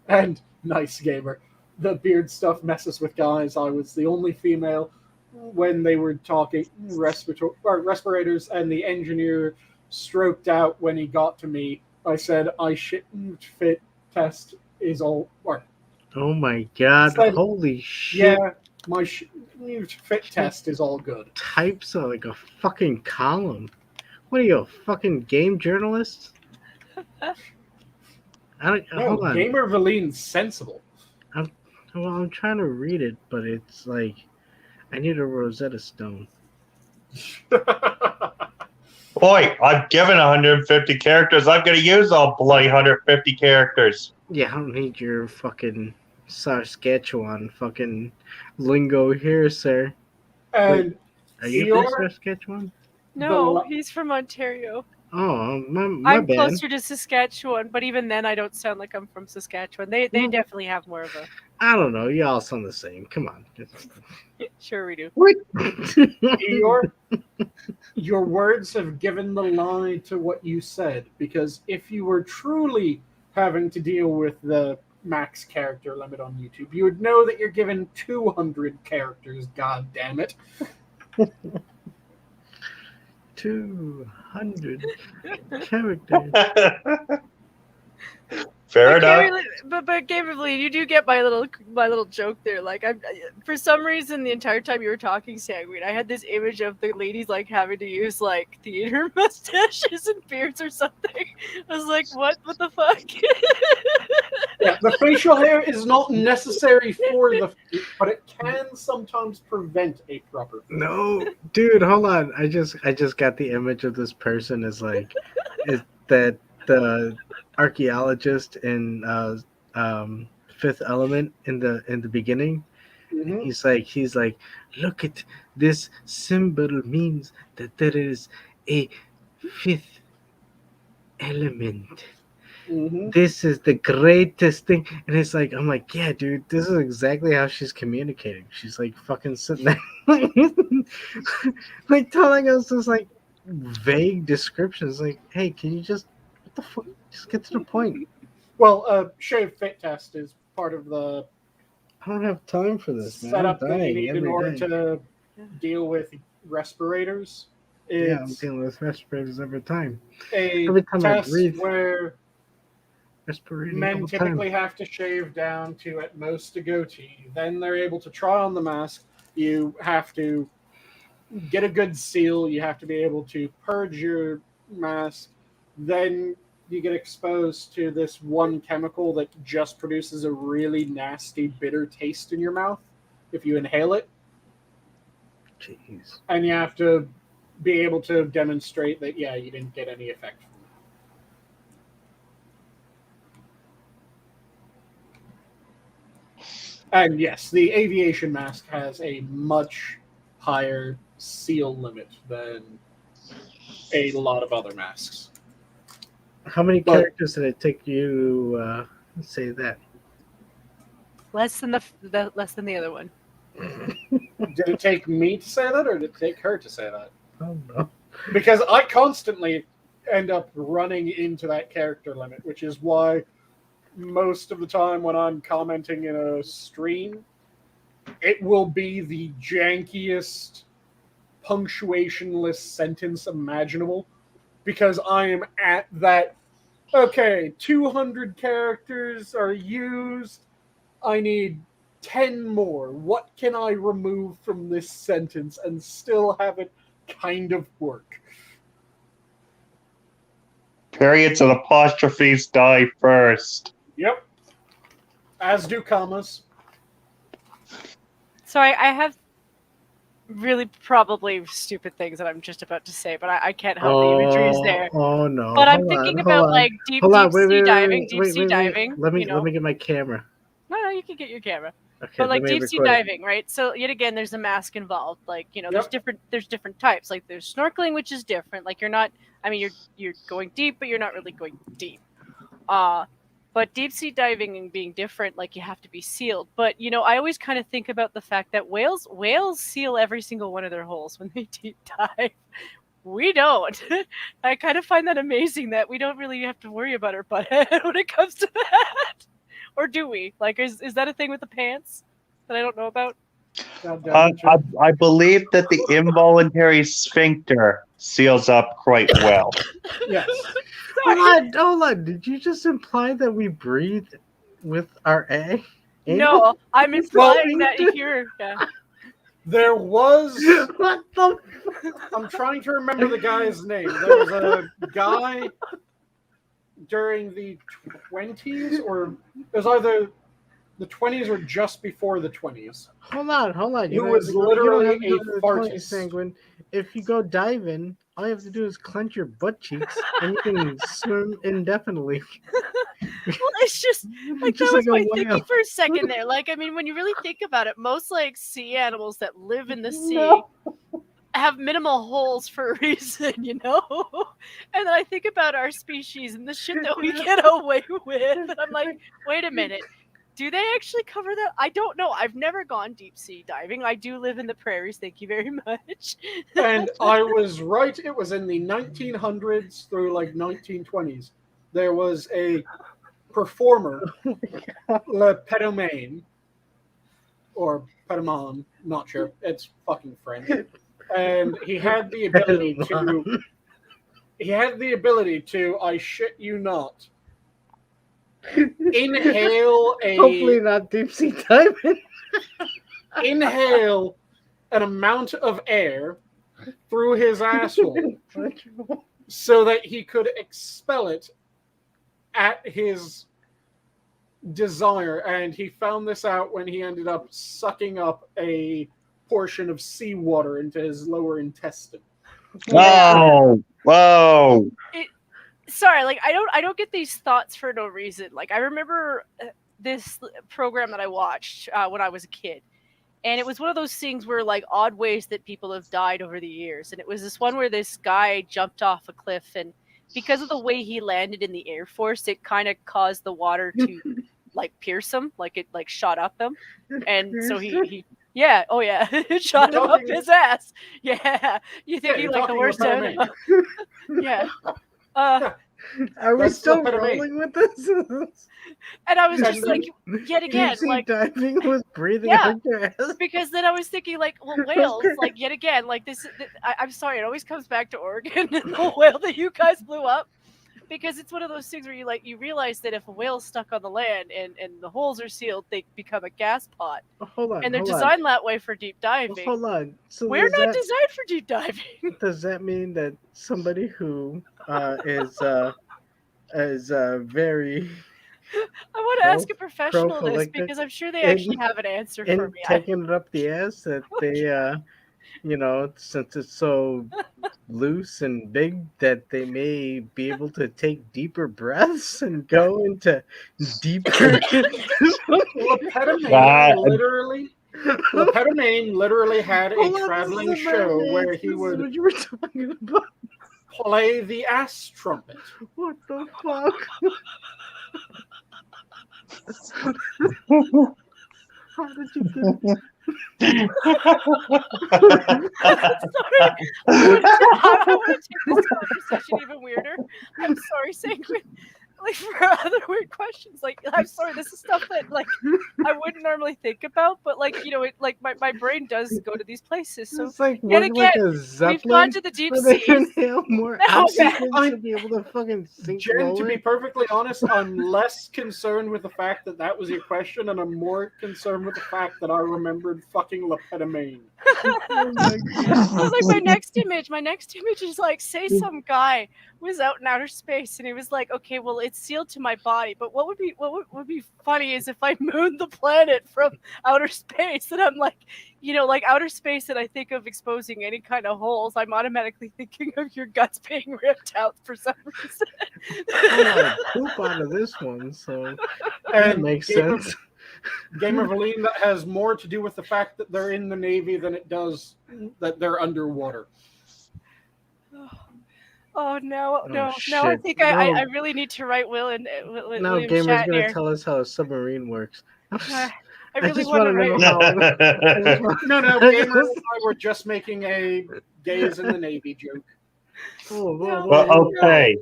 And nice gamer. The beard stuff messes with guys. I was the only female when they were talking respirators, and the engineer stroked out when he got to me. I said, I shouldn't fit test is all. Or, Oh my god, said, holy shit. yeah, my fit test is all good. Types are like a fucking column. What are you, a fucking game journalist? Hold on. Gamer Valine's sensible. Well, I'm trying to read it, but it's like I need a Rosetta Stone. Boy, I'm given 150 characters. I'm going to use all bloody 150 characters. Yeah, I don't need your fucking Saskatchewan fucking lingo here, sir. And wait, are you from Saskatchewan? No, he's from Ontario. Oh, my I'm bad. closer to Saskatchewan, but even then, I don't sound like I'm from Saskatchewan. They definitely have more of a. I don't know. You all sound the same. Come on. Sure, we do. What? Your words have given the lie to what you said, because if you were truly having to deal with the max character limit on YouTube, you would know that you're given 200 characters, god damn it. 200 characters. Fair enough. But Gabriel, you do get my little joke there. Like, for some reason, the entire time you were talking, Sanguine, I had this image of the ladies like having to use like theater mustaches and beards or something. I was like, what the fuck? Yeah, the facial hair is not necessary for the feet, but it can sometimes prevent a proper. No, dude, hold on. I just got the image of this person as like, is that the archaeologist in Fifth Element in the beginning. Mm-hmm. He's like, look at this symbol means that there is a fifth element. Mm-hmm. This is the greatest thing. And it's like, I'm like, yeah, dude, this is exactly how she's communicating. She's like fucking sitting there like telling us this like vague descriptions. Like, hey, can you just what the fuck? Just get to the point. Well, shave fit test is part of the I don't have time for this, man. setup that you need in order to deal with respirators. Yeah, I'm dealing with respirators every time. Every time I breathe, where respirating men typically have to shave down to at most a goatee. Then they're able to try on the mask. You have to get a good seal. You have to be able to purge your mask. Then you get exposed to this one chemical that just produces a really nasty, bitter taste in your mouth if you inhale it. Jeez. And you have to be able to demonstrate that, yeah, you didn't get any effect from it. And yes, the aviation mask has a much higher seal limit than a lot of other masks. How many characters did it take you to say that? Less than the other one. Did it take me to say that, or did it take her to say that? Oh no. Because I constantly end up running into that character limit, which is why most of the time when I'm commenting in a stream, it will be the jankiest, punctuationless sentence imaginable, because I am at that, okay, 200 characters are used, I need 10 more. What can I remove from this sentence and still have it kind of work? Periods and apostrophes die first. Yep. As do commas. So I have really probably stupid things that I'm just about to say, but I can't help the imagery is there. Oh no. But I'm thinking about like deep sea diving. Let me get my camera. No, you can get your camera. Okay, But like let me deep sea record it. diving, right? So yet again, there's a mask involved. Like Yep. there's different types. Like there's snorkeling, which is different. Like you're not. I mean, you're going deep, but you're not really going deep. But deep sea diving and being different, like you have to be sealed. But I always kind of think about the fact that whales seal every single one of their holes when they deep dive. We don't. I kind of find that amazing that we don't really have to worry about our butt head when it comes to that. Or do we? Like, is that a thing with the pants that I don't know about? I believe that the involuntary sphincter seals up quite well. Yes. Hold on. Did you just imply that we breathe with our A? No, I'm implying that Well, you're. Yeah. There was. What the? I'm trying to remember the guy's name. There was a guy during the 20s, or it was either the 20s or just before the 20s. Hold on. He was literally a fartist. Sanguine. If you go diving, all you have to do is clench your butt cheeks, and you can swim indefinitely. Well, it's just like Just that was like a my thinking whale. for a second there. Like, I mean, when you really think about it, most like sea animals that live in the sea No. have minimal holes for a reason, And then I think about our species and the shit that we get away with, and I'm like, wait a minute. Do they actually cover that? I don't know. I've never gone deep sea diving. I do live in the prairies. Thank you very much. And I was right. It was in the 1900s through like 1920s. There was a performer, Le Pédomain, or Pédoman, not sure. It's fucking French. And he had the ability to. He had the ability to. I shit you not. Inhale a. Hopefully not deep sea diving. Inhale an amount of air through his asshole so that he could expel it at his desire. And he found this out when he ended up sucking up a portion of seawater into his lower intestine. Whoa. Sorry, like I don't get these thoughts for no reason. Like I remember this program that I watched when I was a kid, and it was one of those things where like odd ways that people have died over the years. And it was this one where this guy jumped off a cliff, and because of the way he landed in the Air Force, it kind of caused the water to like pierce him, like it like shot up him, and so he yeah, oh yeah, it shot him up his ass. Yeah, you think he like the worst enemy? Yeah. Are we That's still the Pédomain. rolling with this? And I was just And like, yet again, Deep sea like diving with breathing Yeah. out your ass. because then I was thinking like, well, whales, like yet again, like this. I'm sorry, it always comes back to Oregon and the whale that you guys blew up, because it's one of those things where you realize that if a whale's stuck on the land and the holes are sealed, they become a gas pot, Hold on. and they're hold on. designed that way for deep diving. Hold on. So We're does not that, designed for deep diving. does that mean that somebody who is very I want to ask a professional this prolific because I'm sure they in- actually have an answer for in me. taking it up the ass that they since it's so loose and big that they may be able to take deeper breaths and go into deeper. Lepédomain literally had a Hold on, traveling this is a show mermaid. where he This is would what you were talking about. play the ass trumpet. What the fuck? How did you get? Sorry. I want to take this conversation even weirder. I'm sorry, Sanguine. Like for other weird questions, like I'm sorry, this is stuff that like I wouldn't normally think about, but like it like my brain does go to these places. So It's like yet work like again, a we've zeppelin. gone to the deep where they seas. inhale more No, oxygen man. to be able to fucking sink Jen, lower. to be perfectly honest, I'm less concerned with the fact that that was your question, and I'm more concerned with the fact that I remembered fucking Lepédomain. Oh my Well, like my next image is like, say some guy was out in outer space and he was like, okay, well it's sealed to my body, but what would be funny is if I mooned the planet from outer space, and I'm like, like outer space, and I think of exposing any kind of holes, I'm automatically thinking of your guts being ripped out for some reason. I poop out of this one, so that And makes give him- sense. Gamer Valine, that has more to do with the fact that they're in the Navy than it does that they're underwater. Oh no, Oh, no, no! I shit. think No. I really need to write Now William Gamer's gonna Shatner. tell us how a submarine works. I I really just want to want to know write. how. I just want- No, I Gamer just- and I were just making a gays in the Navy joke. Whoa, whoa, No. whoa, Well, whoa. okay.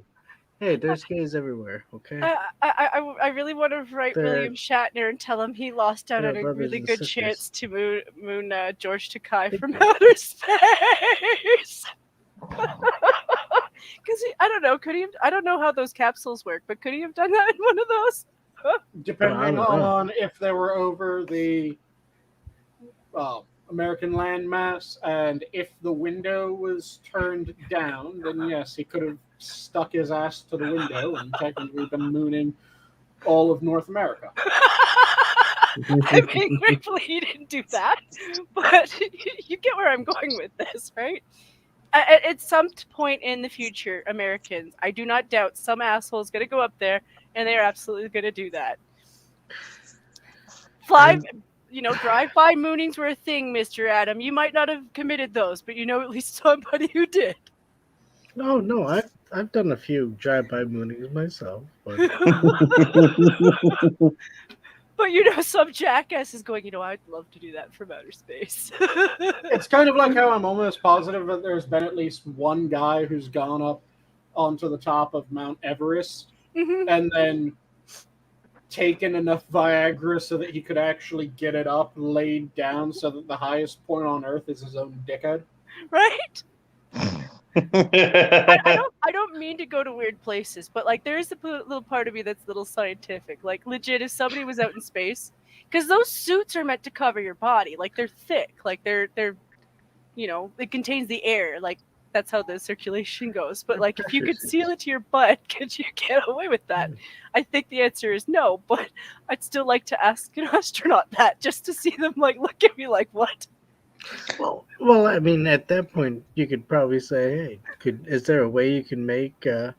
Hey, there's gays everywhere. Okay. I really want to write They're- William Shatner and tell him he lost out they're on a brothers really and good sisters. chance to moon George Takei Big from time. outer space. Because I don't know, could he? I don't know how those capsules work, but could he have done that in one of those? Depending I don't know. on if they were over the American landmass and if the window was turned down, then yes, he could have stuck his ass to the window and technically been mooning all of North America. I mean, gratefully he didn't do that, but you get where I'm going with this, right? At some point in the future, Americans, I do not doubt some asshole is going to go up there, and they are absolutely going to do that. Drive-by moonings were a thing, Mr. Adam. You might not have committed those, but you know at least somebody who did. No, I've done a few drive-by moonings myself, but But you know, some jackass is going, I'd love to do that from outer space. It's kind of like how I'm almost positive that there's been at least one guy who's gone up onto the top of Mount Everest Mhm. and then taken enough Viagra so that he could actually get it up, laid down, so that the highest point on Earth is his own dickhead. Right? I don't mean to go to weird places, but like there is a little part of me that's a little scientific. Like legit, if somebody was out in space, because those suits are meant to cover your body, like they're thick, like they're it contains the air, like that's how the circulation goes. But like if you could seal it to your butt, could you get away with that? I think the answer is no, but I'd still like to ask an astronaut that just to see them like look at me like what. well, I mean, at that point, you could probably say, "Hey, is there a way you can make a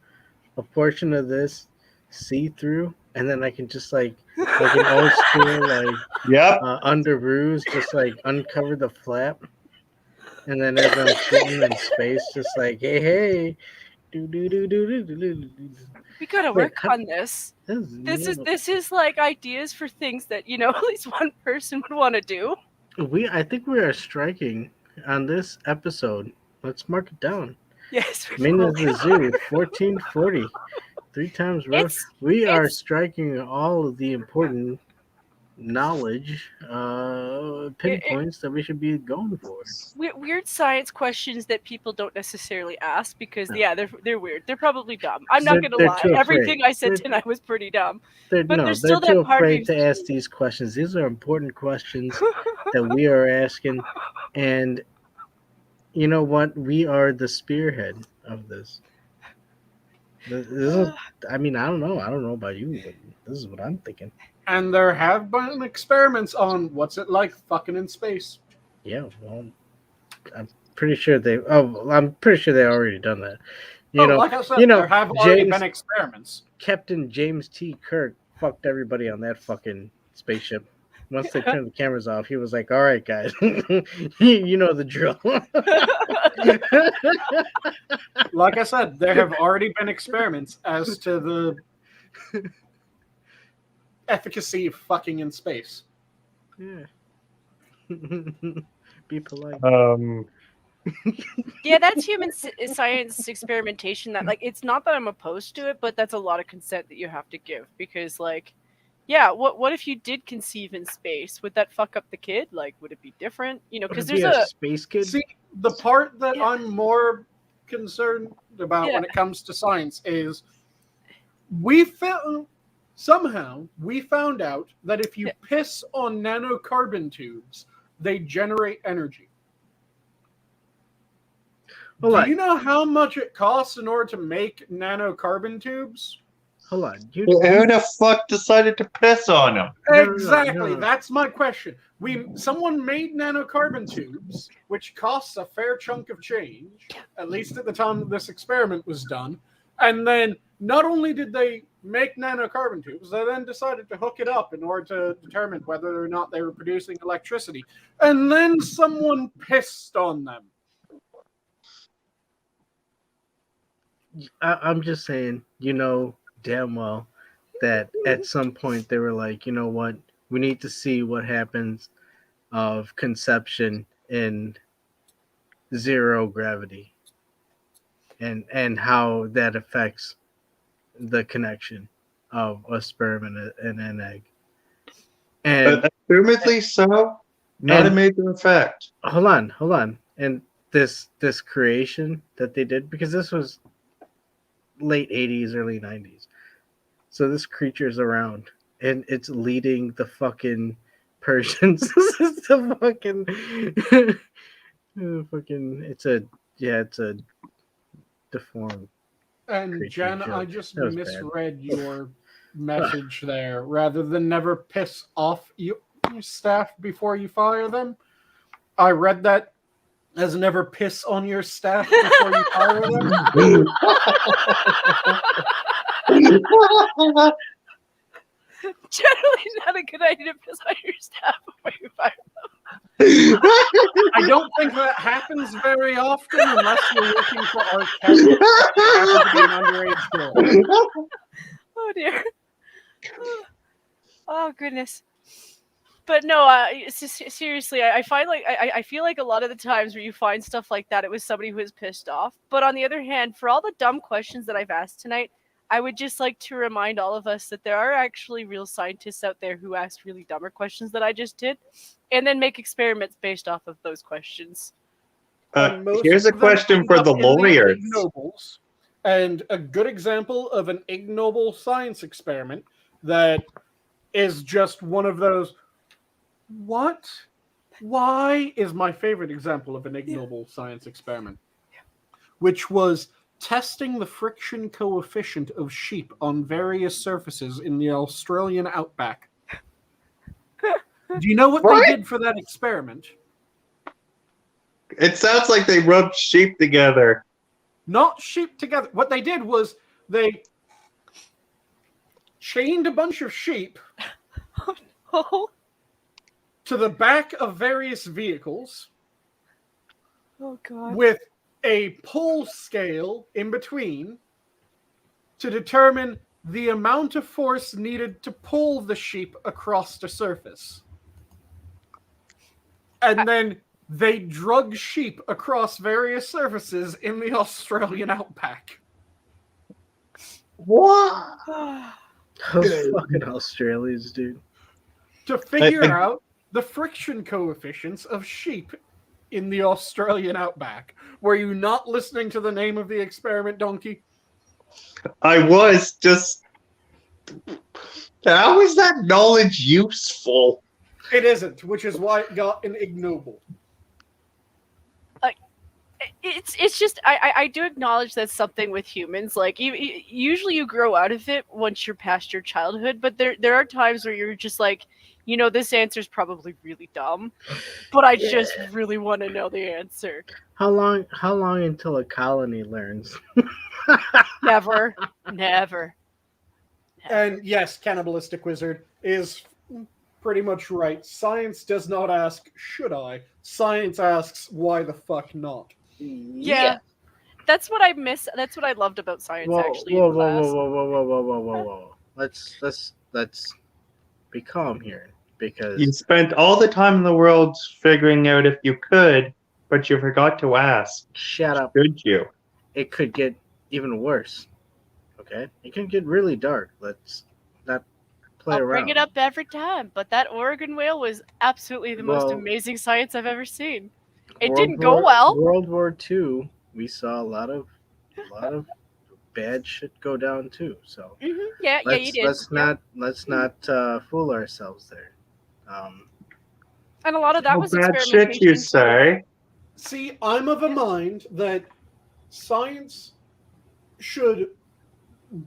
portion of this see-through, and then I can just like an old school Yep. underoos, just like uncover the flap, and then as I'm sitting in space, just like, hey, do do do do do do do." We gotta Wait, work on this. This is like ideas for things that at least one person would want to do. I think we are striking on this episode. Let's mark it down. Yes, Main of the Zoo, 1440. 3 times rough. We are striking all of the important knowledge pinpoints that we should be going for. Weird science questions that people don't necessarily ask because they're weird. They're probably dumb. I'm not gonna lie. Everything I said tonight was pretty dumb. They're still too that part of afraid to ask these questions. These are important questions that we are asking, and you know what? We are the spearhead of this. This is, I mean, I don't know about you, but this is what I'm thinking. And there have been experiments on what's it like fucking in space. Yeah, well, I'm pretty sure they already done that. Like I said, there have already been experiments. Captain James T. Kirk fucked everybody on that fucking spaceship. Once they turned the cameras off, he was like, "All right, guys, you know the drill." Like I said, there have already been experiments as to the efficacy of fucking in space. Yeah. Be polite. Yeah, that's human science experimentation. That it's not that I'm opposed to it, but that's a lot of consent that you have to give because what if you did conceive in space? Would that fuck up the kid? Would it be different? Because there's a space kid. See, the part that I'm more concerned about when it comes to science is we found out that if you piss on nanocarbon tubes, they generate energy. Do you know how much it costs in order to make nanocarbon tubes? Hold on. Who the fuck decided to piss on him? Exactly. No. That's my question. Someone made nanocarbon tubes, which costs a fair chunk of change, at least at the time this experiment was done, and then not only did they make nanocarbon tubes, they then decided to hook it up in order to determine whether or not they were producing electricity. And then someone pissed on them. I'm just saying, damn well that at some point they were like, you know what, we need to see what happens of conception in zero gravity and how that affects the connection of a sperm and an egg. And Assumedly so, not a major effect. Hold on. And this creation that they did, because this was late 80s, early 90s. So this creature's around and it's leading the fucking Persians. This is the fucking it's a deformed. And Jen, joke. I just That was misread your message there. Rather than never piss off your staff before you fire them, I read that as never piss on your staff before you fire them. Generally not a good idea to piss on your staff before you fire them. I don't think that happens very often unless you're looking for our cat to be an underage girl. Oh dear. Oh goodness. But no, seriously, I find like I feel like a lot of the times where you find stuff like that, it was somebody who was pissed off. But on the other hand, for all the dumb questions that I've asked tonight, I would just like to remind all of us that there are actually real scientists out there who ask really dumber questions that I just did, and then make experiments based off of those questions. Here's a question for the lawyers. Ignobles, and a good example of an ignoble science experiment that is just one of those, what? Why is my favorite example of an ignoble science experiment, which was testing the friction coefficient of sheep on various surfaces in the Australian outback. Do you know what they did for that experiment? It sounds like they rubbed sheep together. Not sheep together. What they did was they chained a bunch of sheep to the back of various vehicles with a pull scale in between to determine the amount of force needed to pull the sheep across the surface. And then they drug sheep across various surfaces in the Australian outback. What? Those fucking Australians, dude. To figure out the friction coefficients of sheep in the Australian outback. Were you not listening to the name of the experiment, Donkey? I was just... How is that knowledge useful? It isn't, which is why it got an ignoble. It's just I do acknowledge that's something with humans. Like usually you grow out of it once you're past your childhood, but there are times where you're just like, this answer is probably really dumb, but I just really want to know the answer. How long until a colony learns? Never. And yes, Cannibalistic Wizard is pretty much right. Science does not ask, should I? Science asks, why the fuck not? Yeah. That's what I miss. That's what I loved about science, actually. Whoa. Let's be calm here, because you spent all the time in the world figuring out if you could, but you forgot to ask. Shut up. Should you? It could get even worse. Okay? It can get really dark. Let's not play around. I'll bring it up every time, but that Oregon whale was absolutely the most amazing science I've ever seen. It didn't go well. World War II, we saw a lot of bad shit go down too. So yeah, you did. Let's not fool ourselves there. And a lot of that was bad shit, you say? See, I'm of a mind that science should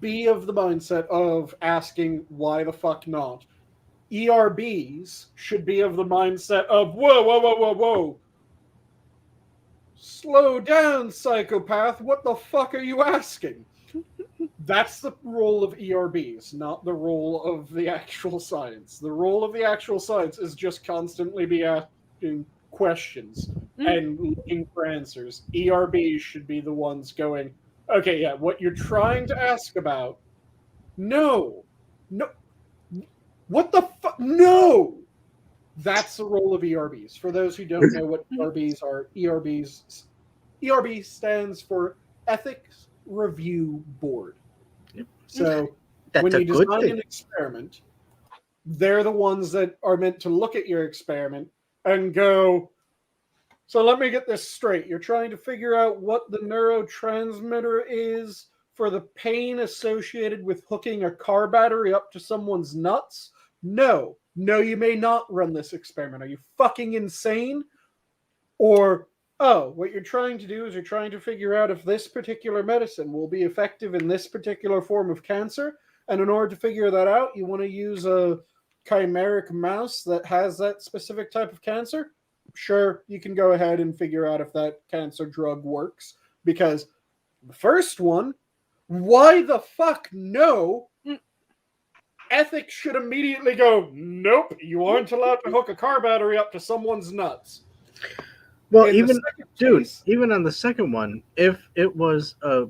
be of the mindset of asking why the fuck not. ERBs should be of the mindset of whoa. Slow down, psychopath. What the fuck are you asking? That's the role of ERBs, not the role of the actual science. The role of the actual science is just constantly be asking questions and looking for answers. ERBs should be the ones going, okay, yeah, what you're trying to ask about, no. What the fuck? No! That's the role of ERBs. For those who don't know what ERBs are, ERB stands for Ethics Review Board. So when you design an experiment, they're the ones that are meant to look at your experiment and go, so let me get this straight. You're trying to figure out what the neurotransmitter is for the pain associated with hooking a car battery up to someone's nuts? No, you may not run this experiment. Are you fucking insane? Or, oh, what you're trying to do is you're trying to figure out if this particular medicine will be effective in this particular form of cancer. And in order to figure that out, you want to use a chimeric mouse that has that specific type of cancer. Sure, you can go ahead and figure out if that cancer drug works. Because the first one, why the fuck no? Ethics should immediately go, nope, you aren't allowed to hook a car battery up to someone's nuts. Well, even on the second one, if it was a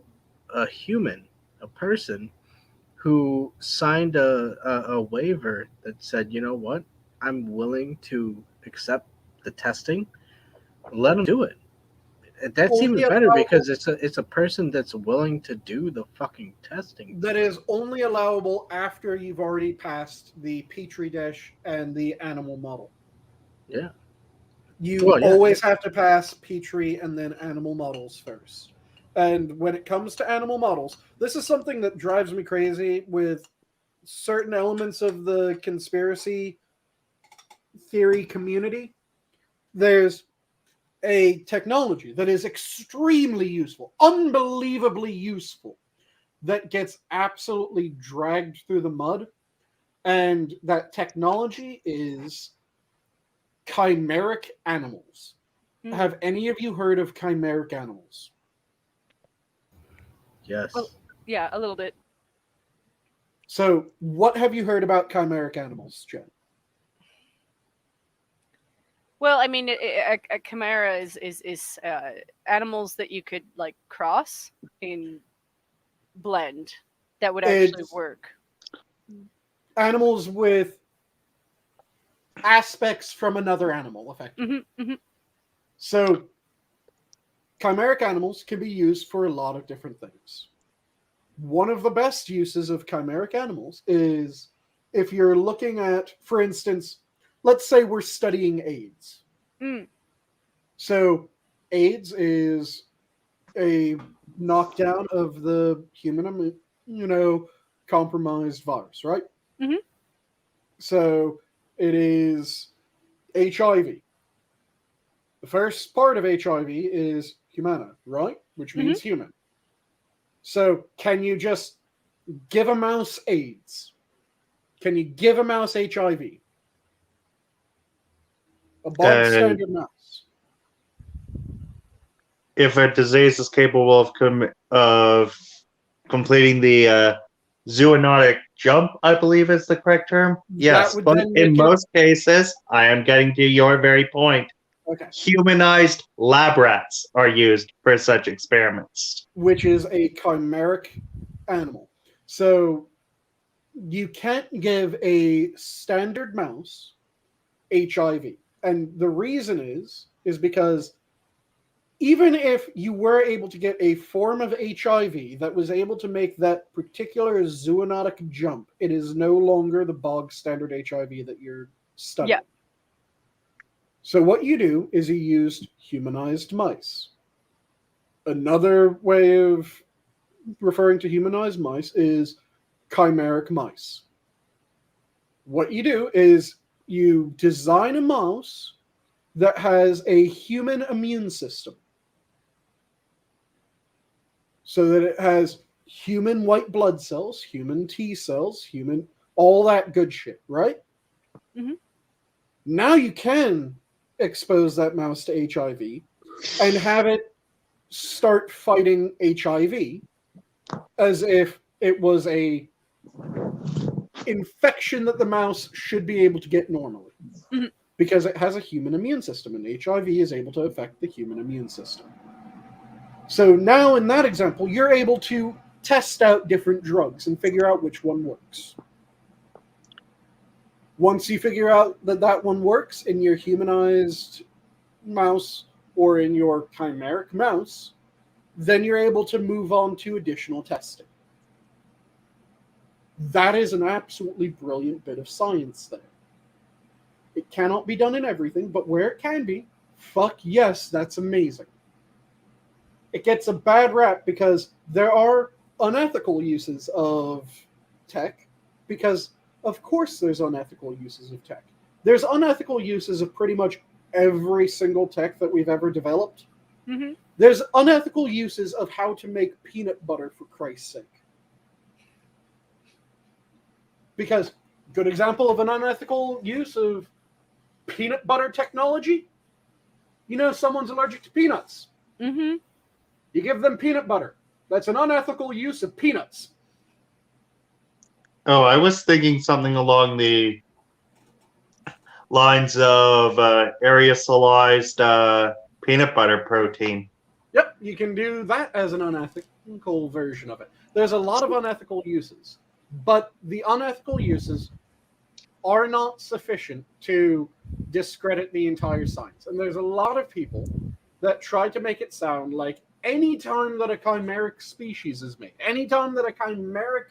human, a person who signed a waiver that said, you know what, I'm willing to accept the testing, let them do it. That's even better because it's a person that's willing to do the fucking testing. That is only allowable after you've already passed the Petri dish and the animal model. Yeah. You always have to pass Petri and then animal models first. And when it comes to animal models, this is something that drives me crazy with certain elements of the conspiracy theory community. There's a technology that is extremely useful, unbelievably useful, that gets absolutely dragged through the mud. And that technology is chimeric animals. Have any of you heard of chimeric animals? Yes. Well, yeah, a little bit. So, what have you heard about chimeric animals, Jen? Well, I mean, a chimera is animals that you could like cross in blend that would actually work. Animals with aspects from another animal, effectively. So, chimeric animals can be used for a lot of different things. One of the best uses of chimeric animals is if you're looking at, for instance, let's say we're studying AIDS. So AIDS is a knockdown of the human, compromised virus, right? So it is HIV. The first part of HIV is humana, right? Which means human. So can you just give a mouse AIDS? Can you give a mouse HIV? A bog standard mouse. If a disease is capable of completing the zoonotic jump, I believe is the correct term. Yes, but in most cases, I am getting to your very point. Okay. Humanized lab rats are used for such experiments. Which is a chimeric animal. So you can't give a standard mouse HIV. And the reason is because even if you were able to get a form of HIV that was able to make that particular zoonotic jump, it is no longer the bog standard HIV that you're studying. Yeah. So what you do is you used humanized mice. Another way of referring to humanized mice is chimeric mice. What you do is you design a mouse that has a human immune system. So that it has human white blood cells, human T cells, human, all that good shit, right? Now you can expose that mouse to HIV and have it start fighting HIV as if It was a infection that the mouse should be able to get normally. Mhm. Because it has a human immune system, and HIV is able to affect the human immune system. So now in that example, you're able to test out different drugs and figure out which one works. Once you figure out that that one works in your humanized mouse or in your chimeric mouse, then you're able to move on to additional testing. That is an absolutely brilliant bit of science there. It cannot be done in everything, but where it can be, fuck yes, that's amazing. It gets a bad rap because there are unethical uses of tech, because of course there's unethical uses of tech. There's unethical uses of pretty much every single tech that we've ever developed. Mm-hmm. There's unethical uses of how to make peanut butter, for Christ's sake. Because, good example of an unethical use of peanut butter technology, you know someone's allergic to peanuts. Mm-hmm. You give them peanut butter. That's an unethical use of peanuts. Oh, I was thinking something along the lines of aerosolized peanut butter protein. Yep, you can do that as an unethical version of it. There's a lot of unethical uses, but the unethical uses are not sufficient to discredit the entire science. And there's a lot of people that try to make it sound like any time that a chimeric species is made, any time that a chimeric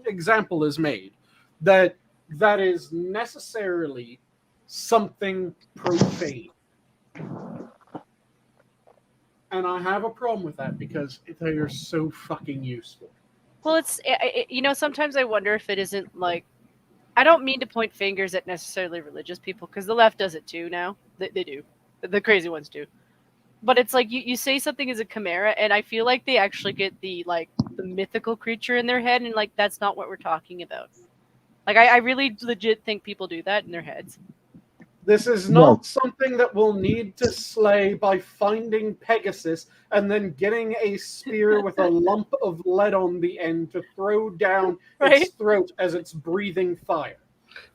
example is made, that is necessarily something profane. And I have a problem with that because they are so fucking useful. Well, sometimes I wonder if it isn't like, I don't mean to point fingers at necessarily religious people, because the left does it too now. They do. The crazy ones do. But it's like you say something is a chimera, and I feel like they actually get the mythical creature in their head, and like that's not what we're talking about. Like I really legit think people do that in their heads. This is not something that we'll need to slay by finding Pegasus and then getting a spear with a lump of lead on the end to throw down its throat as it's breathing fire.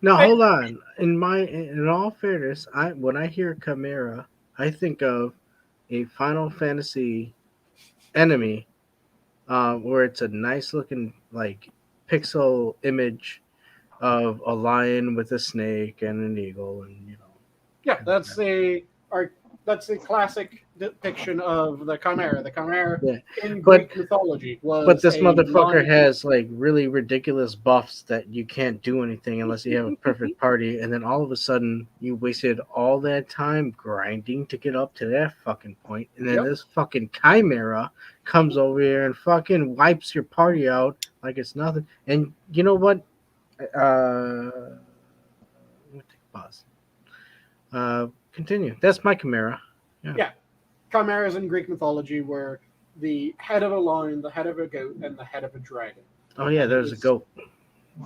Now hold on. In all fairness, when I hear chimera, I think of a Final Fantasy enemy, where it's a nice looking like pixel image of a lion with a snake and an eagle, and yeah, that's a classic depiction of the chimera. The chimera in Greek mythology was. But this motherfucker lion. has like really ridiculous buffs that you can't do anything unless you have a perfect party, and then all of a sudden you wasted all that time grinding to get up to that fucking point, and then this fucking chimera comes over here and fucking wipes your party out like it's nothing. And you know what? Let me take a pause. Continue. That's my chimera. Yeah. Chimeras in Greek mythology were the head of a lion, the head of a goat, and the head of a dragon. Oh yeah, there's a goat.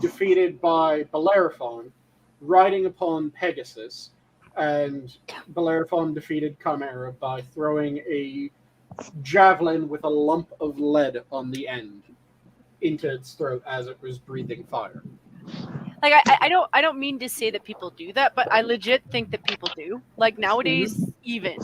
Defeated by Bellerophon, riding upon Pegasus, and Bellerophon defeated Chimera by throwing a javelin with a lump of lead on the end into its throat as it was breathing fire. Like I don't mean to say that people do that, but I legit think that people do. Like nowadays, even,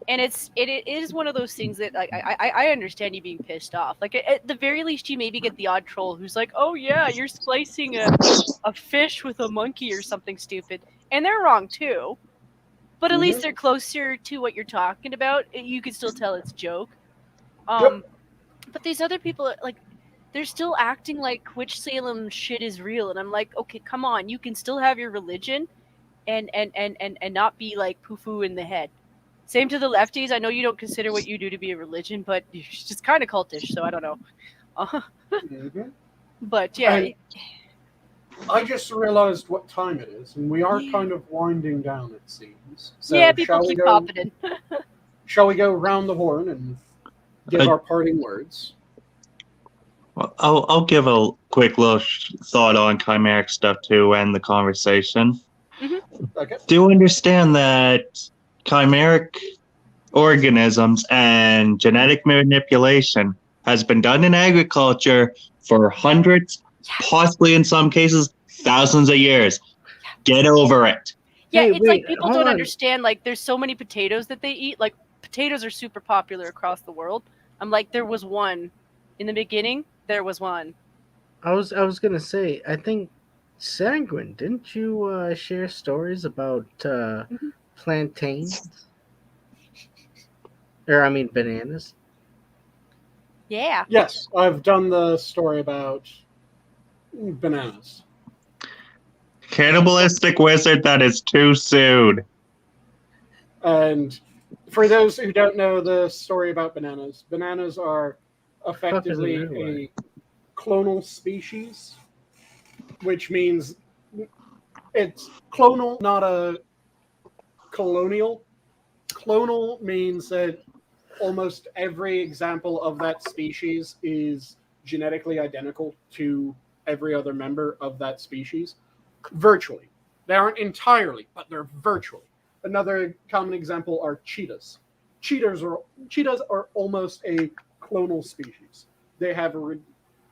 and it is one of those things that like I understand you being pissed off. Like at the very least, you maybe get the odd troll who's like, "Oh yeah, you're splicing a fish with a monkey or something stupid," and they're wrong too. But at least they're closer to what you're talking about. You can still tell it's a joke. But these other people, like, they're still acting like Witch Salem shit is real, and I'm like, okay, come on, you can still have your religion, and not be like poo-foo in the head. Same to the lefties. I know you don't consider what you do to be a religion, but it's just kind of cultish, so I don't know. But yeah. And I just realized what time it is, and we are kind of winding down, it seems. So yeah, people keep popping in. Shall we go round the horn and give our parting words? Well, I'll give a quick little thought on chimeric stuff to end the conversation. Okay. Do understand that chimeric organisms and genetic manipulation has been done in agriculture for hundreds, possibly in some cases, thousands of years. Get over it. Yeah, Hey, it's wait, like people hold don't on. understand. Like, there's so many potatoes that they eat. Like, potatoes are super popular across the world. I'm like, there was one in the beginning. There was one. I was gonna say, I think Sanguine, didn't you share stories about Mhm. plantains? Or I mean bananas. Yeah. Yes, I've done the story about bananas. Cannibalistic wizard, that is too soon. And for those who don't know the story about bananas, bananas are Fuck isn't effectively that way? a clonal species, which means it's clonal, not a colonial. Clonal means that almost every example of that species is genetically identical to every other member of that species. Virtually. They aren't entirely, but they're virtually. Another common example are cheetahs. Cheetahs are almost a clonal species. They have a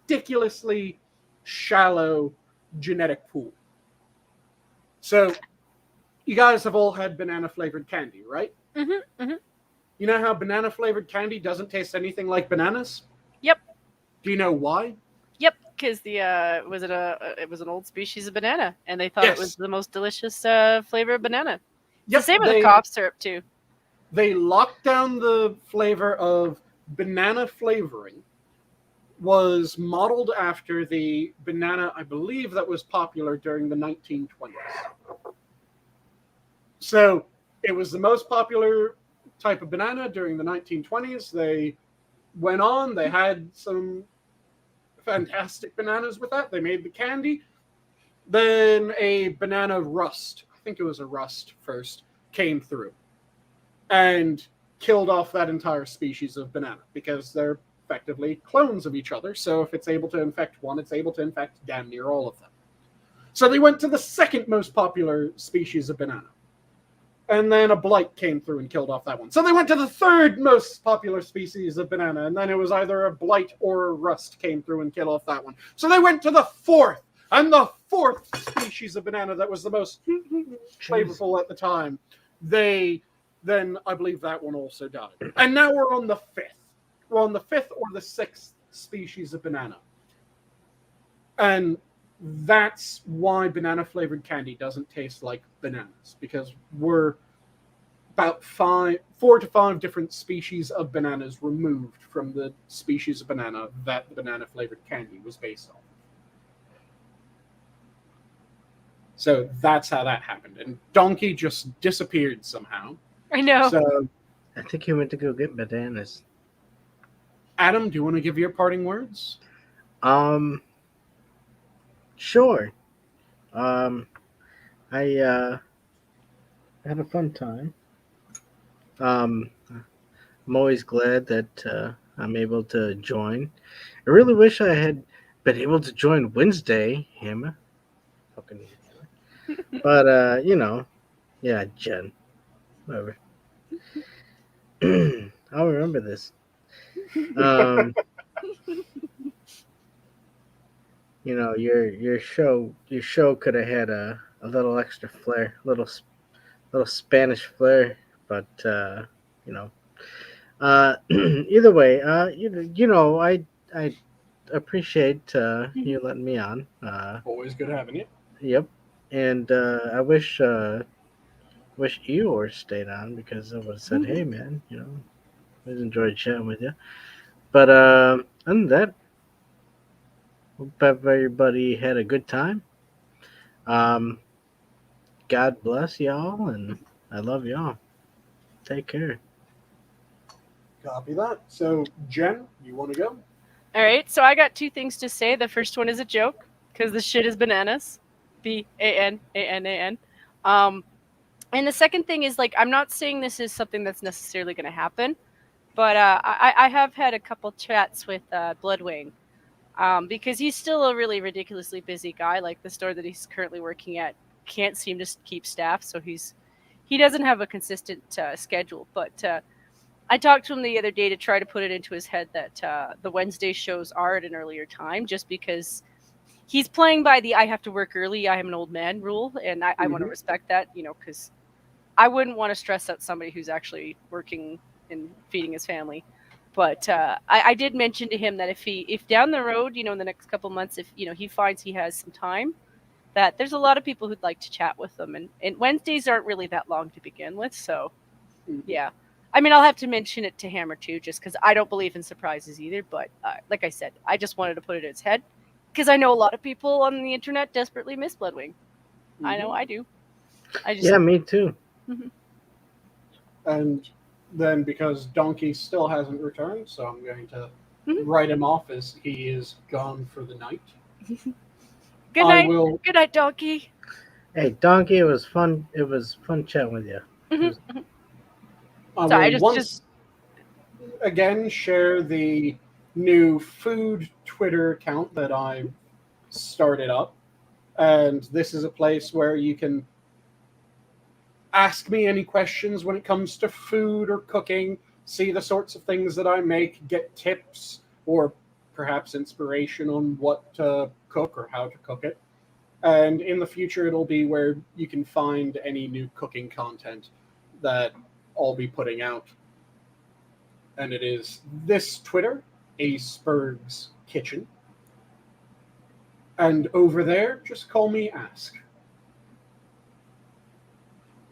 ridiculously shallow genetic pool. So, you guys have all had banana flavored candy, right? Mm-hmm. Mm-hmm. You know how banana flavored candy doesn't taste anything like bananas? Yep. Do you know why? Yep. Because the it was an old species of banana, and they thought it was Yes. the most delicious flavor of banana. It's the Yep, same with the cough syrup too. they locked down the flavor of banana flavoring was modeled after the banana, I believe, that was popular during the 1920s. So it was the most popular type of banana during the 1920s. They went on, they had some fantastic bananas with that. They made the candy. Then a banana rust, I think it was a rust first, came through and killed off that entire species of banana because they're effectively clones of each other. So if it's able to infect one, it's able to infect damn near all of them. So they went to the second most popular species of banana. And then a blight came through and killed off that one. So they went to the third most popular species of banana, and then it was either a blight or a rust came through and killed off that one. So they went to the fourth, and the fourth species of banana that was the most flavorful at the time. Then I believe that one also died. And now we're on the fifth. We're on the fifth or the sixth species of banana. And that's why banana flavored candy doesn't taste like bananas, because we're about 4 to 5 different species of bananas removed from the species of banana that the banana flavored candy was based on. So that's how that happened. And Donkey just disappeared somehow. I know. So, I think he went to go get bananas. Adam, do you want to give your parting words? Sure. I had a fun time. I'm always glad that I'm able to join. I really wish I had been able to join Wednesday, Hammer. Fucking Hammer. But yeah, Jen. Whatever. I'll remember this. Your show could have had a little extra flair, little Spanish flair, but either way, I appreciate you letting me on. Always good having you. Yep, and I wish Eeyore stayed on because I would have said, "Hey, man, I enjoyed chatting with you." But other than that, hope everybody had a good time. God bless y'all, and I love y'all. Take care. Copy that. So, Jen, you want to go? All right, so I got 2 things to say. The first one is a joke because the shit is bananas, BANANAN. And the second thing is, like, I'm not saying this is something that's necessarily going to happen, but I have had a couple chats with Bloodwing because he's still a really ridiculously busy guy. Like, the store that he's currently working at can't seem to keep staff, so he doesn't have a consistent schedule. But I talked to him the other day to try to put it into his head that the Wednesday shows are at an earlier time, just because he's playing by the "I have to work early, I am an old man" rule, and I want to Mhm. respect that, because I wouldn't want to stress out somebody who's actually working and feeding his family. But I did mention to him that if down the road, in the next couple months, if he finds he has some time, that there's a lot of people who'd like to chat with them, and Wednesdays aren't really that long to begin with, so. Mhm. Yeah. I mean, I'll have to mention it to Hammer too, just because I don't believe in surprises either. But like I said, I just wanted to put it in his head because I know a lot of people on the internet desperately miss Bloodwing. I know I do. I just. Yeah, me too. Mhm. And then because Donkey still hasn't returned, so I'm going to Mhm. write him off as he is gone for the night. Good I night. will. Good night, Donkey. Hey, Donkey, it was fun. It was fun chatting with you. Mhm. I Sorry, I will once again share the new food Twitter account that I started up, and this is a place where you can ask me any questions when it comes to food or cooking, see the sorts of things that I make, get tips or perhaps inspiration on what to cook or how to cook it. And in the future, it'll be where you can find any new cooking content that I'll be putting out. And it is this Twitter, Aceberg's Kitchen. And over there, just call me Ask.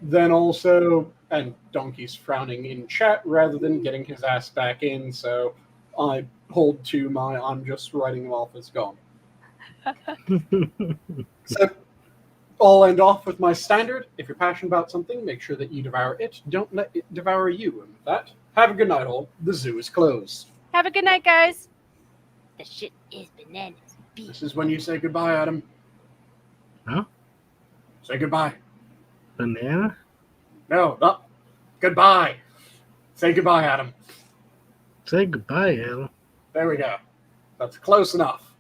Then also, and Donkey's frowning in chat rather than getting his ass back in, so I hold to my I'm just writing him off as gone. So I'll end off with my standard. If you're passionate about something, make sure that you devour it. Don't let it devour you. And with that, have a good night, all. The zoo is closed. Have a good night, guys. The shit is bananas. This is when you say goodbye, Adam. Huh? Say goodbye. Banana? No, not goodbye. Say goodbye, Adam. Say goodbye, Adam. There we go. That's close enough.